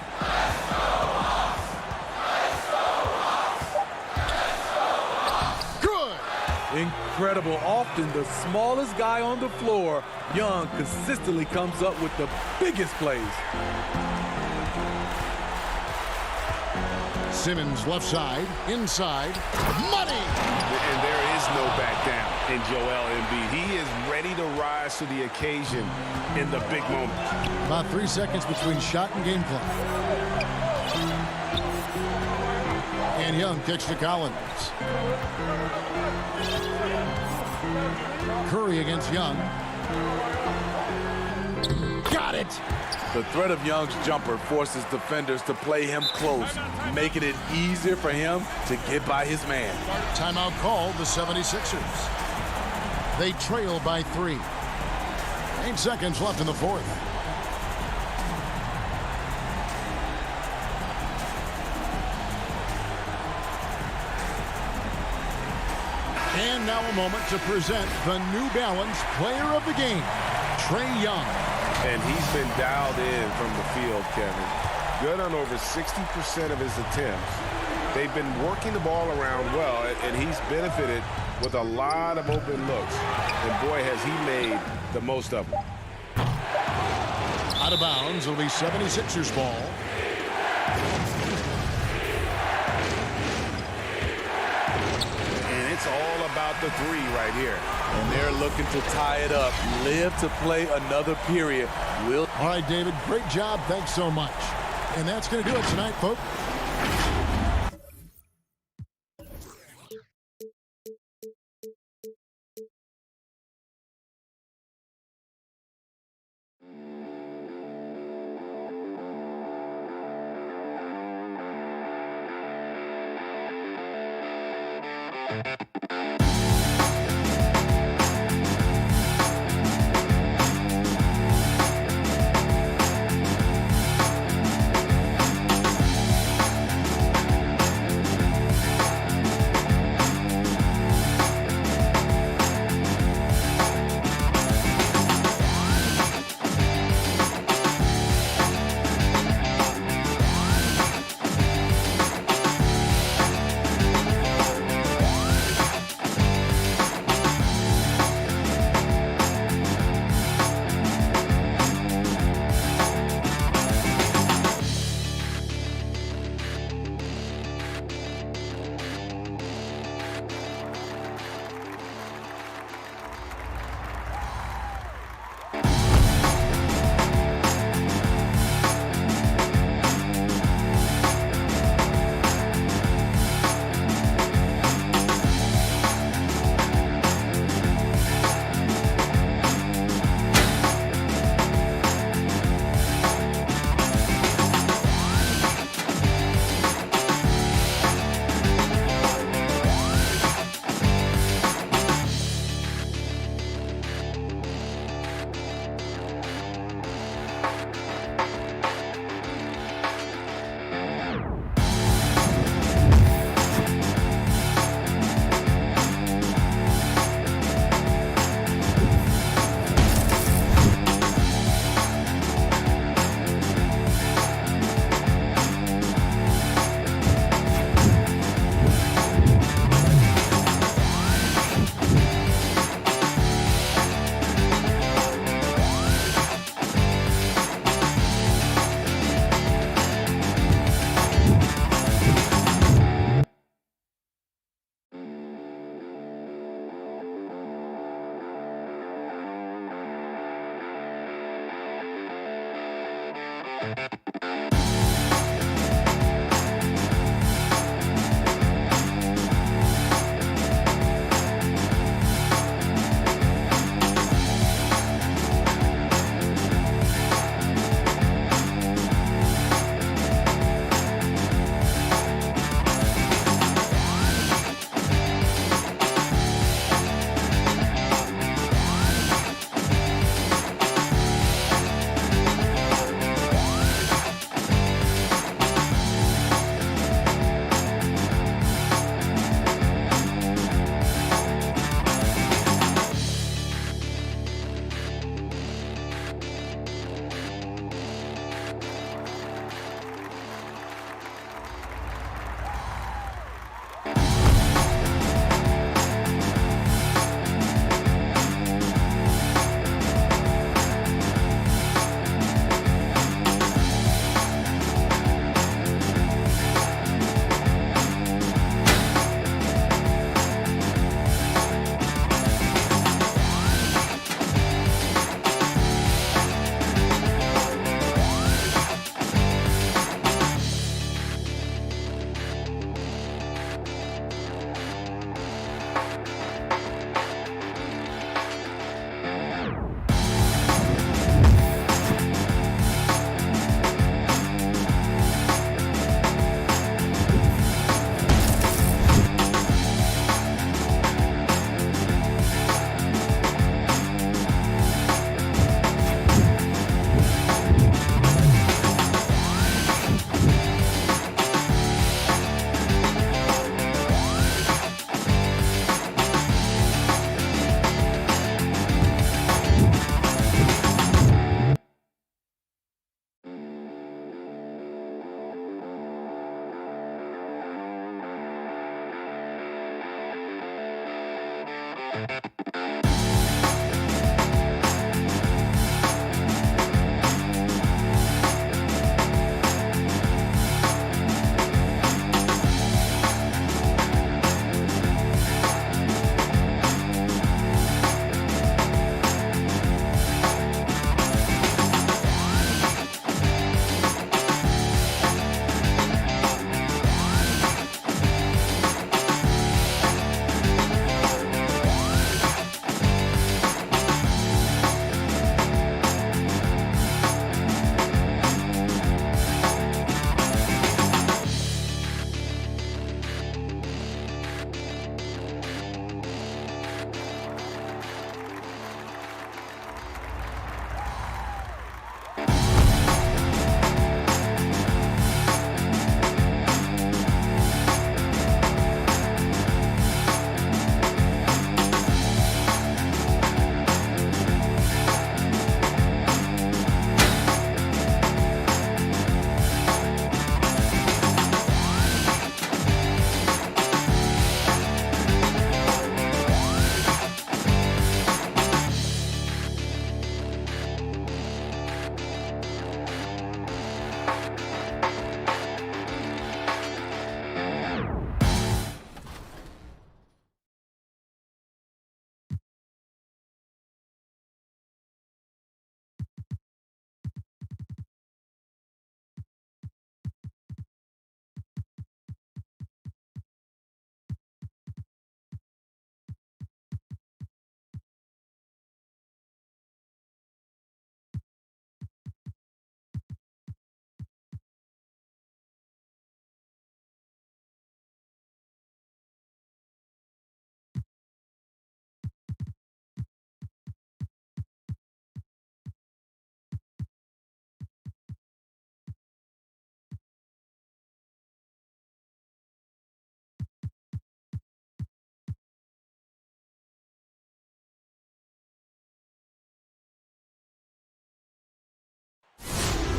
Good. Incredible. Often the smallest guy on the floor, Young consistently comes up with the biggest plays. Simmons left side, inside, money! And there is no back down in Joel Embiid. He is ready to rise to the occasion in the big moments. About 3 seconds between shot and game clock. And Young kicks to Collins. Curry against Young. Got it! The threat of Young's jumper forces defenders to play him close, making it easier for him to get by his man. Timeout called the 76ers. They trail by 3. 8 seconds left in the fourth. And now a moment to present the New Balance Player of the Game, Trae Young. And he's been dialed in from the field, Kevin. Good on over 60% of his attempts. They've been working the ball around well, and he's benefited with a lot of open looks. And boy, has he made the most of them. Out of bounds, it'll be 76ers ball. And it's all about the 3 right here. And they're looking to tie it up, live to play another period. All right, David, great job. Thanks so much. And that's going to do it tonight, folks.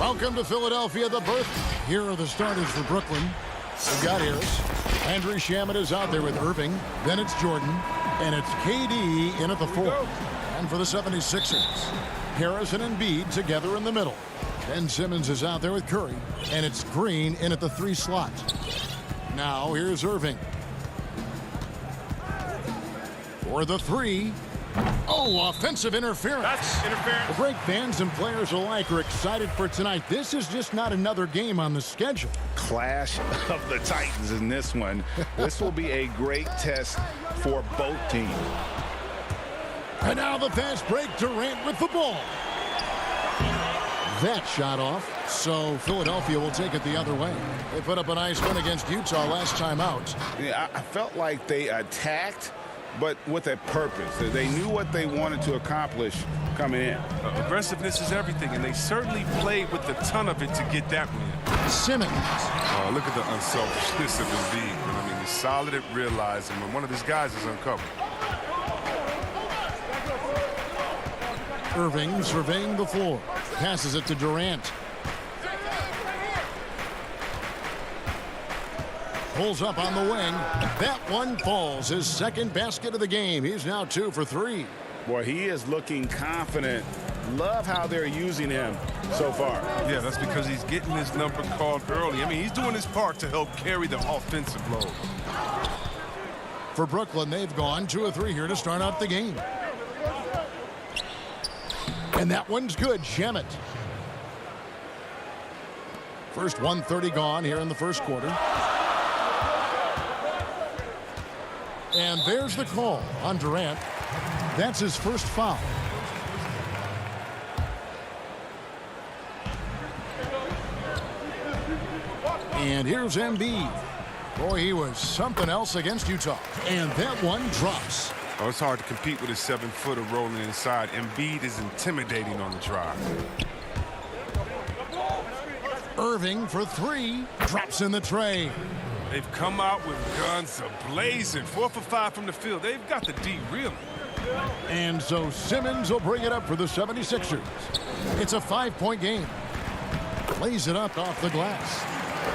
Welcome to Philadelphia, the birth. Here are the starters for Brooklyn. We've got Harris. Andrew Shamet is out there with Irving. Then it's Jordan. And it's KD in at the 4. And for the 76ers, Harris and Embiid together in the middle. Ben Simmons is out there with Curry. And it's Green in at the 3 slot. Now here's Irving. For the 3. Oh, offensive interference. That's interference. The Break fans and players alike are excited for tonight. This is just not another game on the schedule. Clash of the Titans in this one. This will be a great test for both teams. And now the fast break. Durant with the ball. That shot off. So Philadelphia will take it the other way. They put up a nice win against Utah last time out. Yeah, I felt like they attacked, but with a purpose. They knew what they wanted to accomplish coming in. Aggressiveness is everything, and they certainly played with a ton of it to get that win. Simmons. Oh, look at the unselfishness of Embiid. I mean, he's solid at realizing when one of his guys is uncovered. Irving surveying the floor. Passes it to Durant. Pulls up on the wing. That one falls. His second basket of the game. He's now 2 for 3. Boy, he is looking confident. Love how they're using him so far. Yeah, that's because he's getting his number called early. I mean, he's doing his part to help carry the offensive load. For Brooklyn, they've gone 2 of 3 here to start out the game. And that one's good. Shamet. First 1:30 gone here in the first quarter. And there's the call on Durant. That's his first foul. And here's Embiid. Boy, he was something else against Utah. And that one drops. Oh, it's hard to compete with a 7-footer rolling inside. Embiid is intimidating on the drive. Irving for 3. Drops in the tray. They've come out with guns ablazing. 4 for 5 from the field. They've got the D reeling. And so Simmons will bring it up for the 76ers. It's a 5-point game. Lays it up off the glass.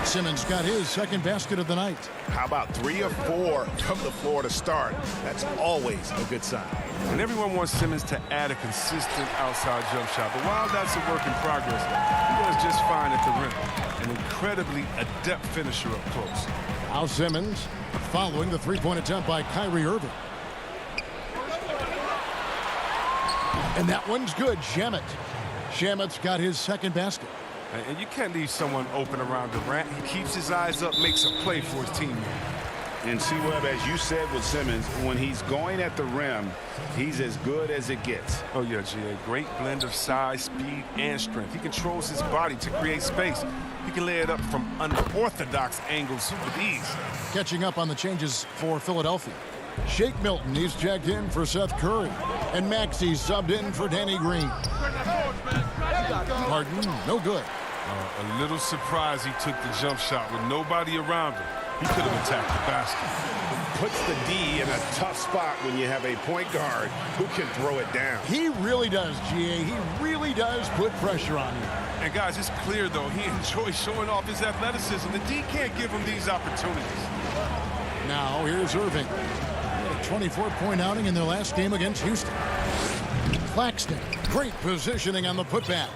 Simmons got his second basket of the night. How about 3 or 4 from the floor to start? That's always a good sign. And everyone wants Simmons to add a consistent outside jump shot. But while that's a work in progress, he does just fine at the rim. An incredibly adept finisher up close. Now Simmons following the 3-point attempt by Kyrie Irving. And that one's good. Shamet. Shamet's got his second basket. And you can't leave someone open around Durant. He keeps his eyes up, makes a play for his teammate. And C-Web, as you said with Simmons, when he's going at the rim, he's as good as it gets. Oh, yeah, G.A. Great blend of size, speed, and strength. He controls his body to create space. He can lay it up from unorthodox angles with ease. Catching up on the changes for Philadelphia. Shake Milton, he's checked in for Seth Curry. And Maxey subbed in for Danny Green. Harden, no good. A little surprised he took the jump shot with nobody around him. He could have attacked the basket. Puts the D in a tough spot when you have a point guard who can throw it down. He really does, GA. He really does put pressure on you. And guys, it's clear, though, he enjoys showing off his athleticism. The D can't give him these opportunities. Now, here's Irving. A 24-point outing in their last game against Houston. Claxton, great positioning on the putback.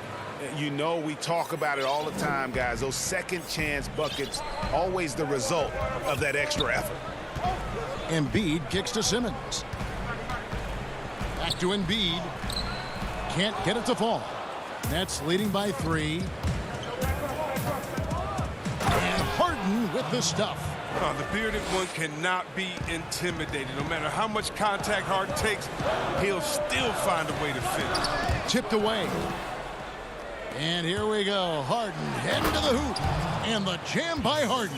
You know, we talk about it all the time, guys. Those second chance buckets, always the result of that extra effort. Embiid kicks to Simmons. Back to Embiid. Can't get it to fall. Nets leading by 3. And Harden with the stuff. Oh, the bearded one cannot be intimidated. No matter how much contact Harden takes, he'll still find a way to finish. Tipped away. And here we go. Harden heading to the hoop. And the jam by Harden.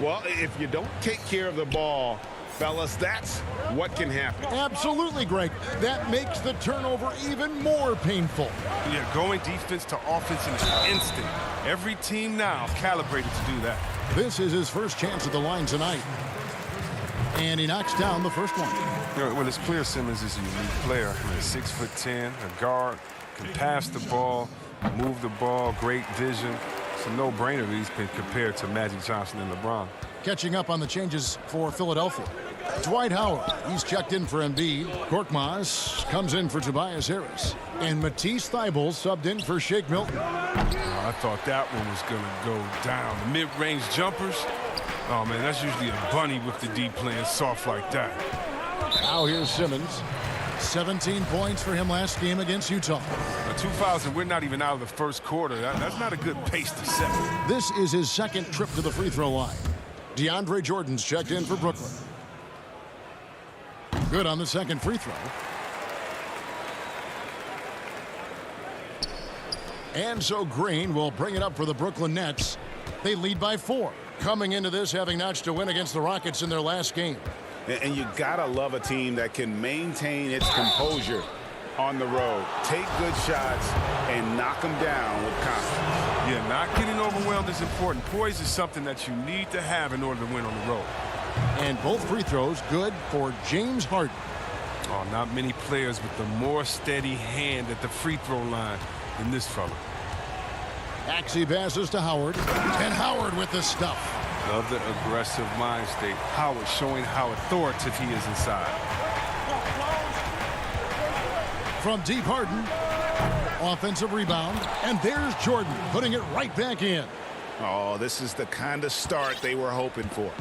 Well, if you don't take care of the ball, fellas, that's what can happen. Absolutely, Greg. That makes the turnover even more painful. Yeah, going defense to offense in an instant. Every team now calibrated to do that. This is his first chance at the line tonight. And he knocks down the first one. Well, it's clear Simmons is a unique player. I mean, 6'10", a guard, can pass the ball, Move the ball, great vision. It's a no-brainer that he's been compared to Magic Johnson and LeBron. Catching up on the changes for Philadelphia. Dwight Howard, he's checked in for Embiid. Korkmaz comes in for Tobias Harris. And Matisse Thybulle subbed in for Shake Milton. I thought that one was going to go down. The mid-range jumpers, oh, man, that's usually a bunny with the D playing soft like that. Now here's Simmons. 17 points for him last game against Utah. Now, 2,000, we're not even out of the first quarter. That's not a good pace to set. This is his second trip to the free throw line. DeAndre Jordan's checked in for Brooklyn. Good on the second free throw. And so Green will bring it up for the Brooklyn Nets. They lead by 4. Coming into this having notched a win against the Rockets in their last game. And you gotta love a team that can maintain its composure on the road. Take good shots and knock them down with confidence. Yeah, not getting overwhelmed is important. Poise is something that you need to have in order to win on the road. And both free throws good for James Harden. Oh, not many players with the more steady hand at the free throw line than this fella. Axie passes to Howard. And Howard with the stuff. Love the aggressive mind state. Howard showing how authoritative he is inside. From deep, Harden. Offensive rebound. And there's Jordan putting it right back in. Oh, this is the kind of start they were hoping for.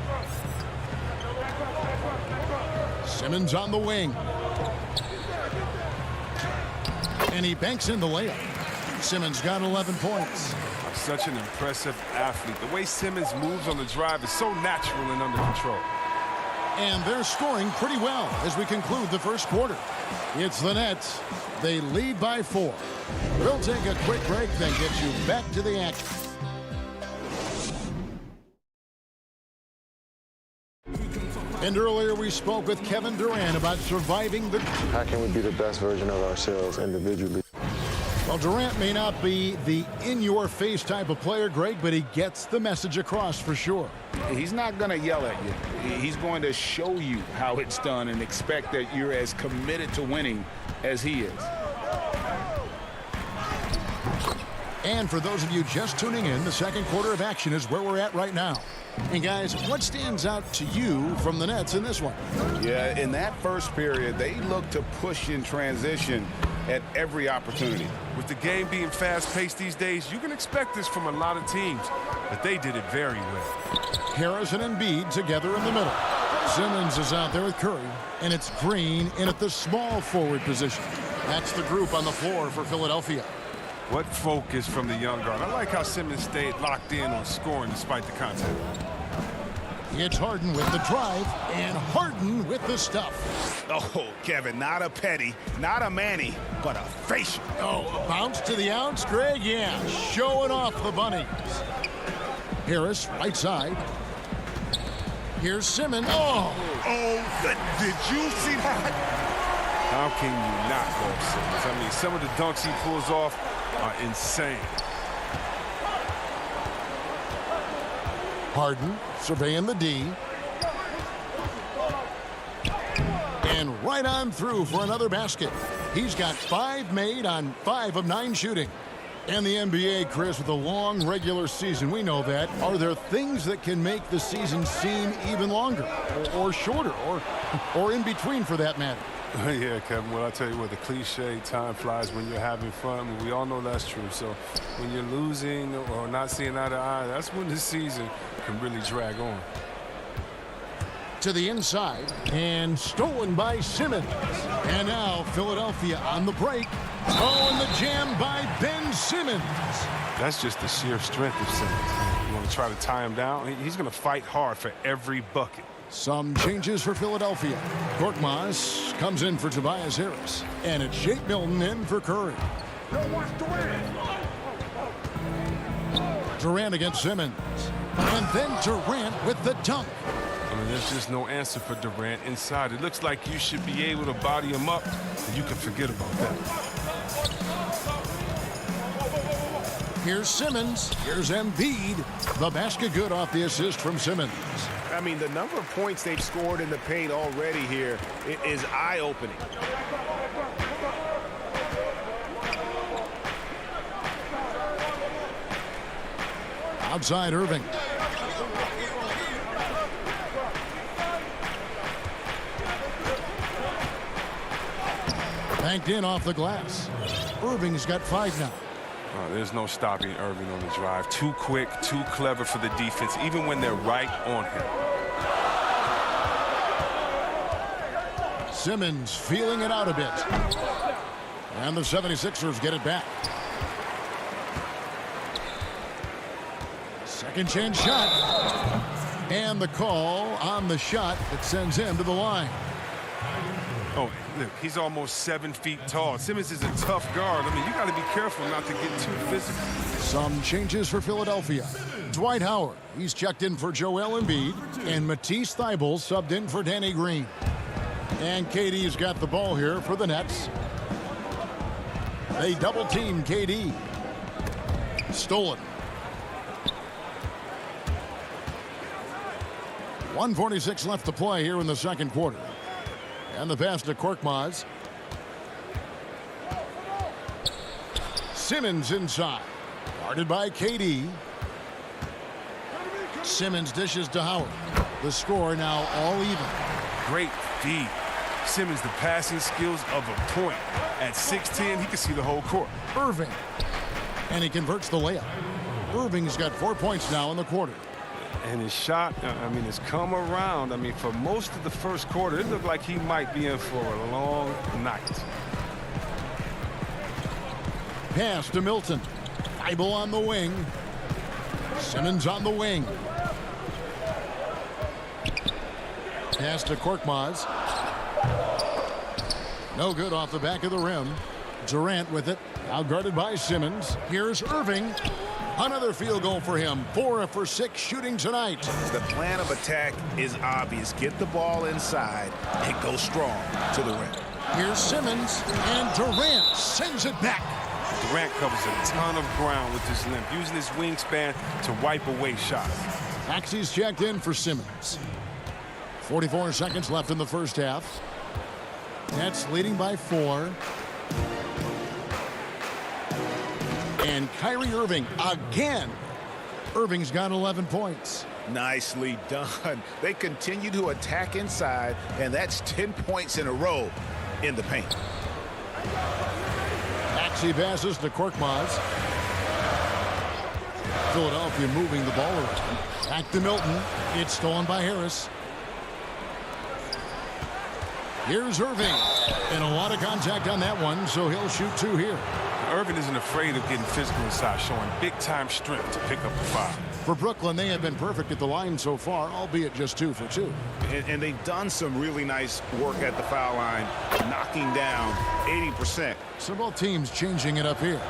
Simmons on the wing. And he banks in the layup. Simmons got 11 points. Such an impressive athlete. The way Simmons moves on the drive is so natural and under control. And they're scoring pretty well as we conclude the first quarter. It's the Nets. They lead by 4. We'll take a quick break, then get you back to the action. And earlier we spoke with Kevin Durant about surviving the... How can we be the best version of ourselves individually? Well, Durant may not be the in-your-face type of player, Greg, but he gets the message across for sure. He's not going to yell at you. He's going to show you how it's done and expect that you're as committed to winning as he is. And for those of you just tuning in, the second quarter of action is where we're at right now. And guys, what stands out to you from the Nets in this one? Yeah, in that first period, they looked to push in transition at every opportunity. With the game being fast-paced these days, you can expect this from a lot of teams, but they did it very well. Harris and Embiid together in the middle. Simmons is out there with Curry, and it's Green in at the small forward position. That's the group on the floor for Philadelphia. What focus from the young guard. I like how Simmons stayed locked in on scoring despite the contact. It's Harden with the drive, and Harden with the stuff. Oh, Kevin, not a petty, not a Manny, but a facial. Oh, a bounce to the ounce, Greg? Yeah, showing off the bunnies. Harris, right side. Here's Simmons. Oh, did you see that? How can you not love Simmons? I mean, some of the dunks he pulls off are insane. Harden surveying the D. And right on through for another basket. He's got 5 made on 5 of 9 shooting. And the NBA, Chris, with a long regular season, we know that. Are there things that can make the season seem even longer or shorter or in between for that matter? Yeah, Kevin, well, I tell you what, the cliche, time flies when you're having fun. I mean, we all know that's true. So when you're losing or not seeing eye to eye, that's when the season can really drag on. To the inside, and stolen by Simmons. And now Philadelphia on the break. Oh, and the jam by Ben Simmons. That's just the sheer strength of Simmons. You want to try to tie him down? He's going to fight hard for every bucket. Some changes for Philadelphia. Korkmaz comes in for Tobias Harris. And it's Shake Milton in for Curry. Durant against Simmons. And then Durant with the dunk. I mean, there's just no answer for Durant inside. It looks like you should be able to body him up, and you can forget about that. Here's Simmons. Here's Embiid. The basket good off the assist from Simmons. I mean, the number of points they've scored in the paint already here is eye-opening. Outside Irving. Banked in off the glass. Irving's got 5 now. There's no stopping Irving on the drive. Too quick, too clever for the defense, even when they're right on him. Simmons feeling it out a bit. And the 76ers get it back. Second chance shot. And the call on the shot that sends him to the line. Oh, look, he's almost 7 feet tall. Simmons is a tough guard. I mean, you got to be careful not to get too physical. Some changes for Philadelphia. Dwight Howard, he's checked in for Joel Embiid, and Matisse Thybulle subbed in for Danny Green. And KD's got the ball here for the Nets. They double team KD. Stolen. 1:46 left to play here in the second quarter. And the pass to Korkmaz. Simmons inside. Guarded by KD. Simmons dishes to Howard. The score now all even. Great feed. Simmons, the passing skills of a point. At 6'10", he can see the whole court. Irving. And he converts the layup. Irving's got 4 points now in the quarter. And his shot, I mean, it's come around. I mean, for most of the first quarter, it looked like he might be in for a long night. Pass to Milton. Thybulle on the wing. Simmons on the wing. Pass to Korkmaz. No good off the back of the rim. Durant with it. Now guarded by Simmons. Here's Irving. Another field goal for him. 4 for 6 shooting tonight. The plan of attack is obvious. Get the ball inside and go strong to the rim. Here's Simmons, and Durant sends it back. Durant covers a ton of ground with his limp, using his wingspan to wipe away shots. Maxey's checked in for Simmons. 44 seconds left in the first half. Nets leading by 4. And Kyrie Irving again. Irving's got 11 points. Nicely done. They continue to attack inside, and that's 10 points in a row in the paint. Maxey passes to Korkmaz. Philadelphia moving the ball around. Back to Milton. It's stolen by Harris. Here's Irving. And a lot of contact on that one, so he'll shoot 2 here. Irving isn't afraid of getting physical inside, showing big-time strength to pick up the foul. For Brooklyn, they have been perfect at the line so far, albeit just 2 for 2. And they've done some really nice work at the foul line, knocking down 80%. So both teams changing it up here.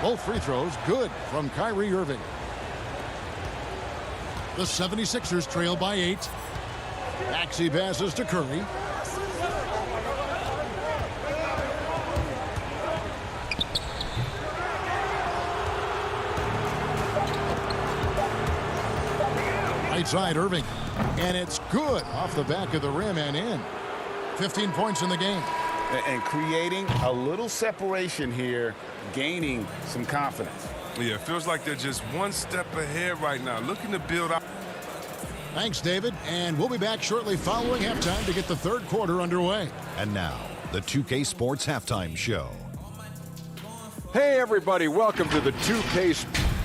Both free throws good from Kyrie Irving. The 76ers trail by 8. Maxey passes to Curry. Right side Irving. And it's good off the back of the rim and in. 15 points in the game. And creating a little separation here, gaining some confidence. Yeah, it feels like they're just one step ahead right now, looking to build up. Thanks, David. And we'll be back shortly following halftime to get the third quarter underway. And now, the 2K Sports Halftime Show. Hey, everybody. Welcome to the 2K.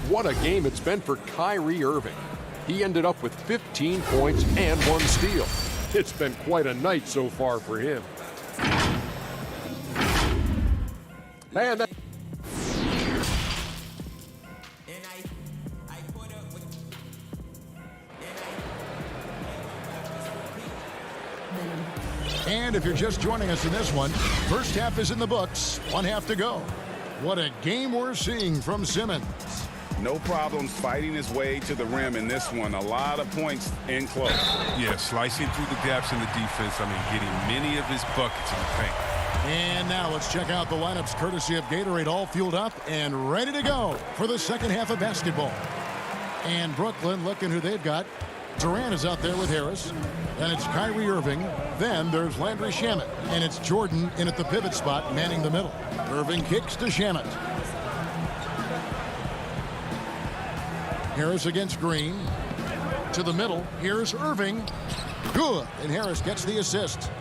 What a game it's been for Kyrie Irving. He ended up with 15 points and 1 steal. It's been quite a night so far for him. Man, that... And if you're just joining us in this one, first half is in the books. 1 half to go. What a game we're seeing from Simmons. No problems fighting his way to the rim in this one. A lot of points in close. Yeah, slicing through the gaps in the defense. I mean, getting many of his buckets in the paint. And now let's check out the lineups courtesy of Gatorade, all fueled up and ready to go for the second half of basketball. And Brooklyn, looking who they've got. Durant is out there with Harris. Then it's Kyrie Irving. Then there's Landry Shamet. And it's Jordan in at the pivot spot, manning the middle. Irving kicks to Shamet. Harris against Green. To the middle. Here's Irving. Good. And Harris gets the assist.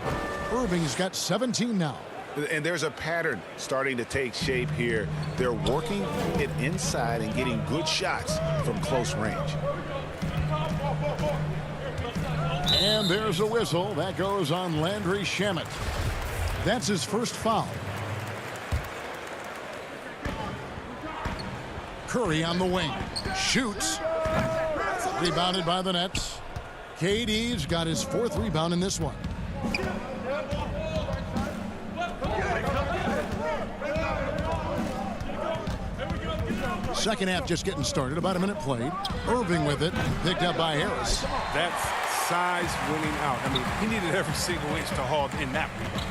Irving's got 17 now. And there's a pattern starting to take shape here. They're working it inside and getting good shots from close range. And there's a whistle. That goes on Landry Shamet. That's his first foul. Curry on the wing. Shoots. Rebounded by the Nets. KD's got his 4th rebound in this one. Second half just getting started. About a minute played. Irving with it. Picked up by Harris. That's size winning out. I mean, he needed every single inch to haul in that rebound.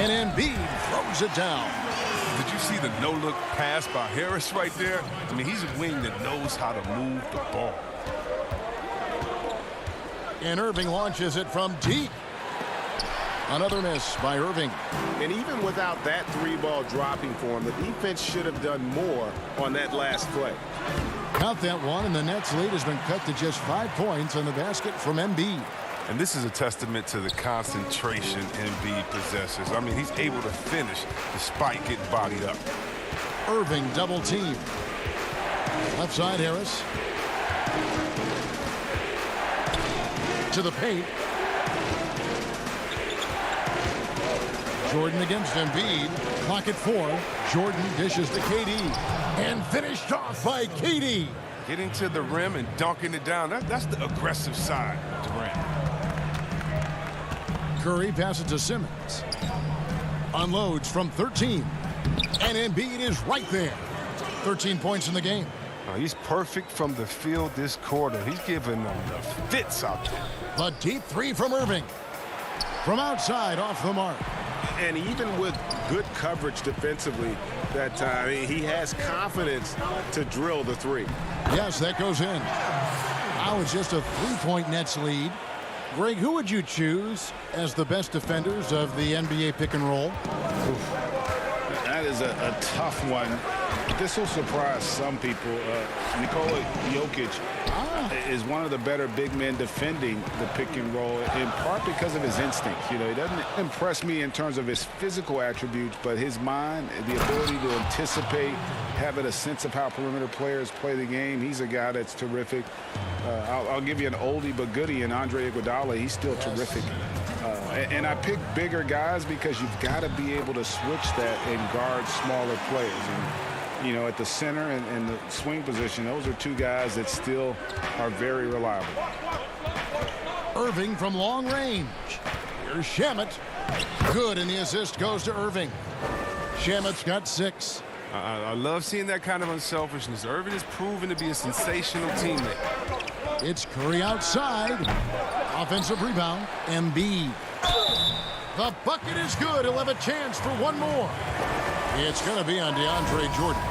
And Embiid throws it down. Did you see the no-look pass by Harris right there? I mean, he's a wing that knows how to move the ball. And Irving launches it from deep. Another miss by Irving. And even without that 3-ball dropping for him, the defense should have done more on that last play. Count that one, and the Nets' lead has been cut to just 5 points on the basket from Embiid. And this is a testament to the concentration Embiid possesses. I mean, he's able to finish despite getting bodied up. Irving double team. Left side, Harris. To the paint. Jordan against Embiid. Clock at 4. Jordan dishes to KD. And finished off by KD. Getting to the rim and dunking it down. That's the aggressive side of Durant. Curry passes to Simmons. Unloads from 13. And Embiid is right there. 13 points in the game. He's perfect from the field this quarter. He's giving them the fits out there. A deep 3 from Irving. From outside, off the mark. And even with good coverage defensively that time, he has confidence to drill the 3. Yes, that goes in. Now it's just a 3-point Nets lead. Greg, who would you choose as the best defenders of the NBA pick and roll? Oof. That is a tough one. This will surprise some people. Nikola Jokic is one of the better big men defending the pick and roll, in part because of his instincts. You know, he doesn't impress me in terms of his physical attributes, but his mind, the ability to anticipate, having a sense of how perimeter players play the game. He's a guy that's terrific. I'll give you an oldie but goodie in Andre Iguodala. He's still terrific. And I pick bigger guys because you've got to be able to switch that and guard smaller players. And, you know, at the center and the swing position, those are 2 guys that still are very reliable. Irving from long range. Here's Shamet. Good, and the assist goes to Irving. Shamet's got 6. I love seeing that kind of unselfishness. Irving has proven to be a sensational teammate. It's Curry outside. Offensive rebound. Embiid. The bucket is good. He'll have a chance for one more. It's going to be on DeAndre Jordan.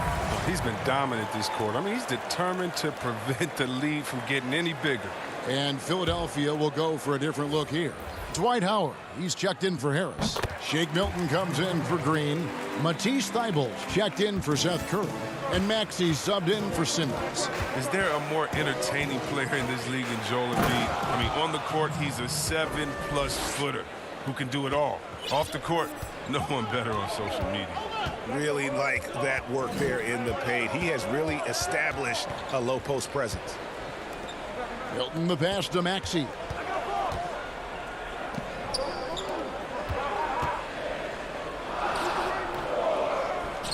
He's been dominant this quarter. I mean, he's determined to prevent the lead from getting any bigger. And Philadelphia will go for a different look here. Dwight Howard, he's checked in for Harris. Shake Milton comes in for Green. Matisse Thybulle's checked in for Seth Curry. And Maxey subbed in for Simmons. Is there a more entertaining player in this league than Joel Embiid? I mean, on the court, he's a 7+ footer who can do it all. Off the court, no one better on social media. Really like that work there in the paint. He has really established a low post presence. Milton the pass to Maxey.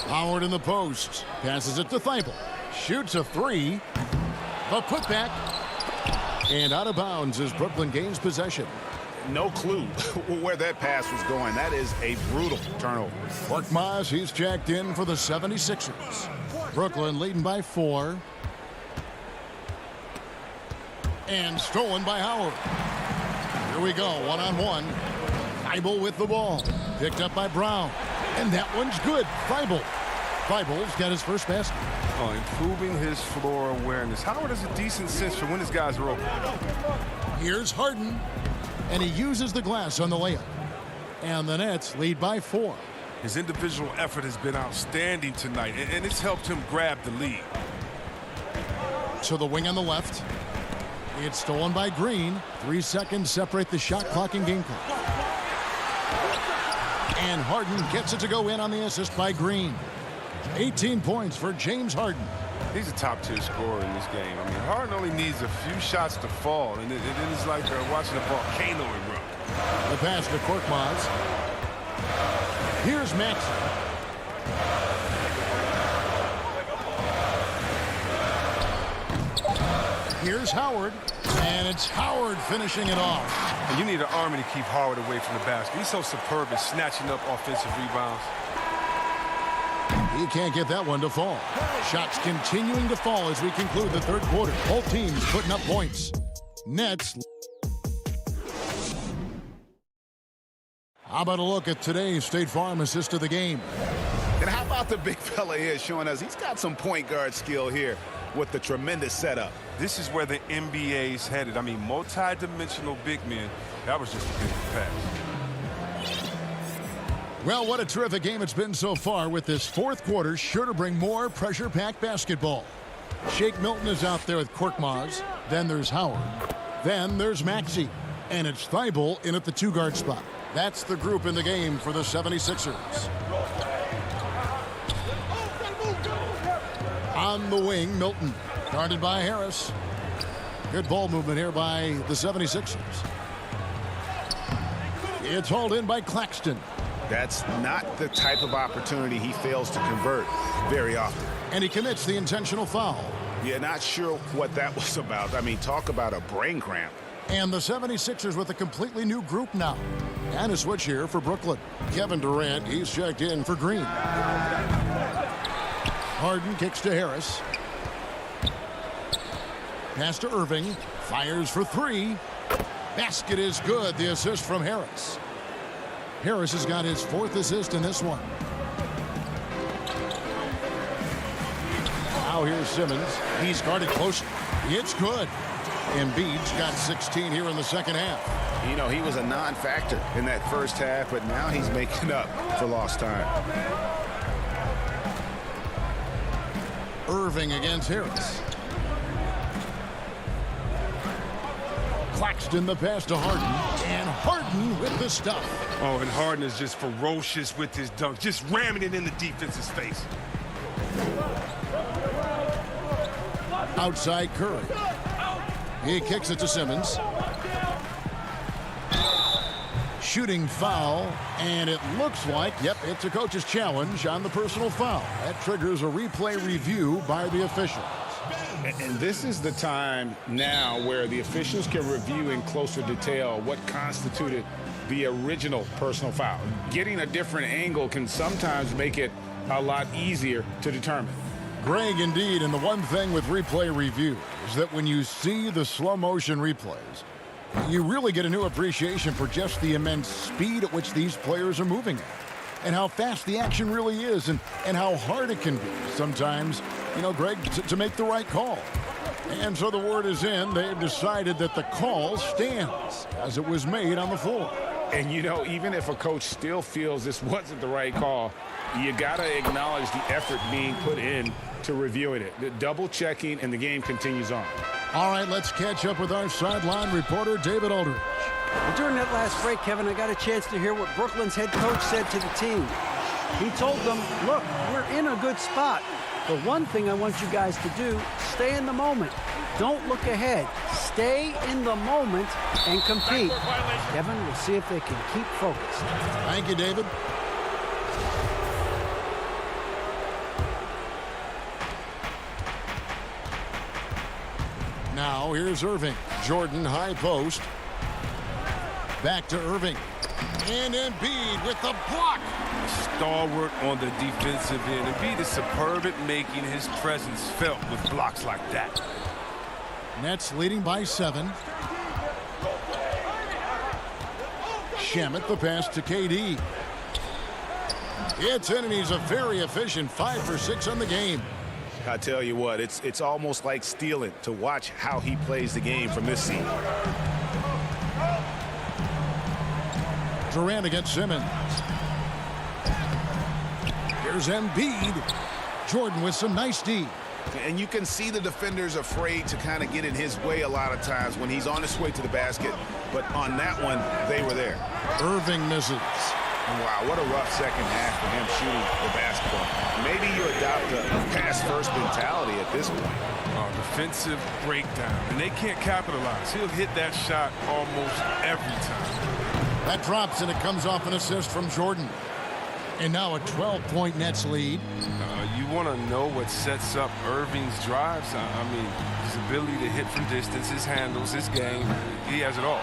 Howard in the post. Passes it to Thibault. Shoots a 3. The putback. And out of bounds as Brooklyn gains possession. No clue where that pass was going. That is a brutal turnover. Korkmaz, he's checked in for the 76ers. Brooklyn leading by 4. And stolen by Howard. Here we go, one-on-one. Thibault with the ball. Picked up by Brown. And that one's good. Thibault's got his first basket. Oh, improving his floor awareness. Howard has a decent sense for when his guys are open. Here's Harden. And he uses the glass on the layup. And the Nets lead by 4. His individual effort has been outstanding tonight, and it's helped him grab the lead. To the wing on the left. It's stolen by Green. 3 seconds separate the shot clock and game clock. And Harden gets it to go in on the assist by Green. 18 points for James Harden. He's a top-tier scorer in this game. I mean, Harden only needs a few shots to fall, and it is like watching a volcano erupt. The pass to Korkmaz. Here's Max. Here's Howard, and it's Howard finishing it off. And you need an army to keep Howard away from the basket. He's so superb at snatching up offensive rebounds. He can't get that one to fall. Shots continuing to fall as we conclude the third quarter. Both teams putting up points. Nets. How about a look at today's State Farm assist of the game? And how about the big fella here showing us he's got some point guard skill here with the tremendous setup. This is where the NBA's headed. I mean, multi-dimensional big men. That was just a beautiful pass. Well, what a terrific game it's been so far, with this fourth quarter sure to bring more pressure-packed basketball. Shake Milton is out there with Korkmaz. Then there's Howard. Then there's Maxey. And it's Thibault in at the 2-guard spot. That's the group in the game for the 76ers. On the wing, Milton. Guarded by Harris. Good ball movement here by the 76ers. It's hauled in by Claxton. That's not the type of opportunity he fails to convert very often. And he commits the intentional foul. Yeah, not sure what that was about. I mean, talk about a brain cramp. And the 76ers with a completely new group now. And a switch here for Brooklyn. Kevin Durant, he's checked in for Green. Harden kicks to Harris. Pass to Irving. Fires for 3. Basket is good. The assist from Harris. Harris has got his 4th assist in this one. Now here's Simmons. He's guarded closely. It's good. Embiid's got 16 here in the second half. You know, he was a non-factor in that first half, but now he's making up for lost time. Irving against Harris. Claxton the pass to Harden. And Harden with the stuff. Oh, and Harden is just ferocious with his dunk, just ramming it in the defense's face. Outside Curry. He kicks it to Simmons. Shooting foul, and it looks like, yep, it's a coach's challenge on the personal foul. That triggers a replay review by the officials. And this is the time now where the officials can review in closer detail what constituted the original personal foul. Getting a different angle can sometimes make it a lot easier to determine. Greg, indeed, and the one thing with replay review is that when you see the slow motion replays, you really get a new appreciation for just the immense speed at which these players are moving at, and how fast the action really is, and how hard it can be sometimes, you know, Greg, to make the right call. And so the word is in. They've decided that the call stands as it was made on the floor. And, you know, even if a coach still feels this wasn't the right call, you got to acknowledge the effort being put in to reviewing it. The double checking, and the game continues on. All right, let's catch up with our sideline reporter, David Aldridge. Well, during that last break, Kevin, I got a chance to hear what Brooklyn's head coach said to the team. He told them, look, we're in a good spot. The one thing I want you guys to do, stay in the moment. Don't look ahead. Stay in the moment and compete. Kevin, we'll see if they can keep focused. Thank you, David. Now here's Irving. Jordan high post. Back to Irving. And Embiid with the block. Stalwart on the defensive end. Embiid is superb at making his presence felt with blocks like that. Nets leading by 7. Shamet the pass to KD. It's in, and he's a very efficient 5 for 6 on the game. I tell you what, it's almost like stealing to watch how he plays the game from this seat. Durant against Simmons. Here's Embiid. Jordan with some nice D. And you can see the defenders afraid to kind of get in his way a lot of times when he's on his way to the basket. But on that one, they were there. Irving misses. Wow, what a rough second half for him shooting the basketball. Maybe you adopt a pass-first mentality at this point. Defensive breakdown, and they can't capitalize. He'll hit that shot almost every time. That drops, and it comes off an assist from Jordan. And now a 12-point Nets lead. You want to know what sets up Irving's drives? I mean, his ability to hit from distance, his handles, his game. He has it all.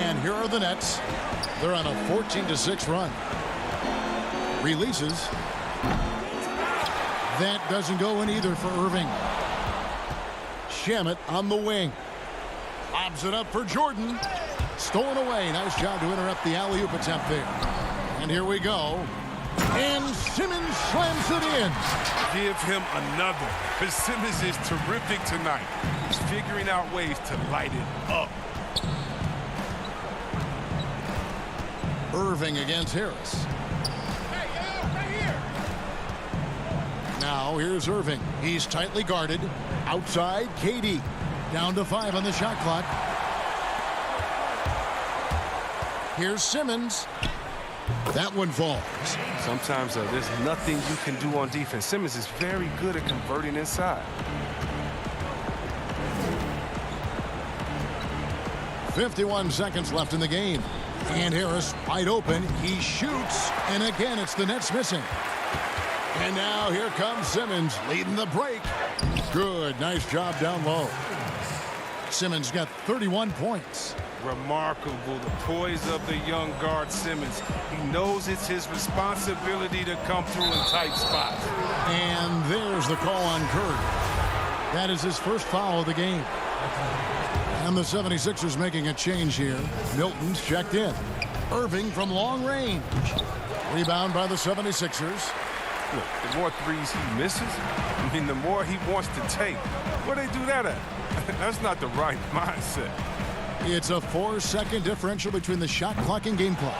And here are the Nets. They're on a 14-6 run. Releases. That doesn't go in either for Irving. Shamet on the wing. Lobs it up for Jordan. Stolen away. Nice job to interrupt the alley-oop attempt there. And here we go. And Simmons slams it in. Give him another, because Simmons is terrific tonight. He's figuring out ways to light it up. Irving against Harris. Now here's Irving. He's tightly guarded. Outside, KD. Down to 5 on the shot clock. Here's Simmons. That one falls. Sometimes there's nothing you can do on defense. Simmons is very good at converting inside. 51 seconds left in the game. And Harris wide open. He shoots. And again, it's the Nets missing. And now here comes Simmons leading the break. Good. Nice job down low. Simmons got 31 points. Remarkable, the poise of the young guard Simmons. He knows it's his responsibility to come through in tight spots. And there's the call on Curry. That is his first foul of the game. And the 76ers making a change here. Milton's checked in. Irving from long range. Rebound by the 76ers. Look, the more threes he misses, I mean, the more he wants to take. Where they do that at? That's not the right mindset. It's a 4-second differential between the shot clock and game clock.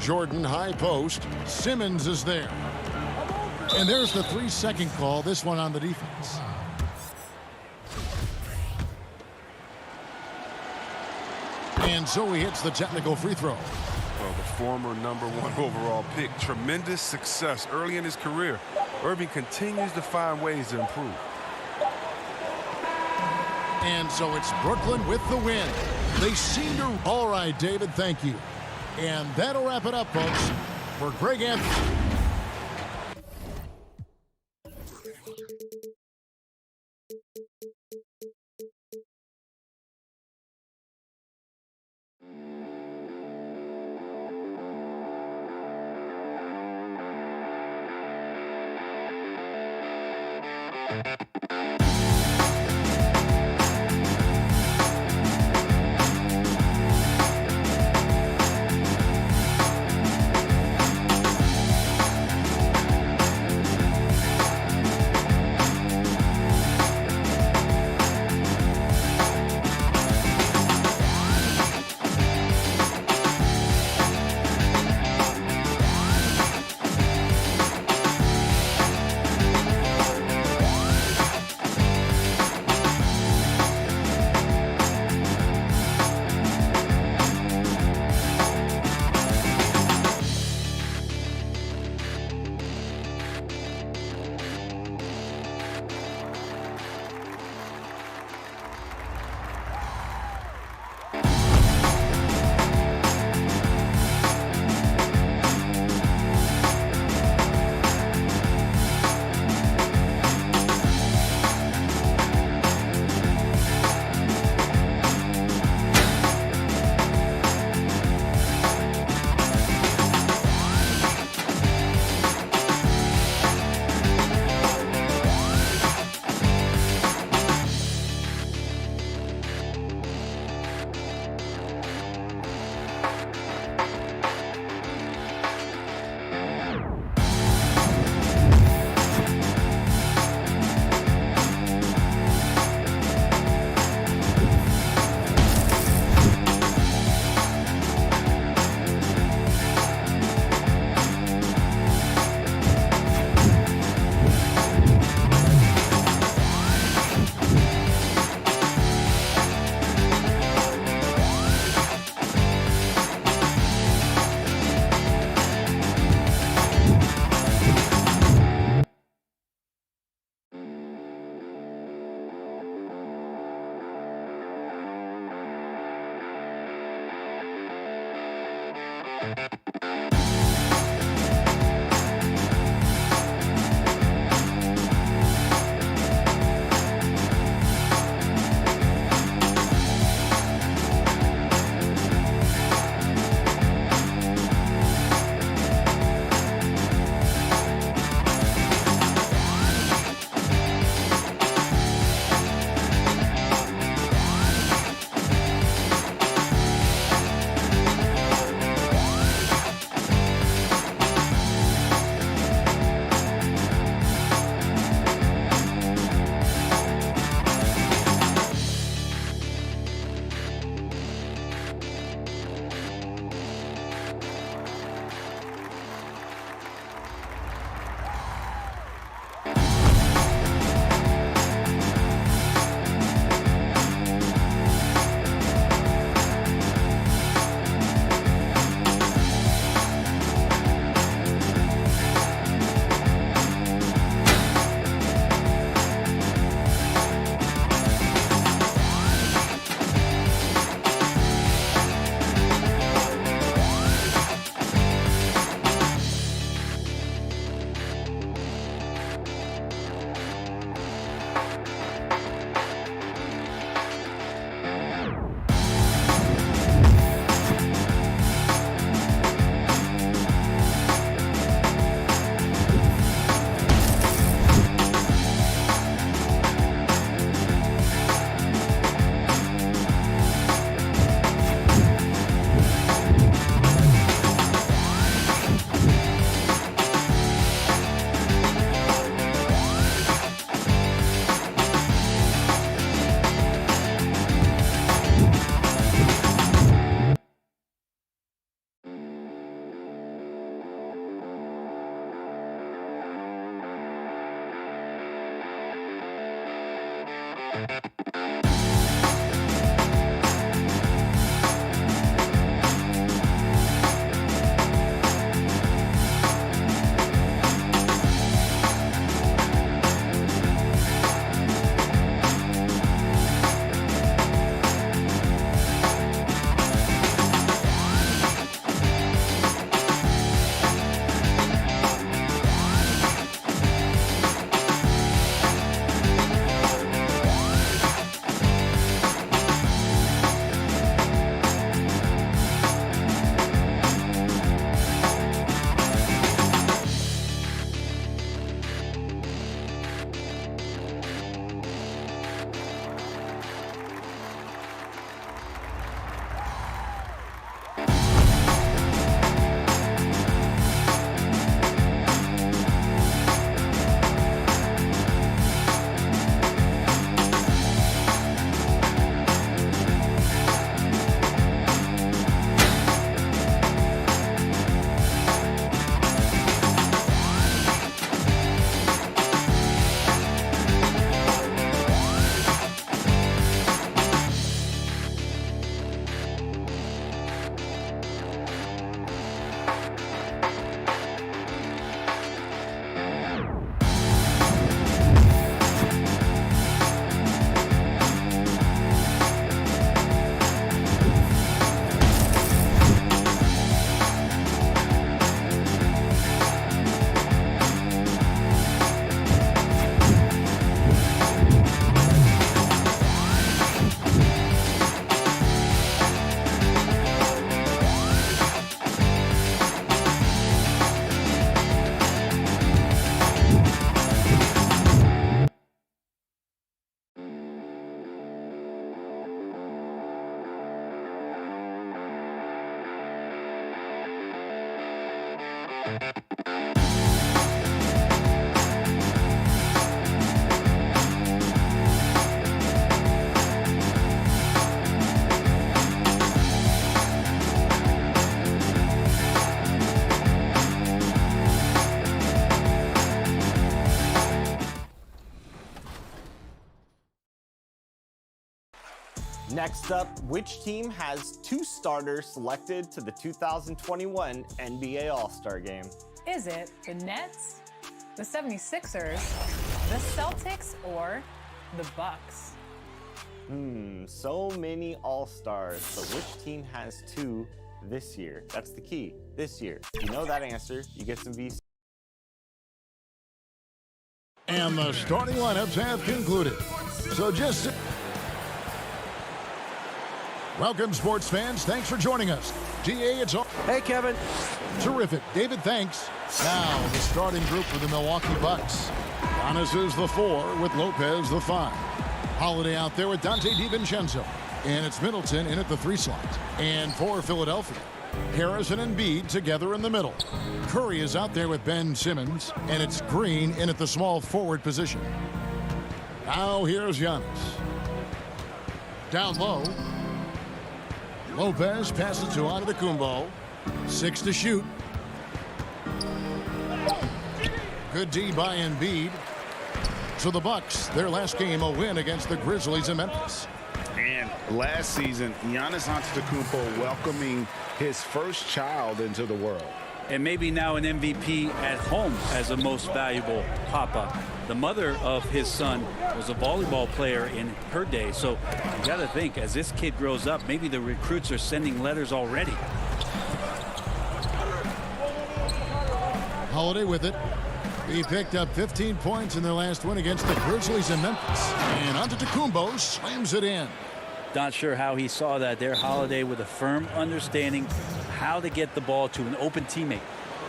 Jordan high post. Simmons is there. And there's the 3-second call, this one on the defense. And so he hits the technical free throw. Well, the former #1 overall pick, tremendous success early in his career. Irving continues to find ways to improve. And so it's Brooklyn with the win. They seem to... All right, David, thank you. And that'll wrap it up, folks. For Greg Anthony. Next up, which team has 2 starters selected to the 2021 NBA All-Star Game? Is it the Nets, the 76ers, the Celtics, or the Bucks? So many All-Stars, but which team has 2 this year? That's the key, this year. If you know that answer, you get some VC. And the starting lineups have concluded. So just... Welcome, sports fans. Thanks for joining us. GA, it's all... Hey, Kevin. Terrific. David, thanks. Now, the starting group for the Milwaukee Bucks. Giannis is the 4 with Lopez the 5. Holiday out there with Dante DiVincenzo. And it's Middleton in at the 3 slot. And for Philadelphia, Harrison and Embiid together in the middle. Curry is out there with Ben Simmons. And it's Green in at the small forward position. Now here's Giannis. Down low. Lopez passes to Antetokounmpo. 6 to shoot. Good D by Embiid. So the Bucks, their last game, a win against the Grizzlies in Memphis. And last season, Giannis Antetokounmpo welcoming his first child into the world. And maybe now an MVP at home as a most valuable papa. The mother of his son was a volleyball player in her day. So you got to think, as this kid grows up, maybe the recruits are sending letters already. Holiday with it. He picked up 15 points in their last win against the Grizzlies in Memphis. And Antetokounmpo slams it in. Not sure how he saw that there. Holiday with a firm understanding how to get the ball to an open teammate.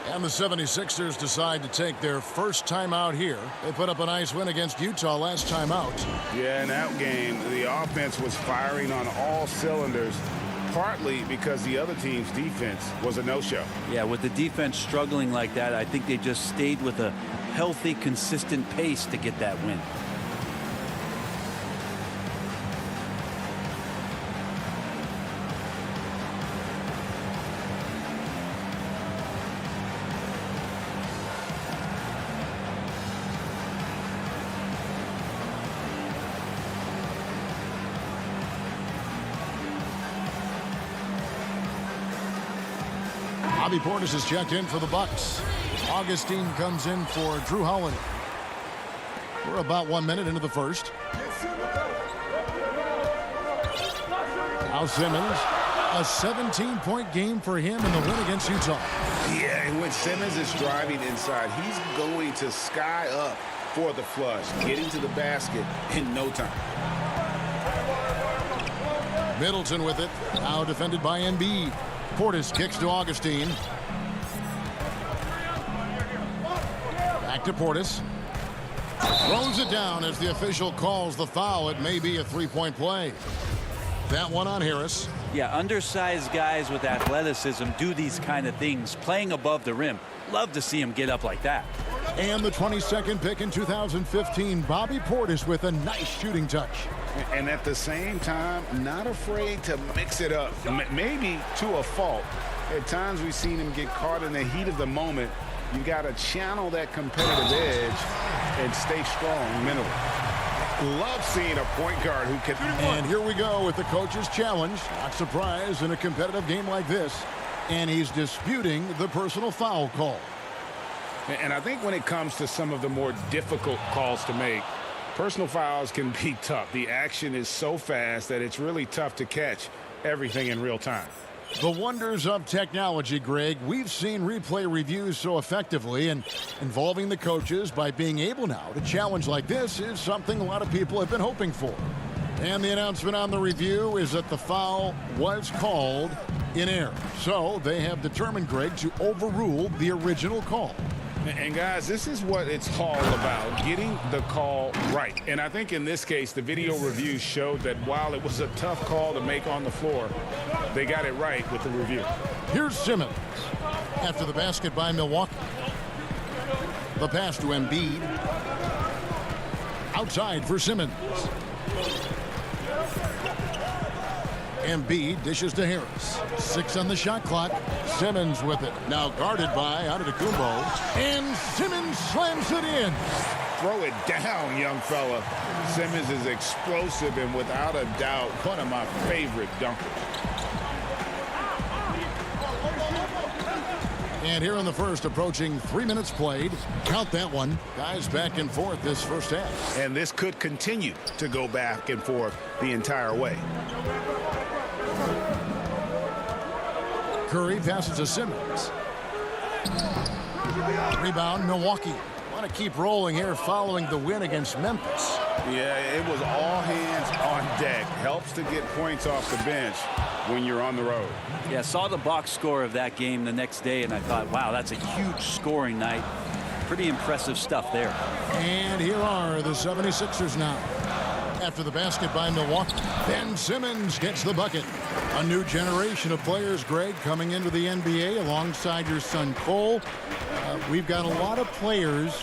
And the 76ers decide to take their first time out here. They put up a nice win against Utah last time out. Yeah, in that game, the offense was firing on all cylinders, partly because the other team's defense was a no-show. Yeah, with the defense struggling like that, I think they just stayed with a healthy, consistent pace to get that win. Bobby Portis is checked in for the Bucks. Augustine comes in for Drew Holiday. We're about 1 minute into the first. Now Simmons, a 17-point game for him in the win against Utah. Yeah, and when Simmons is driving inside, he's going to sky up for the flush, getting to the basket in no time. Middleton with it, now defended by Embiid. Portis kicks to Augustine. Back to Portis. Throws it down as the official calls the foul. It may be a three-point play. That one on Harris. Yeah, undersized guys with athleticism do these kind of things, playing above the rim. Love to see him get up like that. And the 22nd pick in 2015, Bobby Portis with a nice shooting touch. And at the same time, not afraid to mix it up, maybe to a fault. At times we've seen him get caught in the heat of the moment. You got to channel that competitive edge and stay strong mentally. Love seeing a point guard who can. And here we go with the coach's challenge. Not surprised in a competitive game like this. And he's disputing the personal foul call. And I think when it comes to some of the more difficult calls to make, personal fouls can be tough. The action is so fast that it's really tough to catch everything in real time. The wonders of technology, Greg. We've seen replay reviews so effectively, and involving the coaches by being able now to challenge like this is something a lot of people have been hoping for. And the announcement on the review is that the foul was called in error. So they have determined, Greg, to overrule the original call. And guys, this is what it's all about, getting the call right. And I think in this case, the video review showed that while it was a tough call to make on the floor, they got it right with the review. Here's Simmons after the basket by Milwaukee. The pass to Embiid. Outside for Simmons. Embiid dishes to Harris. 6 on the shot clock. Simmons with it. Now guarded by Antetokounmpo. And Simmons slams it in. Throw it down, young fella. Simmons is explosive and without a doubt one of my favorite dunkers. And here in the first, approaching 3 minutes played. Count that one. Guys back and forth this first half. And this could continue to go back and forth the entire way. Curry passes to Simmons. Rebound, Milwaukee. Want to keep rolling here following the win against Memphis. Yeah, it was all hands on deck. Helps to get points off the bench when you're on the road. Yeah, saw the box score of that game the next day, and I thought, wow, that's a huge scoring night. Pretty impressive stuff there. And here are the 76ers now. After the basket by Milwaukee, Ben Simmons gets the bucket. A new generation of players, Greg, coming into the NBA alongside your son Cole. We've got a lot of players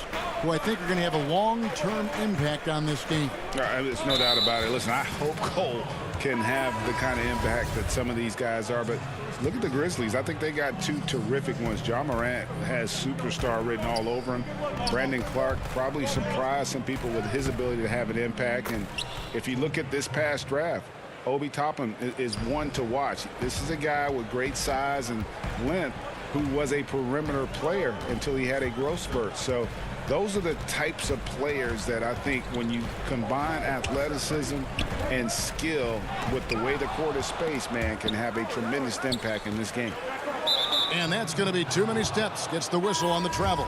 who I think are going to have a long-term impact on this game. There's no doubt about it. Listen, I hope Cole can have the kind of impact that some of these guys are, but look at the Grizzlies. I think they got two terrific ones. Ja Morant has superstar written all over him. Brandon Clark probably surprised some people with his ability to have an impact. And if you look at this past draft, Obi Toppin is one to watch. This is a guy with great size and length who was a perimeter player until he had a growth spurt. So those are the types of players that I think when you combine athleticism and skill with the way the court is spaced, man, can have a tremendous impact in this game. And that's going to be too many steps. Gets the whistle on the travel.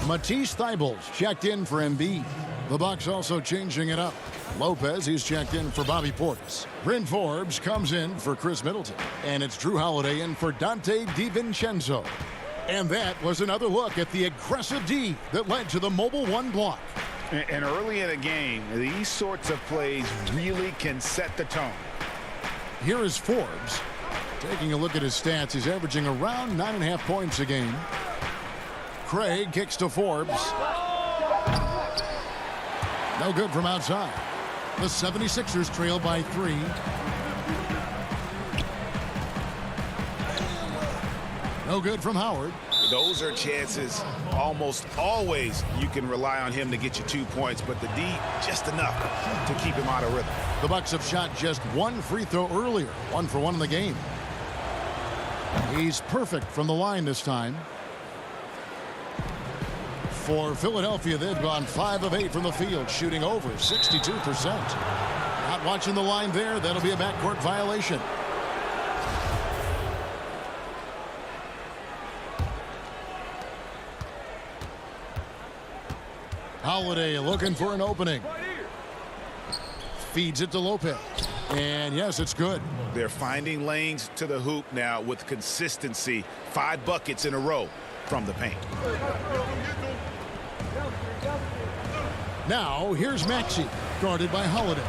Matisse Thybulle checked in for Embiid. The Bucks also changing it up. Lopez, he's checked in for Bobby Portis. Bryn Forbes comes in for Chris Middleton. And it's Drew Holiday in for Dante DiVincenzo. And that was another look at the aggressive D that led to the Mobile One block. And early in a game, these sorts of plays really can set the tone. Here is Forbes. Taking a look at his stats, he's averaging around 9.5 points a game. Craig kicks to Forbes. No good from outside. The 76ers trail by 3. No good from Howard. Those are chances almost always you can rely on him to get you 2 points, but the D just enough to keep him out of rhythm. The Bucks have shot just one free throw earlier, 1 for 1 in the game. He's perfect from the line this time. For Philadelphia, they've gone 5 of 8 from the field, shooting over 62%. Not watching the line there. That'll be a backcourt violation. Holiday looking for an opening. Feeds it to Lopez. And yes, it's good. They're finding lanes to the hoop now with consistency. 5 buckets in a row from the paint. Now here's Maxey, guarded by Holiday.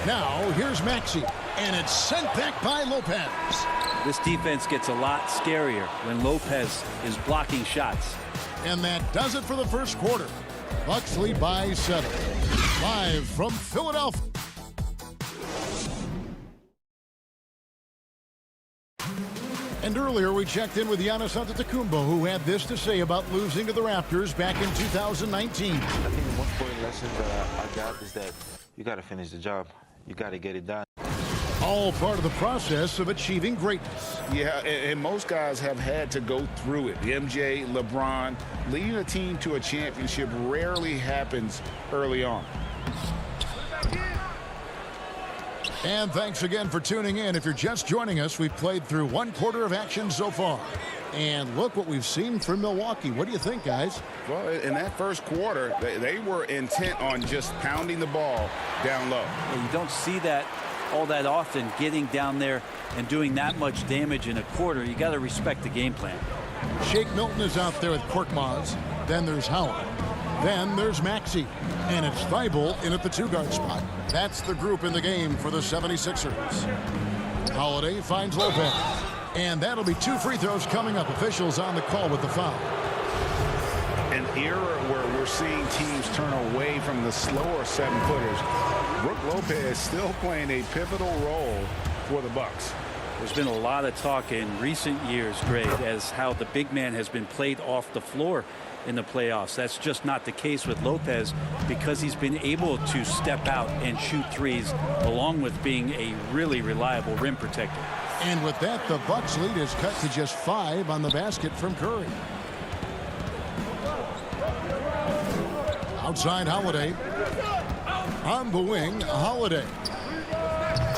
Now here's Maxey, and it's sent back by Lopez. This defense gets a lot scarier when Lopez is blocking shots. And that does it for the first quarter. Bucks lead by 7. Live from Philadelphia. And earlier we checked in with Giannis Antetokounmpo, who had this to say about losing to the Raptors back in 2019. I think the most important lesson that I got is that you got to finish the job. You got to get it done. All part of the process of achieving greatness. Yeah, and most guys have had to go through it. MJ, LeBron, leading a team to a championship rarely happens early on. And thanks again for tuning in. If you're just joining us, we've played through 1 quarter of action so far. And look what we've seen from Milwaukee. What do you think, guys? Well, in that first quarter, they were intent on just pounding the ball down low. Yeah, you don't see that all that often, getting down there and doing that much damage in a quarter. You got to respect the game plan. Shake Milton is out there with Korkmaz. Then there's Howard. Then there's Maxey. And it's Thibault in at the 2-guard spot. That's the group in the game for the 76ers. Holiday finds Lopez. And that'll be 2 free throws coming up. Officials on the call with the foul. An era where we're seeing teams turn away from the slower 7-footers. Brook Lopez still playing a pivotal role for the Bucks. There's been a lot of talk in recent years, Greg, as how the big man has been played off the floor in the playoffs. That's just not the case with Lopez because he's been able to step out and shoot threes along with being a really reliable rim protector. And with that, the Bucks lead is cut to just 5 on the basket from Curry. Outside Holiday. On the wing, Holiday.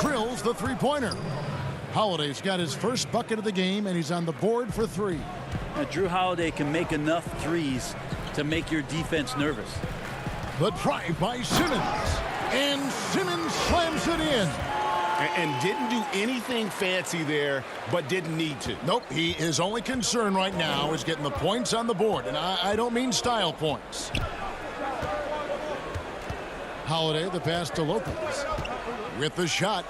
Drills the 3-pointer. Holiday's got his first bucket of the game, and he's on the board for 3. Now, Drew Holiday can make enough threes to make your defense nervous. The drive by Simmons. And Simmons slams it in. And didn't do anything fancy there, but didn't need to. Nope, his only concern right now is getting the points on the board. And I don't mean style points. Holiday, the pass to Lopez. With the shot.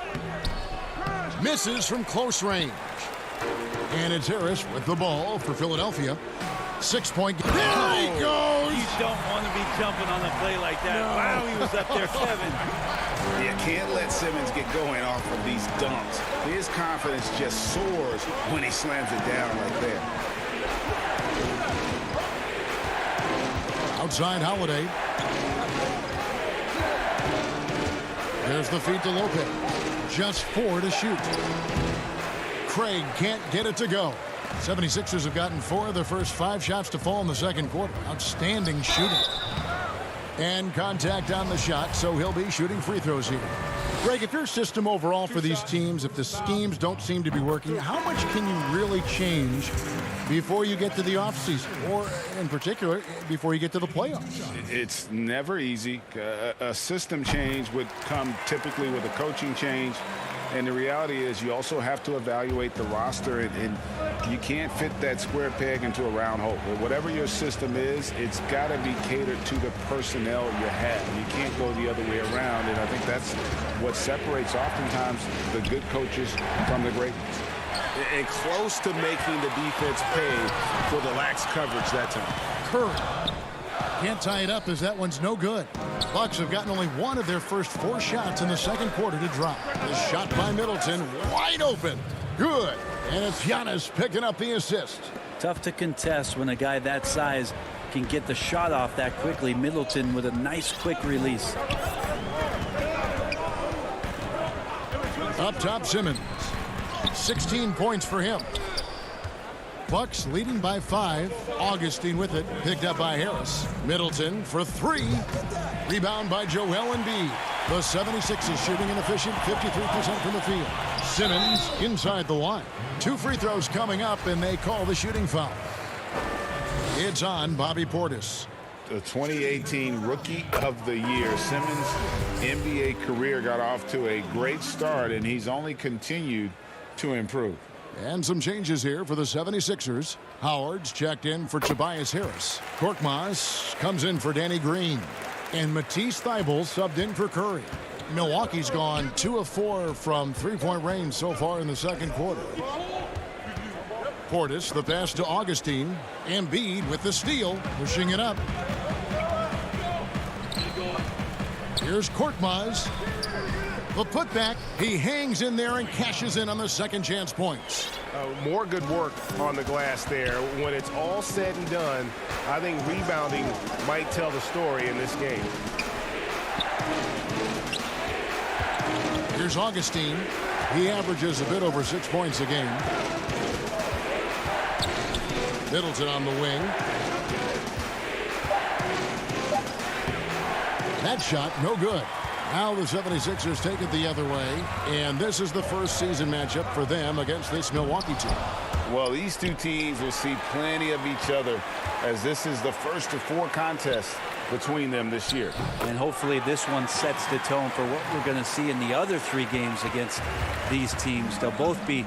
Misses from close range. And it's Harris with the ball for Philadelphia. 6-point game. There he goes! You don't want to be jumping on a play like that. No. Wow, he was up there, Kevin. You can't let Simmons get going off of these dunks. His confidence just soars when he slams it down like that. Outside Holiday. There's the feed to Lopez. Just 4 to shoot. Craig can't get it to go. 76ers have gotten 4 of their first 5 shots to fall in the second quarter. Outstanding shooting. And contact on the shot, so he'll be shooting free throws here. Greg, if your system overall for these teams, if the schemes don't seem to be working, how much can you really change before you get to the offseason, or in particular, before you get to the playoffs? It's never easy. A system change would come typically with a coaching change. And the reality is you also have to evaluate the roster, and you can't fit that square peg into a round hole. But whatever your system is, it's got to be catered to the personnel you have. You can't go the other way around, and I think that's what separates oftentimes the good coaches from the great ones. And close to making the defense pay for the lax coverage that time. Curry can't tie it up as that one's no good. Bucks have gotten only 1 of their first 4 shots in the second quarter to drop. The shot by Middleton, wide open. Good. And it's Giannis picking up the assist. Tough to contest when a guy that size can get the shot off that quickly. Middleton with a nice quick release. Up top, Simmons. 16 points for him. Bucks leading by 5. Augustine with it. Picked up by Harris. Middleton for 3. Rebound by Joel Embiid. The 76ers shooting an efficient 53% from the field. Simmons inside the line. 2 free throws coming up, and they call the shooting foul. It's on Bobby Portis. The 2018 Rookie of the Year. Simmons' NBA career got off to a great start, and he's only continued to improve. And some changes here for the 76ers. Howard's checked in for Tobias Harris. Korkmaz comes in for Danny Green. And Matisse Thybulle subbed in for Curry. Milwaukee's gone 2 of 4 from three-point range so far in the second quarter. Portis, the pass to Augustine. Embiid with the steal, pushing it up. Here's Korkmaz. The putback, he hangs in there and cashes in on the second chance points. More good work on the glass there. When it's all said and done, I think rebounding might tell the story in this game. Here's Augustine. He averages a bit over 6 points a game. Middleton on the wing. That shot, no good. Now the 76ers take it the other way, and this is the first season matchup for them against this Milwaukee team. Well, these two teams will see plenty of each other, as this is the first of 4 contests between them this year. And hopefully this one sets the tone for what we're going to see in the other 3 games against these teams. They'll both be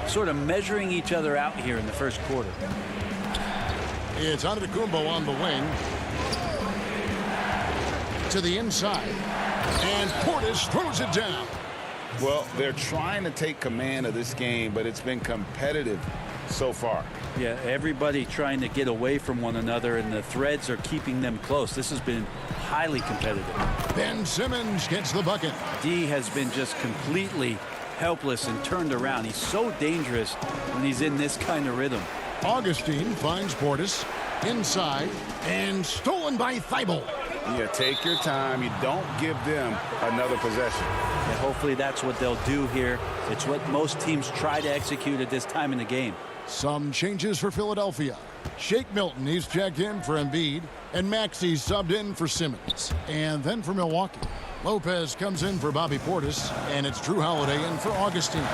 sort of measuring each other out here in the first quarter. It's Antetokounmpo on the wing. To the inside. And Portis throws it down. Well, they're trying to take command of this game, but it's been competitive so far. Yeah, everybody trying to get away from one another, and the threads are keeping them close. This has been highly competitive. Ben Simmons gets the bucket. D has been just completely helpless and turned around. He's so dangerous when he's in this kind of rhythm. Augustine finds Portis inside and stolen by Thybulle. Yeah, take your time. You don't give them another possession. And hopefully that's what they'll do here. It's what most teams try to execute at this time in the game. Some changes for Philadelphia. Shake Milton, he's checked in for Embiid, and Maxey's subbed in for Simmons. And then for Milwaukee, Lopez comes in for Bobby Portis, and it's Drew Holiday in for Augustine.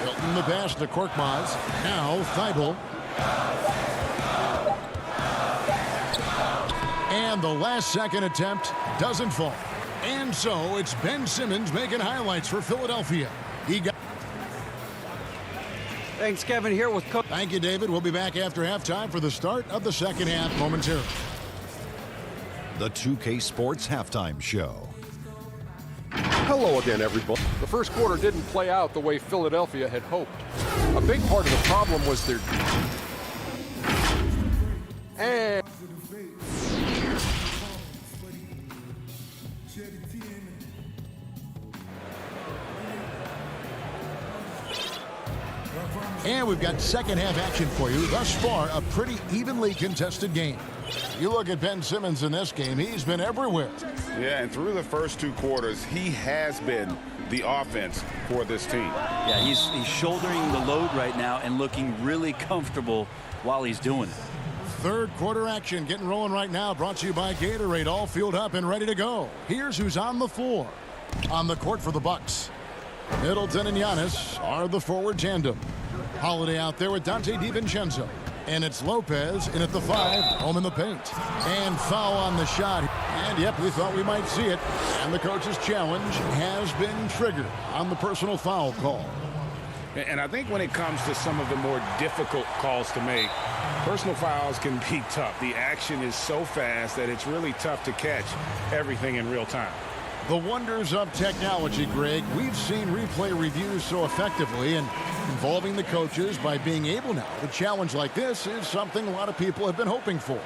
Milton the pass to Korkmaz. Now Thybulle. And the last second attempt doesn't fall. And so it's Ben Simmons making highlights for Philadelphia. He got. Thanks, Kevin, here with Coach. Thank you, David. We'll be back after halftime for the start of the second half momentarily. The 2K Sports Halftime Show. Hello again, everybody. The first quarter didn't play out the way Philadelphia had hoped. A big part of the problem was their... And we've got second half action for you. Thus far, a pretty evenly contested game. You look at Ben Simmons in this game, he's been everywhere. Yeah, and through the first 2 quarters, he has been the offense for this team. Yeah, he's shouldering the load right now and looking really comfortable while he's doing it. Third quarter action getting rolling right now, brought to you by Gatorade, all fueled up and ready to go. Here's who's on the floor. On the court for the Bucks, Middleton and Giannis are the forward tandem. Holiday out there with Dante DiVincenzo. And it's Lopez in at the 5, home in the paint. And foul on the shot. And yep, we thought we might see it. And the coach's challenge has been triggered on the personal foul call. And I think when it comes to some of the more difficult calls to make, personal fouls can be tough. The action is so fast that it's really tough to catch everything in real time. The wonders of technology, Greg. We've seen replay reviews so effectively, and involving the coaches by being able now to challenge like this is something a lot of people have been hoping for.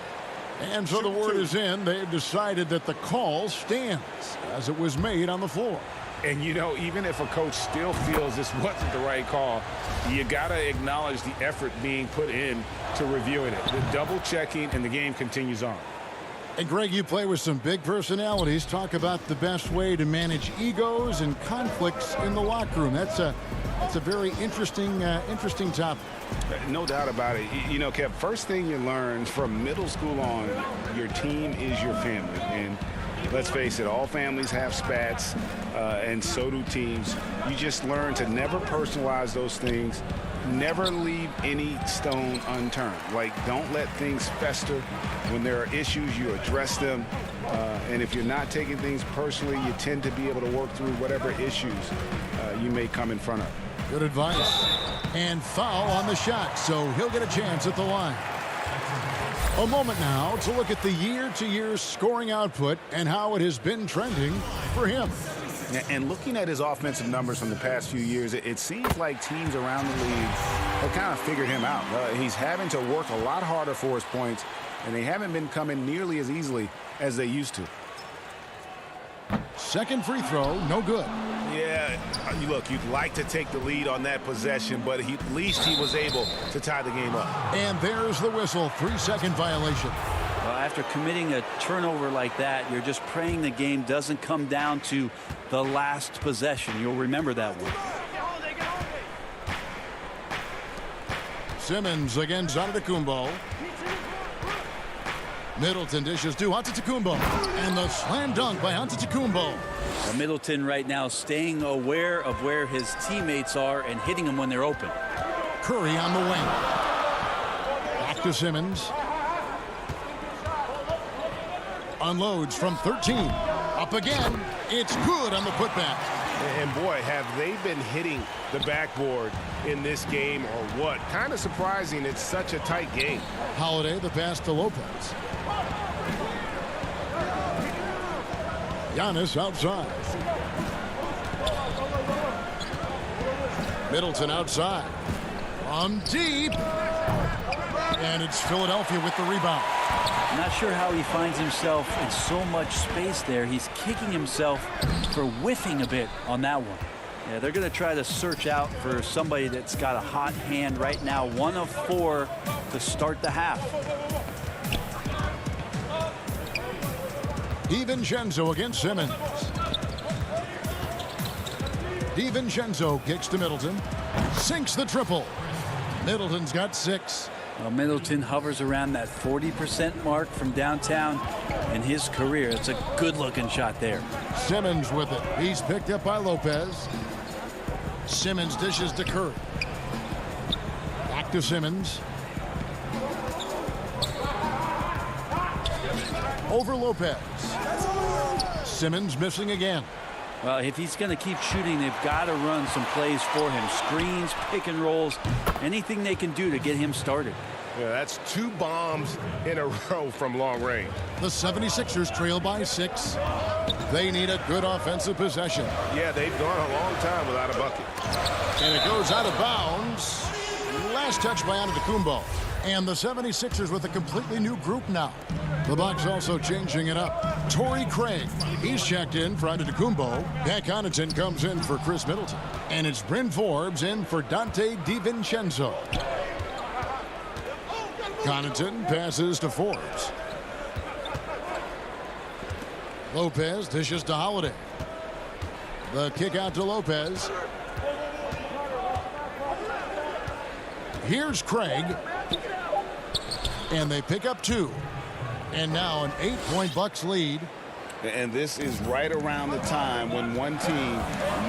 And so the word is in. They've decided that the call stands as it was made on the floor. And, you know, even if a coach still feels this wasn't the right call, you got to acknowledge the effort being put in to reviewing it. The double checking, and the game continues on. And Greg, you play with some big personalities. Talk about the best way to manage egos and conflicts in the locker room. That's a very interesting topic. No doubt about it. You know, Kev, first thing you learn from middle school on, your team is your family. And let's face it, all families have spats, and so do teams. You just learn to never personalize those things. Never leave any stone unturned. Like, don't let things fester. When there are issues, you address them. And if you're not taking things personally, you tend to be able to work through whatever issues you may come in front of. Good advice. And foul on the shot, so he'll get a chance at the line. A moment now to look at the year-to-year scoring output and how it has been trending for him. And looking at his offensive numbers from the past few years, it seems like teams around the league have kind of figured him out. He's having to work a lot harder for his points, and they haven't been coming nearly as easily as they used to. Second free throw, no good. Yeah, look, you'd like to take the lead on that possession, but at least he was able to tie the game up. And there's the whistle, 3-second violation. Well, after committing a turnover like that, you're just praying the game doesn't come down to the last possession. You'll remember that one. Simmons against Antetokounmpo. Middleton dishes to Antetokounmpo. And the slam dunk by Antetokounmpo. Well, Middleton right now staying aware of where his teammates are and hitting them when they're open. Curry on the wing. Back to Simmons. Unloads from 13. Up again. It's good on the putback. And boy, have they been hitting the backboard in this game or what? Kind of surprising. It's such a tight game. Holiday the pass to Lopez. Giannis outside. Middleton outside. From deep. And it's Philadelphia with the rebound. Not sure how he finds himself in so much space there. He's kicking himself for whiffing a bit on that one. Yeah, they're going to try to search out for somebody that's got a hot hand right now. 1 of 4 to start the half. DiVincenzo against Simmons. DiVincenzo kicks to Middleton. Sinks the triple. Middleton's got 6. Well, Middleton hovers around that 40% mark from downtown in his career. It's a good-looking shot there. Simmons with it. He's picked up by Lopez. Simmons dishes to Curry. Back to Simmons. Over Lopez. Simmons missing again. Well, if he's going to keep shooting, they've got to run some plays for him. Screens, pick and rolls, anything they can do to get him started. Yeah, that's 2 bombs in a row from long range. The 76ers trail by 6. They need a good offensive possession. Yeah, they've gone a long time without a bucket. And it goes out of bounds. Last touch by Antetokounmpo. And the 76ers with a completely new group now. The Bucks also changing it up. Torrey Craig, he's checked in for Antetokounmpo. Pat Connaughton comes in for Chris Middleton. And it's Bryn Forbes in for Dante DiVincenzo. Connaughton passes to Forbes. Lopez dishes to Holiday. The kick out to Lopez. Here's Craig. And they pick up 2. And now an 8-point Bucks lead. And this is right around the time when one team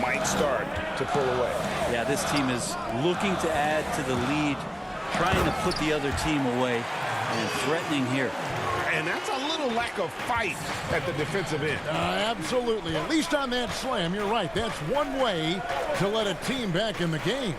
might start to pull away. Yeah, this team is looking to add to the lead, trying to put the other team away, and threatening here. And that's a little lack of fight at the defensive end. Absolutely. At least on that slam, you're right. That's one way to let a team back in the game.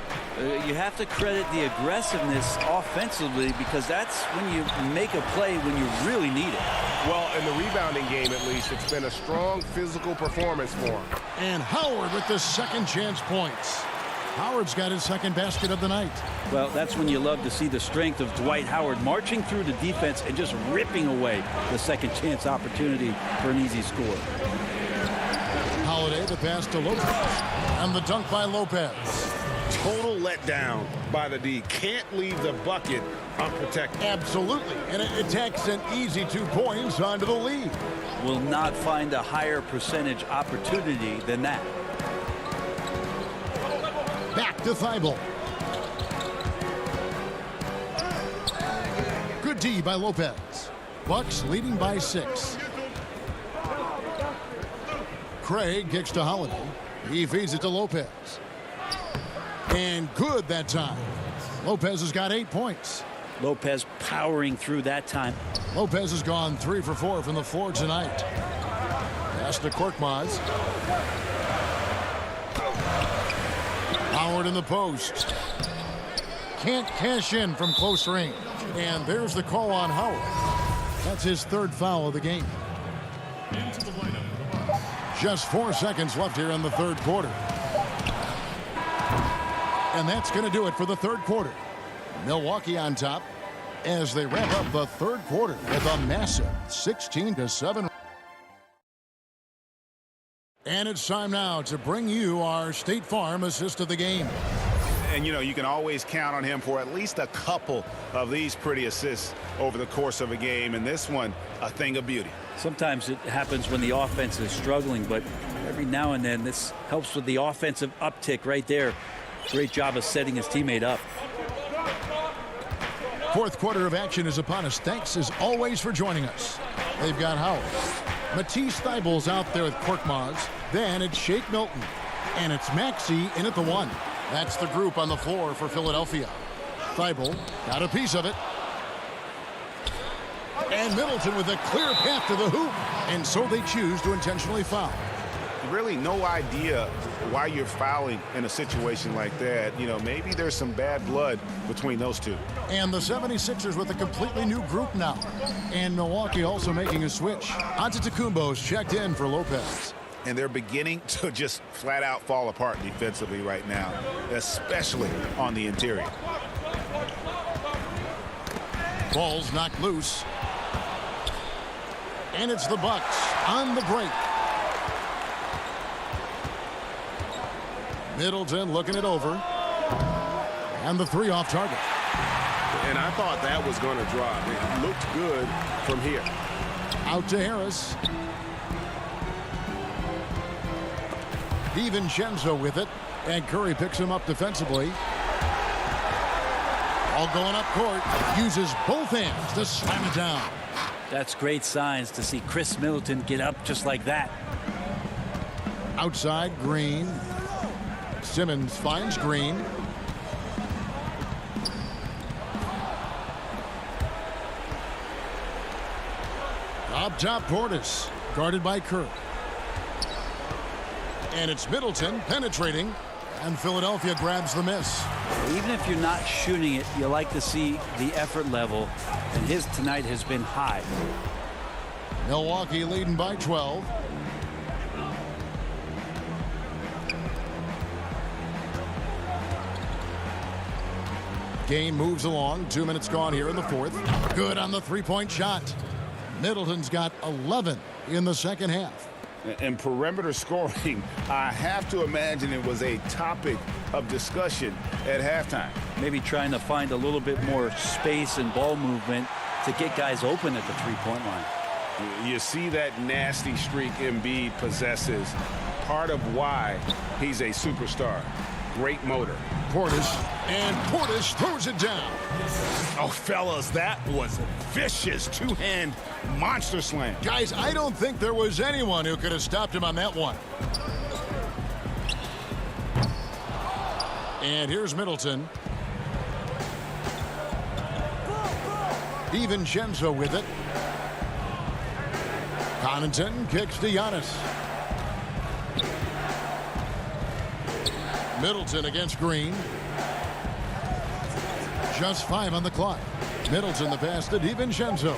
You have to credit the aggressiveness offensively, because that's when you make a play when you really need it. Well, in the rebounding game, at least, it's been a strong physical performance for him. And Howard with the second chance points. Howard's got his second basket of the night. Well, that's when you love to see the strength of Dwight Howard marching through the defense and just ripping away the second chance opportunity for an easy score. Holiday, the pass to Lopez. And the dunk by Lopez. total letdown by the D. Can't leave the bucket unprotected. Absolutely. And it takes an easy 2 points onto the lead. Will not find a higher percentage opportunity than that. Back to Thibault. Good D by Lopez. Bucks leading by 6. Craig kicks to Holiday. He feeds it to Lopez. And good that time. Lopez has got 8 points. Lopez powering through that time. Lopez has gone 3 for 4 from the floor tonight. Pass to Korkmaz. Howard in the post. Can't cash in from close range. And there's the call on Howard. That's his 3rd foul of the game. Just 4 seconds left here in the 3rd quarter. And that's going to do it for the 3rd quarter. Milwaukee on top as they wrap up the 3rd quarter with a massive 16-7. And it's time now to bring you our State Farm assist of the game. And, you know, you can always count on him for at least a couple of these pretty assists over the course of a game. And this one, a thing of beauty. Sometimes it happens when the offense is struggling, but every now and then this helps with the offensive uptick right there. Great job of setting his teammate up. 4th quarter of action is upon us. Thanks as always for joining us. They've got Howard. Matisse Thybulle's out there with Korkmaz. Then it's Shake Milton. And it's Maxey in at the 1. That's the group on the floor for Philadelphia. Thibault got a piece of it. And Middleton with a clear path to the hoop. And so they choose to intentionally foul. Really no idea why you're fouling in a situation like that. You know, maybe there's some bad blood between those two. And the 76ers with a completely new group now. And Milwaukee also making a switch. Antetokounmpo's checked in for Lopez. And they're beginning to just flat out fall apart defensively right now, especially on the interior. Ball's knocked loose. And it's the Bucks on the break. Middleton looking it over. And the 3 off target. And I thought that was going to drop. It looked good from here. Out to Harris. DiVincenzo with it. And Curry picks him up defensively. All going up court. Uses both hands to slam it down. That's great signs to see Chris Middleton get up just like that. Outside, Green. Simmons finds Green. Up top, Portis. Guarded by Kirk. And it's Middleton penetrating. And Philadelphia grabs the miss. Even if you're not shooting it, you like to see the effort level. And his tonight has been high. Milwaukee leading by 12. Game moves along. 2 minutes gone here in the 4th. Good on the 3-point shot. Middleton's got 11 in the 2nd half. And perimeter scoring, I have to imagine it was a topic of discussion at halftime. Maybe trying to find a little bit more space and ball movement to get guys open at the 3-point line. You see that nasty streak Embiid possesses. Part of why he's a superstar. Great motor. Portis, and Portis throws it down. Oh, fellas, that was a vicious 2-hand monster slam. Guys, I don't think there was anyone who could have stopped him on that one. And here's Middleton. DiVincenzo with it. Connaughton kicks to Giannis. Middleton against Green. Just 5 on the clock. Middleton the pass to DiVincenzo.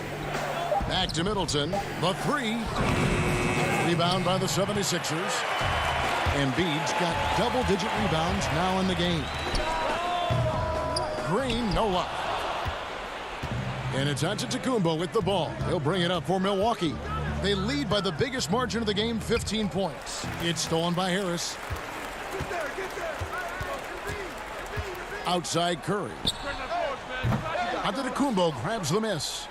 Back to Middleton. The 3. Rebound by the 76ers. Embiid's got double-digit rebounds now in the game. Green, no luck. And it's Antetokounmpo with the ball. He'll bring it up for Milwaukee. They lead by the biggest margin of the game, 15 points. It's stolen by Harris. Outside Curry. Antetokounmpo grabs the miss.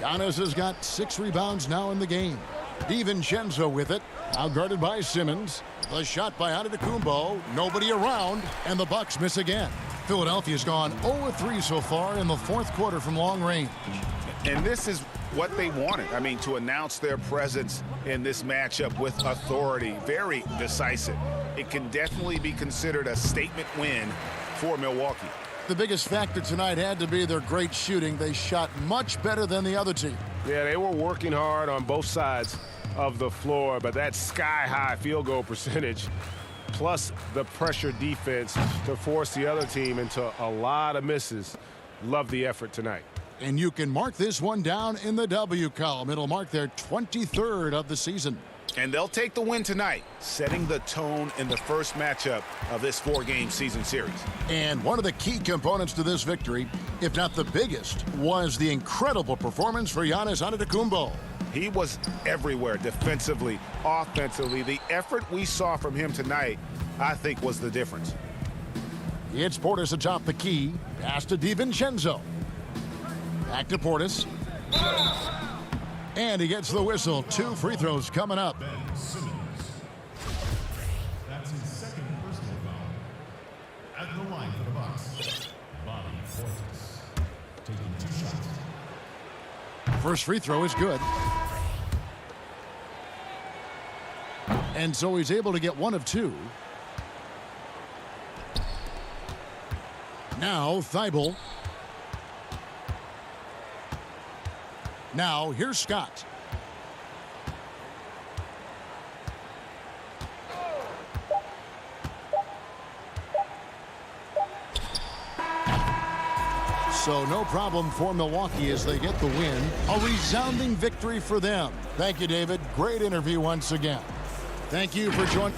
Giannis has got 6 rebounds now in the game. DiVincenzo with it. Now guarded by Simmons. The shot by Antetokounmpo. Nobody around, and the Bucks miss again. Philadelphia's gone 0-3 so far in the fourth quarter from long range. And this is what they wanted. I mean, to announce their presence in this matchup with authority. Very decisive. It can definitely be considered a statement win for Milwaukee. The biggest factor tonight had to be their great shooting. They shot much better than the other team. Yeah, they were working hard on both sides of the floor, but that sky-high field goal percentage plus the pressure defense to force the other team into a lot of misses. Love the effort tonight. And you can mark this one down in the W column. It'll mark their 23rd of the season. And they'll take the win tonight, setting the tone in the first matchup of this 4-game season series. And one of the key components to this victory, if not the biggest, was the incredible performance for Giannis Antetokounmpo. He was everywhere defensively, offensively. The effort we saw from him tonight, I think, was the difference. It's Portis atop the key. Pass to DiVincenzo. Back to Portis. And he gets the whistle. 2 free throws coming up. That's his second personal foul. At the line for the Bucks, Bobby Portis, taking 2 shots. First free throw is good. And so he's able to get 1 of 2. Now Thibault. Now here's Scott. So no problem for Milwaukee as they get the win. A resounding victory for them. Thank you, David. Great interview once again. Thank you for joining.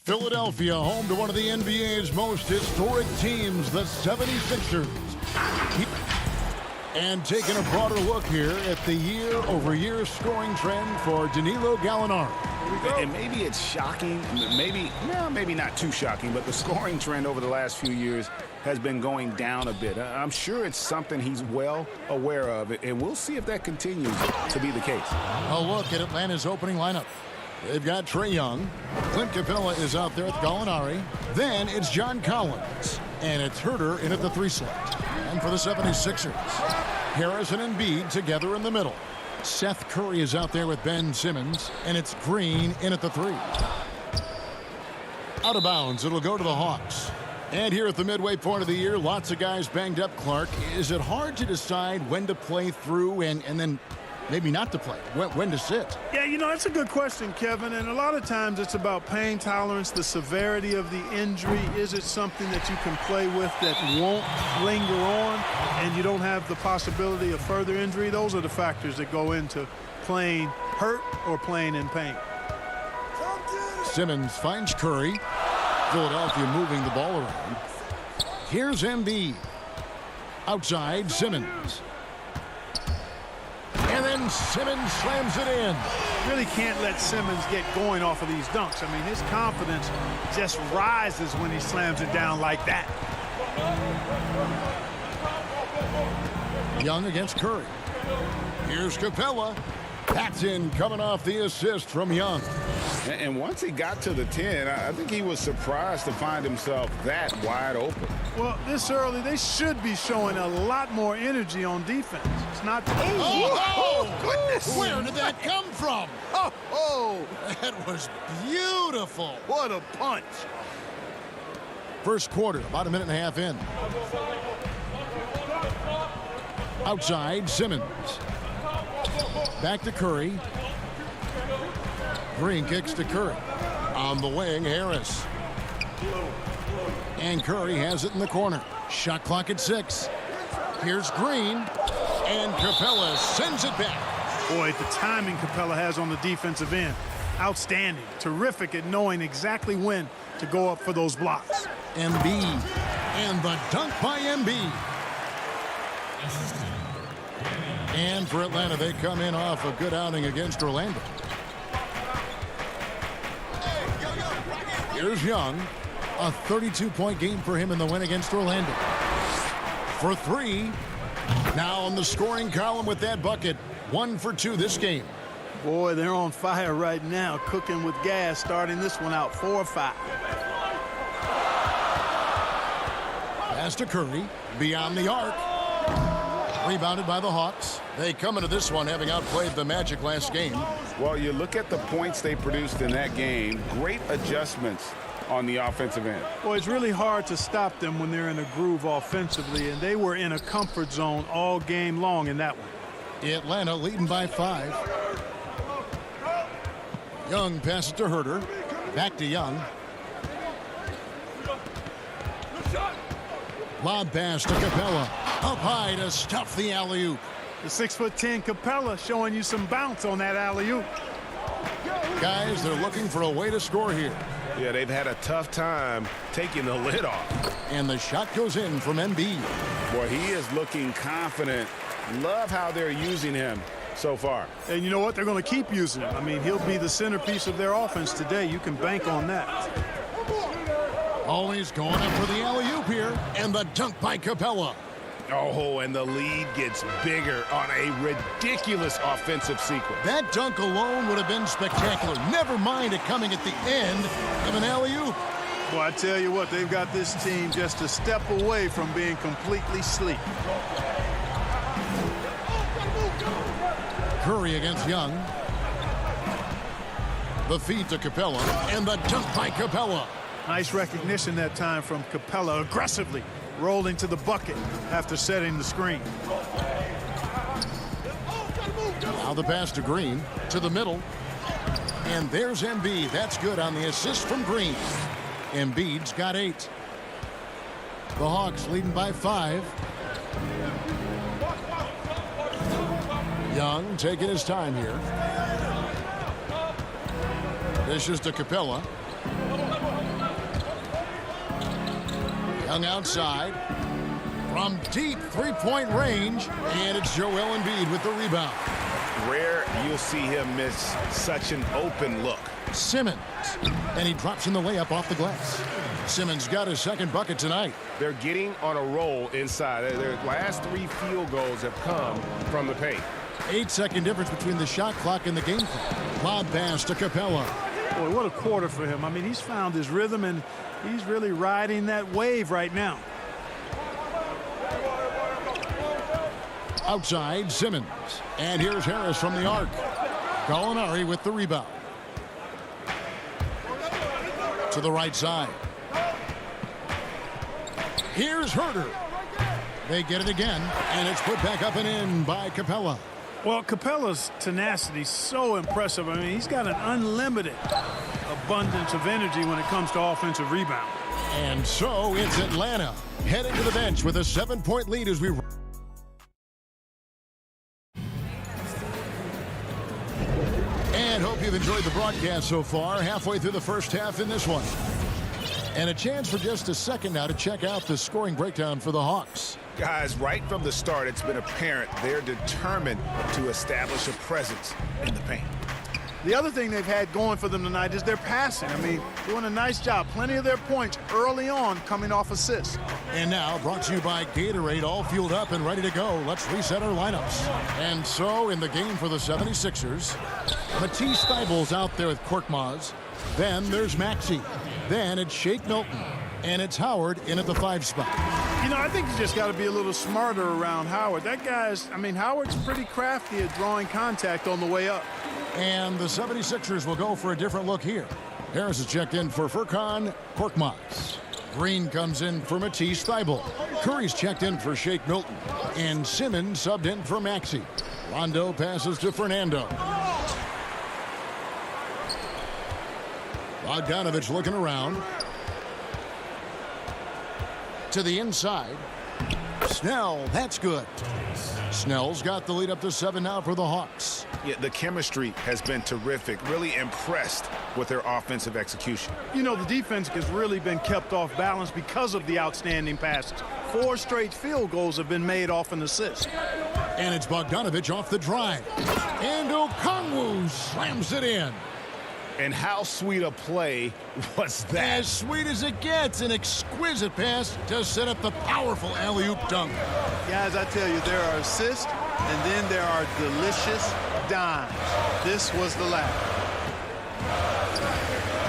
Philadelphia, home to one of the NBA's most historic teams, the 76ers. And taking a broader look here at the year-over-year scoring trend for Danilo Gallinari. And maybe it's shocking, maybe not too shocking, but the scoring trend over the last few years has been going down a bit. I'm sure it's something he's well aware of, and we'll see if that continues to be the case. A look at Atlanta's opening lineup. They've got Trae Young. Clint Capella is out there with Gallinari. Then it's John Collins. And it's Herter in at the 3 slot. And for the 76ers, Harris and Embiid together in the middle. Seth Curry is out there with Ben Simmons. And it's Green in at the 3. Out of bounds, it'll go to the Hawks. And here at the midway point of the year, lots of guys banged up, Clark. Is it hard to decide when to play through and then maybe not to play, when to sit? Yeah, that's a good question, Kevin. And a lot of times it's about pain tolerance, the severity of the injury. Is it something that you can play with that won't linger on and you don't have the possibility of further injury? Those are the factors that go into playing hurt or playing in pain. Simmons finds Curry. Philadelphia moving the ball around. Here's Embiid. Outside, Simmons. And then Simmons slams it in. Really can't let Simmons get going off of these dunks. I mean, his confidence just rises when he slams it down like that. Young against Curry. Here's Capella. That's in, coming off the assist from Young. And once he got to the 10, I think he was surprised to find himself that wide open. Well, this early, they should be showing a lot more energy on defense. It's not... Oh, goodness! Where did that come from? Oh, that was beautiful. What a punch. First quarter, about a minute and a half in. Outside, Simmons. Back to Curry. Green kicks to Curry. On the wing, Harris. And Curry has it in the corner. Shot clock at 6. Here's Green. And Capella sends it back. Boy, the timing Capella has on the defensive end. Outstanding. Terrific at knowing exactly when to go up for those blocks. Embiid. And the dunk by Embiid. And for Atlanta, they come in off a good outing against Orlando. Here's Young. A 32-point game for him in the win against Orlando. For 3. Now on the scoring column with that bucket. 1 for 2 this game. Boy, they're on fire right now, cooking with gas, starting this one out 4-5. Pass to Curry. Beyond the arc. Rebounded by the Hawks. They come into this one having outplayed the Magic last game. Well, you look at the points they produced in that game. Great adjustments on the offensive end. Well, it's really hard to stop them when they're in a groove offensively, and they were in a comfort zone all game long in that one. Atlanta leading by 5. Young passes to Herter. Back to Young. Lob pass to Capella. Up high to stuff the alley-oop. The 6'10" Capella showing you some bounce on that alley-oop. Guys, they're looking for a way to score here. Yeah, they've had a tough time taking the lid off. And the shot goes in from Embiid. Boy, he is looking confident. Love how they're using him so far. And you know what? They're going to keep using him. I mean, he'll be the centerpiece of their offense today. You can bank on that. Always going up for the alley-oop here. And the dunk by Capella. Oh, and the lead gets bigger on a ridiculous offensive sequence. That dunk alone would have been spectacular. Never mind it coming at the end of an alley-oop. Well, I tell you what, they've got this team just a step away from being completely asleep. Curry against Young. The feed to Capella, and the dunk by Capella. Nice recognition that time from Capella, aggressively rolling to the bucket after setting the screen. Now the pass to Green, to the middle. And there's Embiid. That's good on the assist from Green. Embiid's got 8. The Hawks leading by 5. Young taking his time here. This is to Capella. Young outside. From deep three-point range. And it's Joel Embiid with the rebound. Rare you'll see him miss such an open look. Simmons. And he drops in the layup off the glass. Simmons got his second bucket tonight. They're getting on a roll inside. Their last 3 field goals have come from the paint. 8-second difference between the shot clock and the game clock. Lob pass to Capella. Boy, what a quarter for him. I mean, he's found his rhythm, and he's really riding that wave right now. Outside, Simmons. And here's Harris from the arc. Gallinari with the rebound. To the right side. Here's Herter. They get it again, and it's put back up and in by Capella. Well, Capella's tenacity is so impressive. I mean, he's got an unlimited abundance of energy when it comes to offensive rebound. And so it's Atlanta heading to the bench with a 7-point lead as we... And hope you've enjoyed the broadcast so far. Halfway through the first half in this one. And a chance for just a second now to check out the scoring breakdown for the Hawks. Guys, right from the start, it's been apparent they're determined to establish a presence in the paint. The other thing they've had going for them tonight is their passing. I mean, doing a nice job. Plenty of their points early on coming off assists. And now, brought to you by Gatorade, all fueled up and ready to go. Let's reset our lineups. And so, in the game for the 76ers, Matisse Thybulle's out there with Korkmaz. Then there's Maxey. Then it's Shake Milton. And it's Howard in at the 5 spot. You know, I think you just got to be a little smarter around Howard. That guy's, I mean, Howard's pretty crafty at drawing contact on the way up. And the 76ers will go for a different look here. Harris is checked in for Furkan Korkmaz. Green comes in for Matisse Thybulle. Curry's checked in for Shake Milton. And Simmons subbed in for Maxey. Rondo passes to Fernando. Bogdanovich looking around. To the inside. Snell, that's good. Snell's got the lead up to 7 now for the Hawks. Yeah, the chemistry has been terrific. Really impressed with their offensive execution. You know, the defense has really been kept off balance because of the outstanding passes. 4 straight field goals have been made off an assist. And it's Bogdanovich off the drive. And Okongwu slams it in. And how sweet a play was that? As sweet as it gets, an exquisite pass to set up the powerful alley-oop dunk. Guys, I tell you, there are assists, and then there are delicious dimes. This was the latter.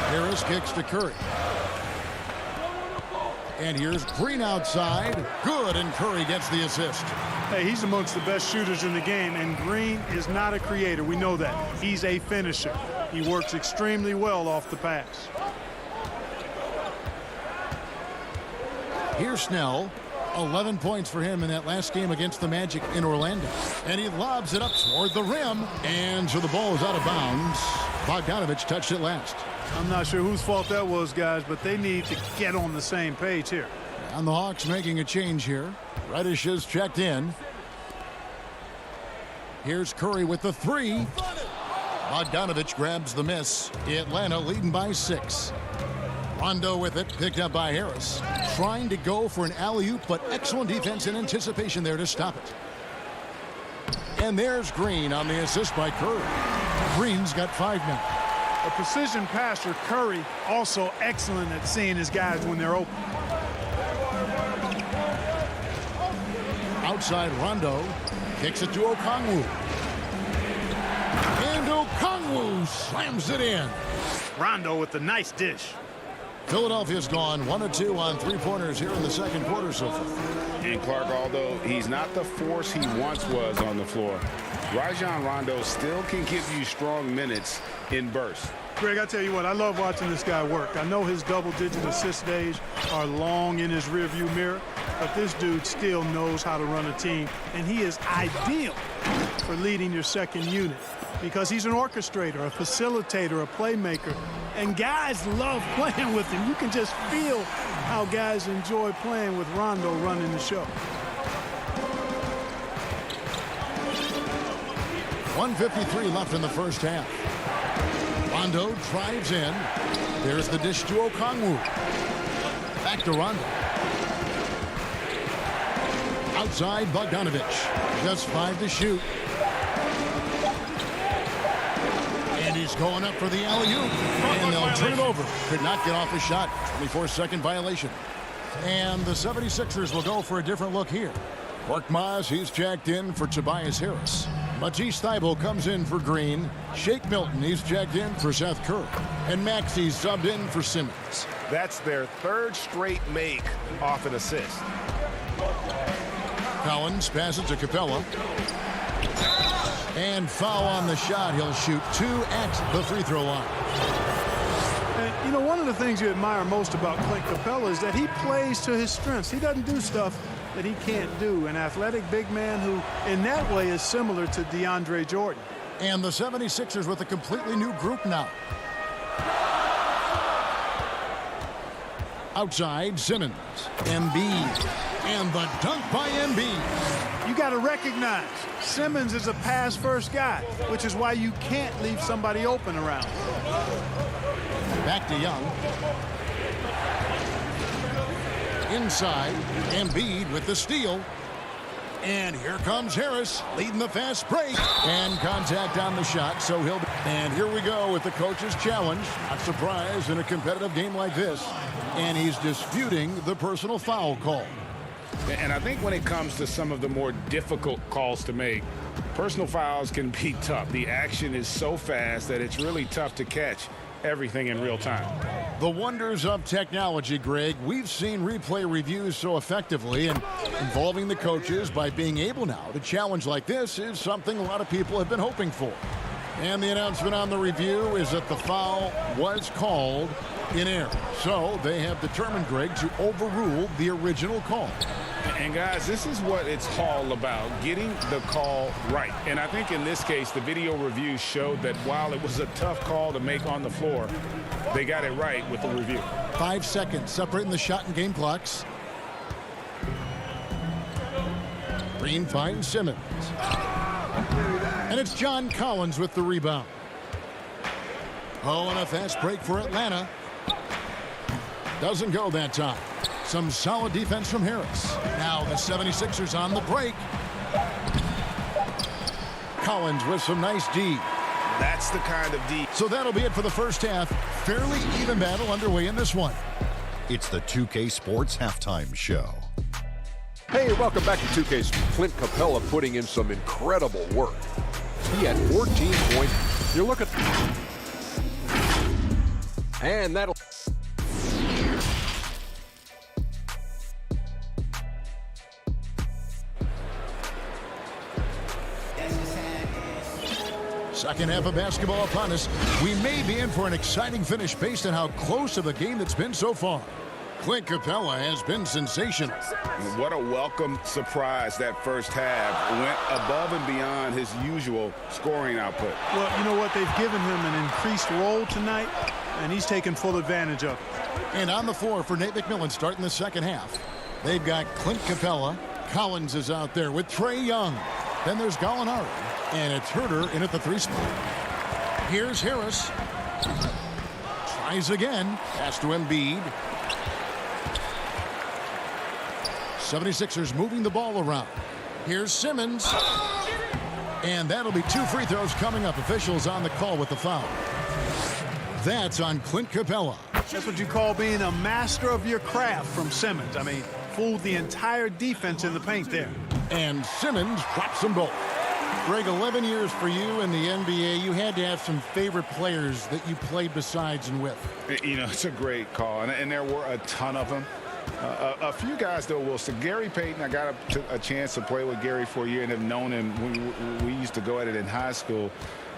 Harris kicks to Curry. And here's Green outside. Good, and Curry gets the assist. Hey, he's amongst the best shooters in the game, and Green is not a creator. We know that. He's a finisher. He works extremely well off the pass. Here's Snell. 11 points for him in that last game against the Magic in Orlando. And he lobs it up toward the rim. And so the ball is out of bounds. Bogdanovich touched it last. I'm not sure whose fault that was, guys, but they need to get on the same page here. And the Hawks making a change here. Reddish is checked in. Here's Curry with the 3. Bogdanovich grabs the miss. Atlanta leading by 6. Rondo with it, picked up by Harris. Trying to go for an alley-oop, but excellent defense and anticipation there to stop it. And there's Green on the assist by Curry. Green's got 5 now. A precision passer, Curry, also excellent at seeing his guys when they're open. Outside Rondo, kicks it to Okongwu. And Okongwu slams it in. Rondo with the nice dish. Philadelphia's gone 1 of 2 on 3-pointers here in the second quarter so far. And Clark, although he's not the force he once was on the floor, Rajon Rondo still can give you strong minutes in bursts. Greg, I tell you what, I love watching this guy work. I know his double-digit assist days are long in his rearview mirror, but this dude still knows how to run a team, and he is ideal for leading your second unit because he's an orchestrator, a facilitator, a playmaker, and guys love playing with him. You can just feel how guys enjoy playing with Rondo running the show. 1:53 left in the first half. Rondo drives in. There's the dish to Okongwu. Back to Rondo. Outside Bogdanovich. Just 5 to shoot. And he's going up for the alley-oop. And they'll turn it over. Could not get off a shot. 24-second violation. And the 76ers will go for a different look here. Korkmaz, he's jacked in for Tobias Harris. Matisse Thybulle comes in for Green. Shake Milton, he's jacked in for Seth Curry. And Maxey's subbed in for Simmons. That's their 3rd straight make off an assist. Collins passes to Capella. And foul on the shot. He'll shoot 2 at the free throw line. And, you know, one of the things you admire most about Clint Capella is that he plays to his strengths. He doesn't do stuff that he can't do. An athletic big man who, in that way, is similar to DeAndre Jordan. And the 76ers with a completely new group now. Outside, Simmons. Embiid. And the dunk by Embiid. You got to recognize Simmons is a pass-first guy, which is why you can't leave somebody open around. Back to Young. Inside, Embiid with the steal. And here comes Harris leading the fast break. And contact on the shot, so he'll be. And here we go with the coach's challenge. Not surprised in a competitive game like this. And he's disputing the personal foul call. And I think when it comes to some of the more difficult calls to make, personal fouls can be tough. The action is so fast that it's really tough to catch everything in real time. The wonders of technology, Greg. We've seen replay reviews so effectively, and involving the coaches by being able now to challenge like this is something a lot of people have been hoping for. And the announcement on the review is that the foul was called in error. So they have determined, Greg, to overrule the original call. And guys, this is what it's all about, getting the call right. And I think in this case, the video review showed that while it was a tough call to make on the floor, they got it right with the review. 5 seconds separating the shot and game clocks. Green finds Simmons. And it's John Collins with the rebound. Oh, and a fast break for Atlanta. Doesn't go that time. Some solid defense from Harris. Now the 76ers on the break. Collins with some nice D. That's the kind of D. So that'll be it for the first half. Fairly even battle underway in this one. It's the 2K Sports Halftime Show. Hey, welcome back to 2K's Clint Capella putting in some incredible work. He had 14 points. You look at... And that'll... Second half of basketball upon us. We may be in for an exciting finish based on how close of a game that's been so far. Clint Capella has been sensational. What a welcome surprise that first half. Went above and beyond his usual scoring output. Well, you know what? They've given him an increased role tonight, and he's taken full advantage of it. And on the floor for Nate McMillan starting the second half. They've got Clint Capella. Collins is out there with Trae Young. Then there's Gallinari. And it's Herter in at the 3 spot. Here's Harris. Tries again. Pass to Embiid. 76ers moving the ball around. Here's Simmons. And that'll be 2 free throws coming up. Officials on the call with the foul. That's on Clint Capella. That's what you call being a master of your craft from Simmons. I mean, fooled the entire defense in the paint there. And Simmons drops them both. Greg, 11 years for you in the NBA. You had to have some favorite players that you played besides and with. You know, it's a great call, and there were a ton of them. A few guys, though, Wilson. Gary Payton, I got a chance to play with Gary for a year and have known him. We used to go at it in high school,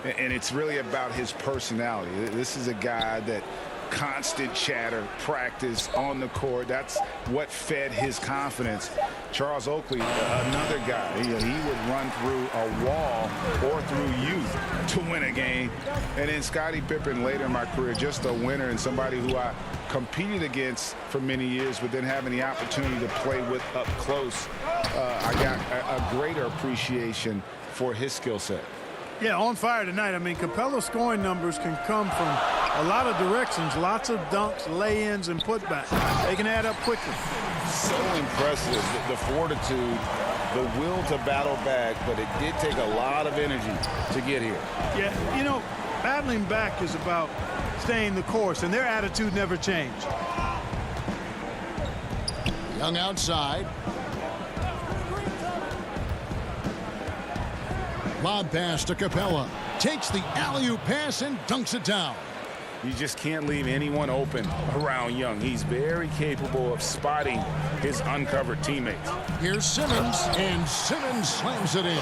and it's really about his personality. This is a guy that constant chatter, practice on the court. That's what fed his confidence. Charles Oakley, another guy, he would run through a wall or through youth to win a game. And then Scottie Pippen later in my career, just a winner and somebody who I competed against for many years, but then having the opportunity to play with up close, I got a greater appreciation for his skill set. Yeah, on fire tonight. I mean, Capella's scoring numbers can come from a lot of directions, lots of dunks, lay-ins, and putbacks. They can add up quickly. So impressive, the fortitude the will to battle back, but it did take a lot of energy to get here. Yeah, you know, battling back is about staying the course, and their attitude never changed. Young outside. Lob pass to Capella. Takes the alley-oop pass and dunks it down. You just can't leave anyone open around Young. He's very capable of spotting his uncovered teammates. Here's Simmons, and Simmons slams it in.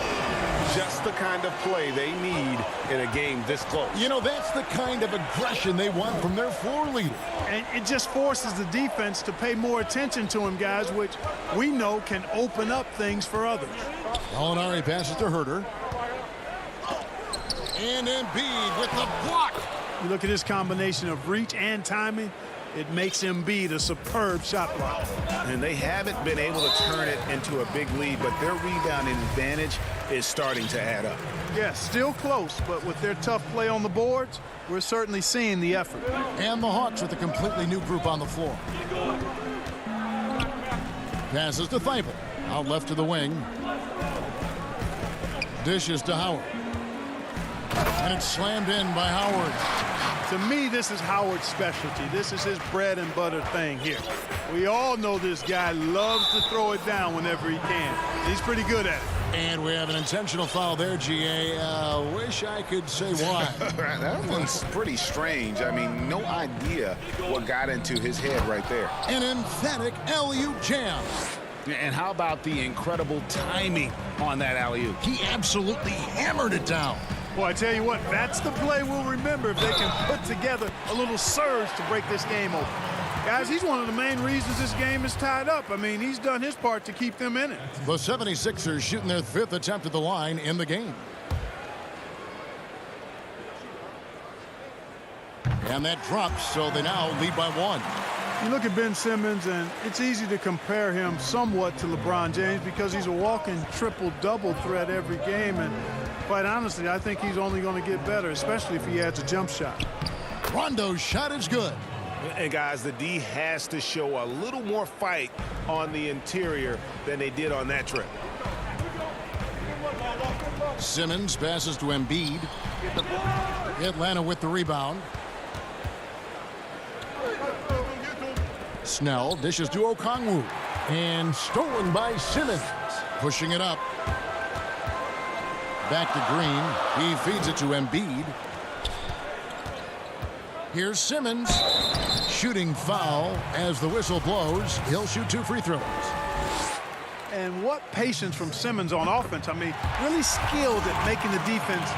Just the kind of play they need in a game this close. You know, that's the kind of aggression they want from their floor leader. And it just forces the defense to pay more attention to him, guys, which we know can open up things for others. Gallinari passes to Herter. And Embiid with the block. You look at his combination of reach and timing, it makes Embiid a superb shot blocker. And they haven't been able to turn it into a big lead, but their rebounding advantage is starting to add up. Yeah, still close, but with their tough play on the boards, we're certainly seeing the effort. And the Hawks with a completely new group on the floor. Passes to Thibault. Out left to the wing. Dishes to Howard. And it's slammed in by Howard. To me, this is Howard's specialty. This is his bread and butter thing here. We all know this guy loves to throw it down whenever he can. He's pretty good at it. And we have an intentional foul there, GA. Wish I could say why. That one's pretty strange. I mean, no idea what got into his head right there. An emphatic alley-oop jam. And how about the incredible timing on that alley-oop? He absolutely hammered it down. Well, I tell you what, that's the play we'll remember if they can put together a little surge to break this game open. Guys, he's one of the main reasons this game is tied up. I mean, he's done his part to keep them in it. The 76ers shooting their 5th attempt at the line in the game. And that drops, so they now lead by 1. You look at Ben Simmons, and it's easy to compare him somewhat to LeBron James because he's a walking triple-double threat every game. And quite honestly, I think he's only going to get better, especially if he adds a jump shot. Rondo's shot is good. And guys, the D has to show a little more fight on the interior than they did on that trip. Simmons passes to Embiid. Atlanta with the rebound. Snell dishes to Okongwu. And stolen by Simmons. Pushing it up. Back to Green. He feeds it to Embiid. Here's Simmons. Shooting foul as the whistle blows. He'll shoot 2 free throws. And what patience from Simmons on offense. I mean, really skilled at making the defense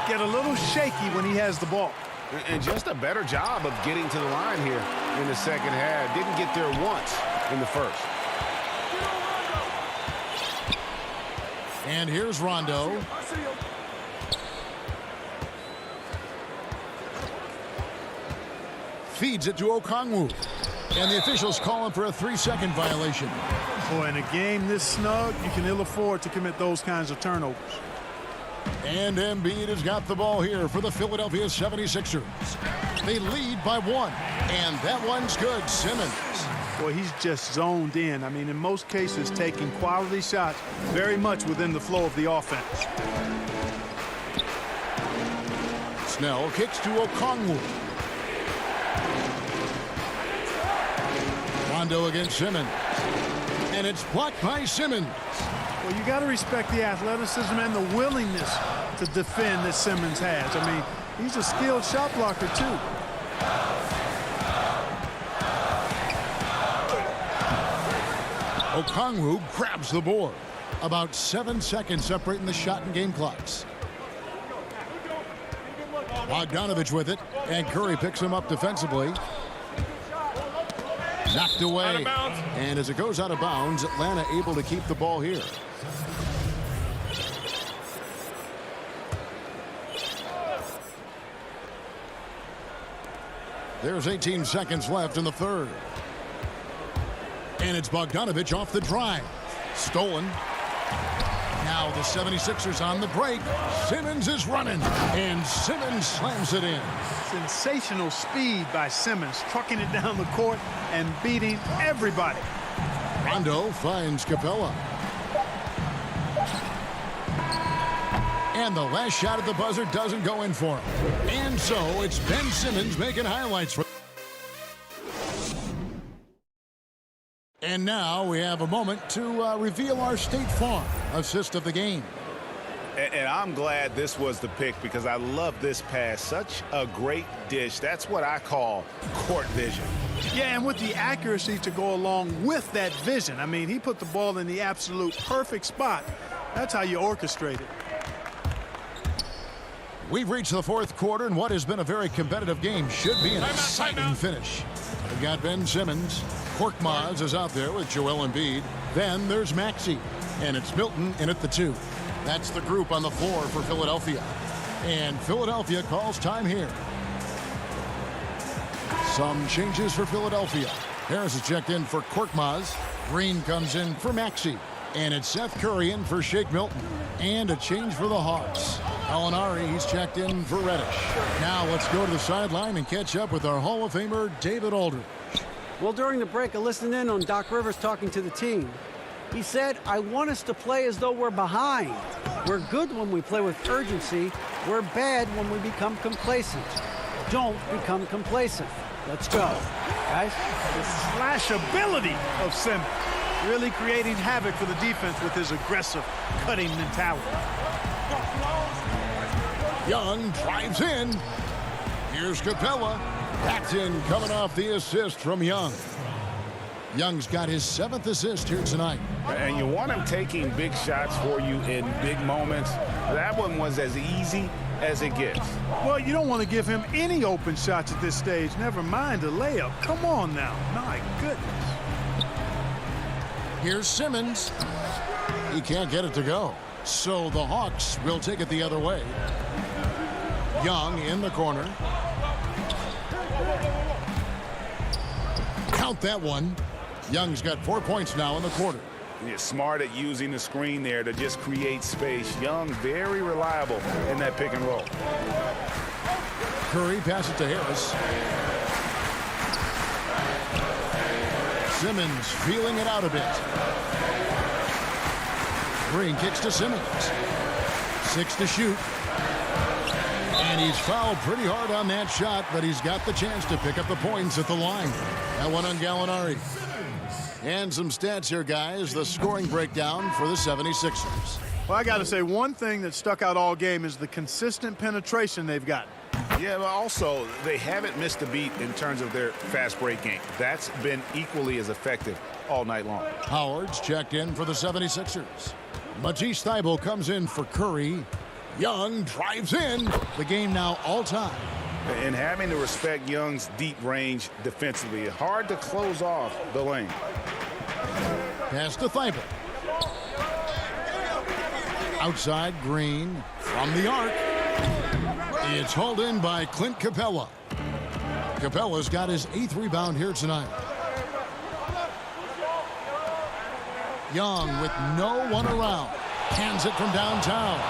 get a little shaky when he has the ball. And just a better job of getting to the line here in the second half. Didn't get there once in the first. And here's Rondo. Feeds it to Okongwu. And the officials call him for a 3-second violation. Boy, in a game this snug, you can ill afford to commit those kinds of turnovers. And Embiid has got the ball here for the Philadelphia 76ers. They lead by 1. And that one's good. Simmons. Boy, he's just zoned in. I mean, in most cases, taking quality shots very much within the flow of the offense. Snell kicks to Okongwu. Rondo against Simmons. And it's blocked by Simmons. Well, you got to respect the athleticism and the willingness to defend that Simmons has. I mean, he's a skilled shot blocker, too. Okongwu grabs the board. About 7 seconds separating the shot and game clocks. Bogdanovich with it, and Curry picks him up defensively. Knocked away. And as it goes out of bounds, Atlanta able to keep the ball here. There's 18 seconds left in the third. And it's Bogdanovich off the drive. Stolen. Now the 76ers on the break. Simmons is running. And Simmons slams it in. Sensational speed by Simmons, trucking it down the court and beating everybody. Rondo finds Capella. And the last shot at the buzzer doesn't go in for him. And so it's Ben Simmons making highlights for. And now we have a moment to reveal our State Farm assist of the game. And I'm glad this was the pick because I love this pass. Such a great dish. That's what I call court vision. Yeah, and with the accuracy to go along with that vision. I mean, he put the ball in the absolute perfect spot. That's how you orchestrate it. We've reached the fourth quarter, and what has been a very competitive game should be an exciting finish. We've got Ben Simmons. Korkmaz is out there with Joel Embiid. Then there's Maxey, and it's Milton in at the 2. That's the group on the floor for Philadelphia. And Philadelphia calls time here. Some changes for Philadelphia. Harris is checked in for Korkmaz. Green comes in for Maxey. And it's Seth Curry in for Shake Milton. And a change for the Hawks. Alinari, he's checked in for Reddish. Now let's go to the sideline and catch up with our Hall of Famer, David Aldridge. Well, during the break, I listened in on Doc Rivers talking to the team. He said, I want us to play as though we're behind. We're good when we play with urgency. We're bad when we become complacent. Don't become complacent. Let's go. Guys? The slash ability of Simmons. Really creating havoc for the defense with his aggressive, cutting mentality. Young drives in. Here's Capella. That's in, coming off the assist from Young. Young's got his 7th assist here tonight. And you want him taking big shots for you in big moments. That one was as easy as it gets. Well, you don't want to give him any open shots at this stage. Never mind a layup. Come on now. My goodness. Here's Simmons. He can't get it to go. So the Hawks will take it the other way. Young in the corner. Count that one. Young's got 4 points now in the quarter. He's smart at using the screen there to just create space. Young, very reliable in that pick and roll. Curry passes it to Harris. Simmons feeling it out a bit. Green kicks to Simmons. 6 to shoot. And he's fouled pretty hard on that shot, but he's got the chance to pick up the points at the line. That one on Gallinari. And some stats here, guys. The scoring breakdown for the 76ers. Well, I got to say, one thing that stuck out all game is the consistent penetration they've got. Yeah, but also, they haven't missed a beat in terms of their fast break game. That's been equally as effective all night long. Howard's checked in for the 76ers. Matisse Thybulle comes in for Curry. Young drives in. The game now all time. And having to respect Young's deep range defensively, hard to close off the lane. Pass to Thybulle. Outside, Green from the arc. It's hauled in by Clint Capella. Capella's got his 8th rebound here tonight. Young with no one around. Hands it from downtown.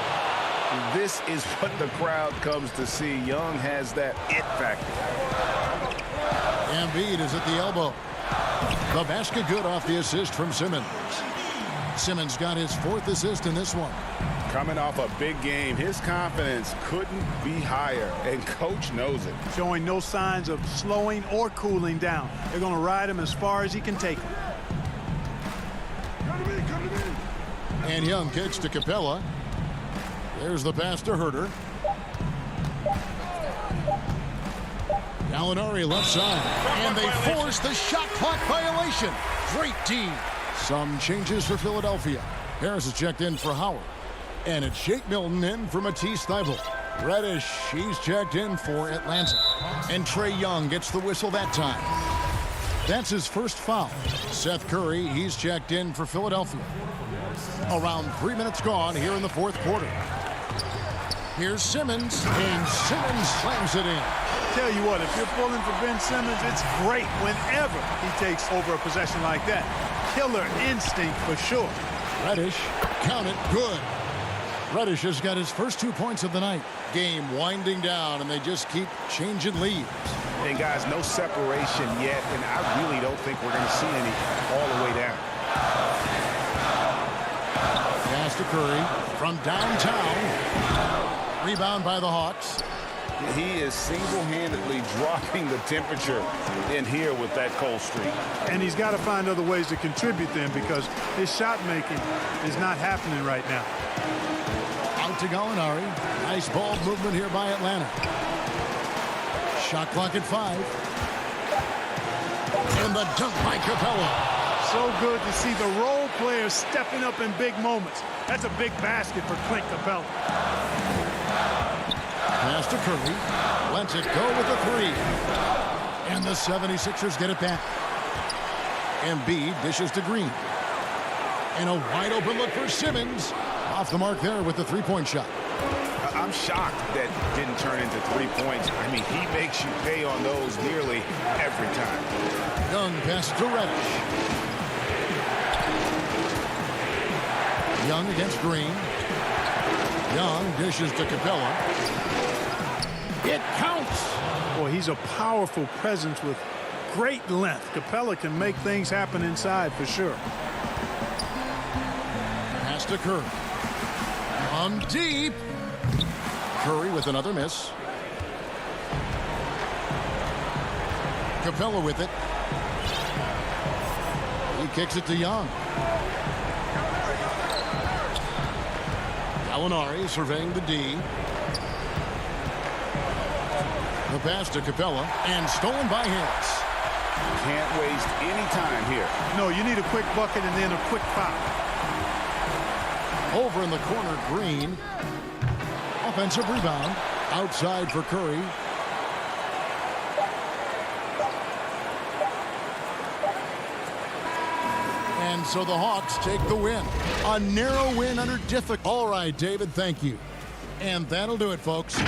This is what the crowd comes to see. Young has that it factor. Embiid is at the elbow. The basket good off the assist from Simmons. Simmons got his 4th assist in this one. Coming off a big game, his confidence couldn't be higher, and coach knows it. Showing no signs of slowing or cooling down. They're going to ride him as far as he can take him. And Young kicks to Capella. There's the pass to Herter. Gallinari left side. And they force the shot clock violation. Great D. Some changes for Philadelphia. Harris is checked in for Howard. And it's Shake Milton in for Matisse Thybulle. Reddish, he's checked in for Atlanta. And Trae Young gets the whistle that time. That's his first foul. Seth Curry, he's checked in for Philadelphia. Around 3 minutes gone here in the 4th quarter. Here's Simmons, and Simmons slams it in. Tell you what, if you're pulling for Ben Simmons, it's great whenever he takes over a possession like that. Killer instinct for sure. Reddish, count it, good. Reddish has got his first 2 points of the night. Game winding down, and they just keep changing leads. And guys, no separation yet, and I really don't think we're going to see any all the way down. Pass to Curry from downtown. Rebound by the Hawks. He is single-handedly dropping the temperature in here with that cold streak. And he's got to find other ways to contribute then, because his shot making is not happening right now. Out to Gallinari. Nice ball movement here by Atlanta. Shot clock at 5. And the dunk by Capella. So good to see the role players stepping up in big moments. That's a big basket for Clint Capella. Pass to Curry. Lets it go with a 3. And the 76ers get it back. Embiid dishes to Green. And a wide open look for Simmons. Off the mark there with the three-point shot. I'm shocked that didn't turn into 3 points. I mean, he makes you pay on those nearly every time. Young pass to Reddish. Young against Green. Young dishes to Capella. It counts. Boy, he's a powerful presence with great length. Capella can make things happen inside for sure. Pass to Curry. On deep. Curry with another miss. Capella with it. He kicks it to Young. Gallinari surveying the D. The pass to Capella and stolen by Harris. Can't waste any time here. No, you need a quick bucket and then a quick foul. Over in the corner, Green. Offensive rebound. Outside for Curry. And so the Hawks take the win. A narrow win under difficult. All right, David, thank you. And that'll do it, folks.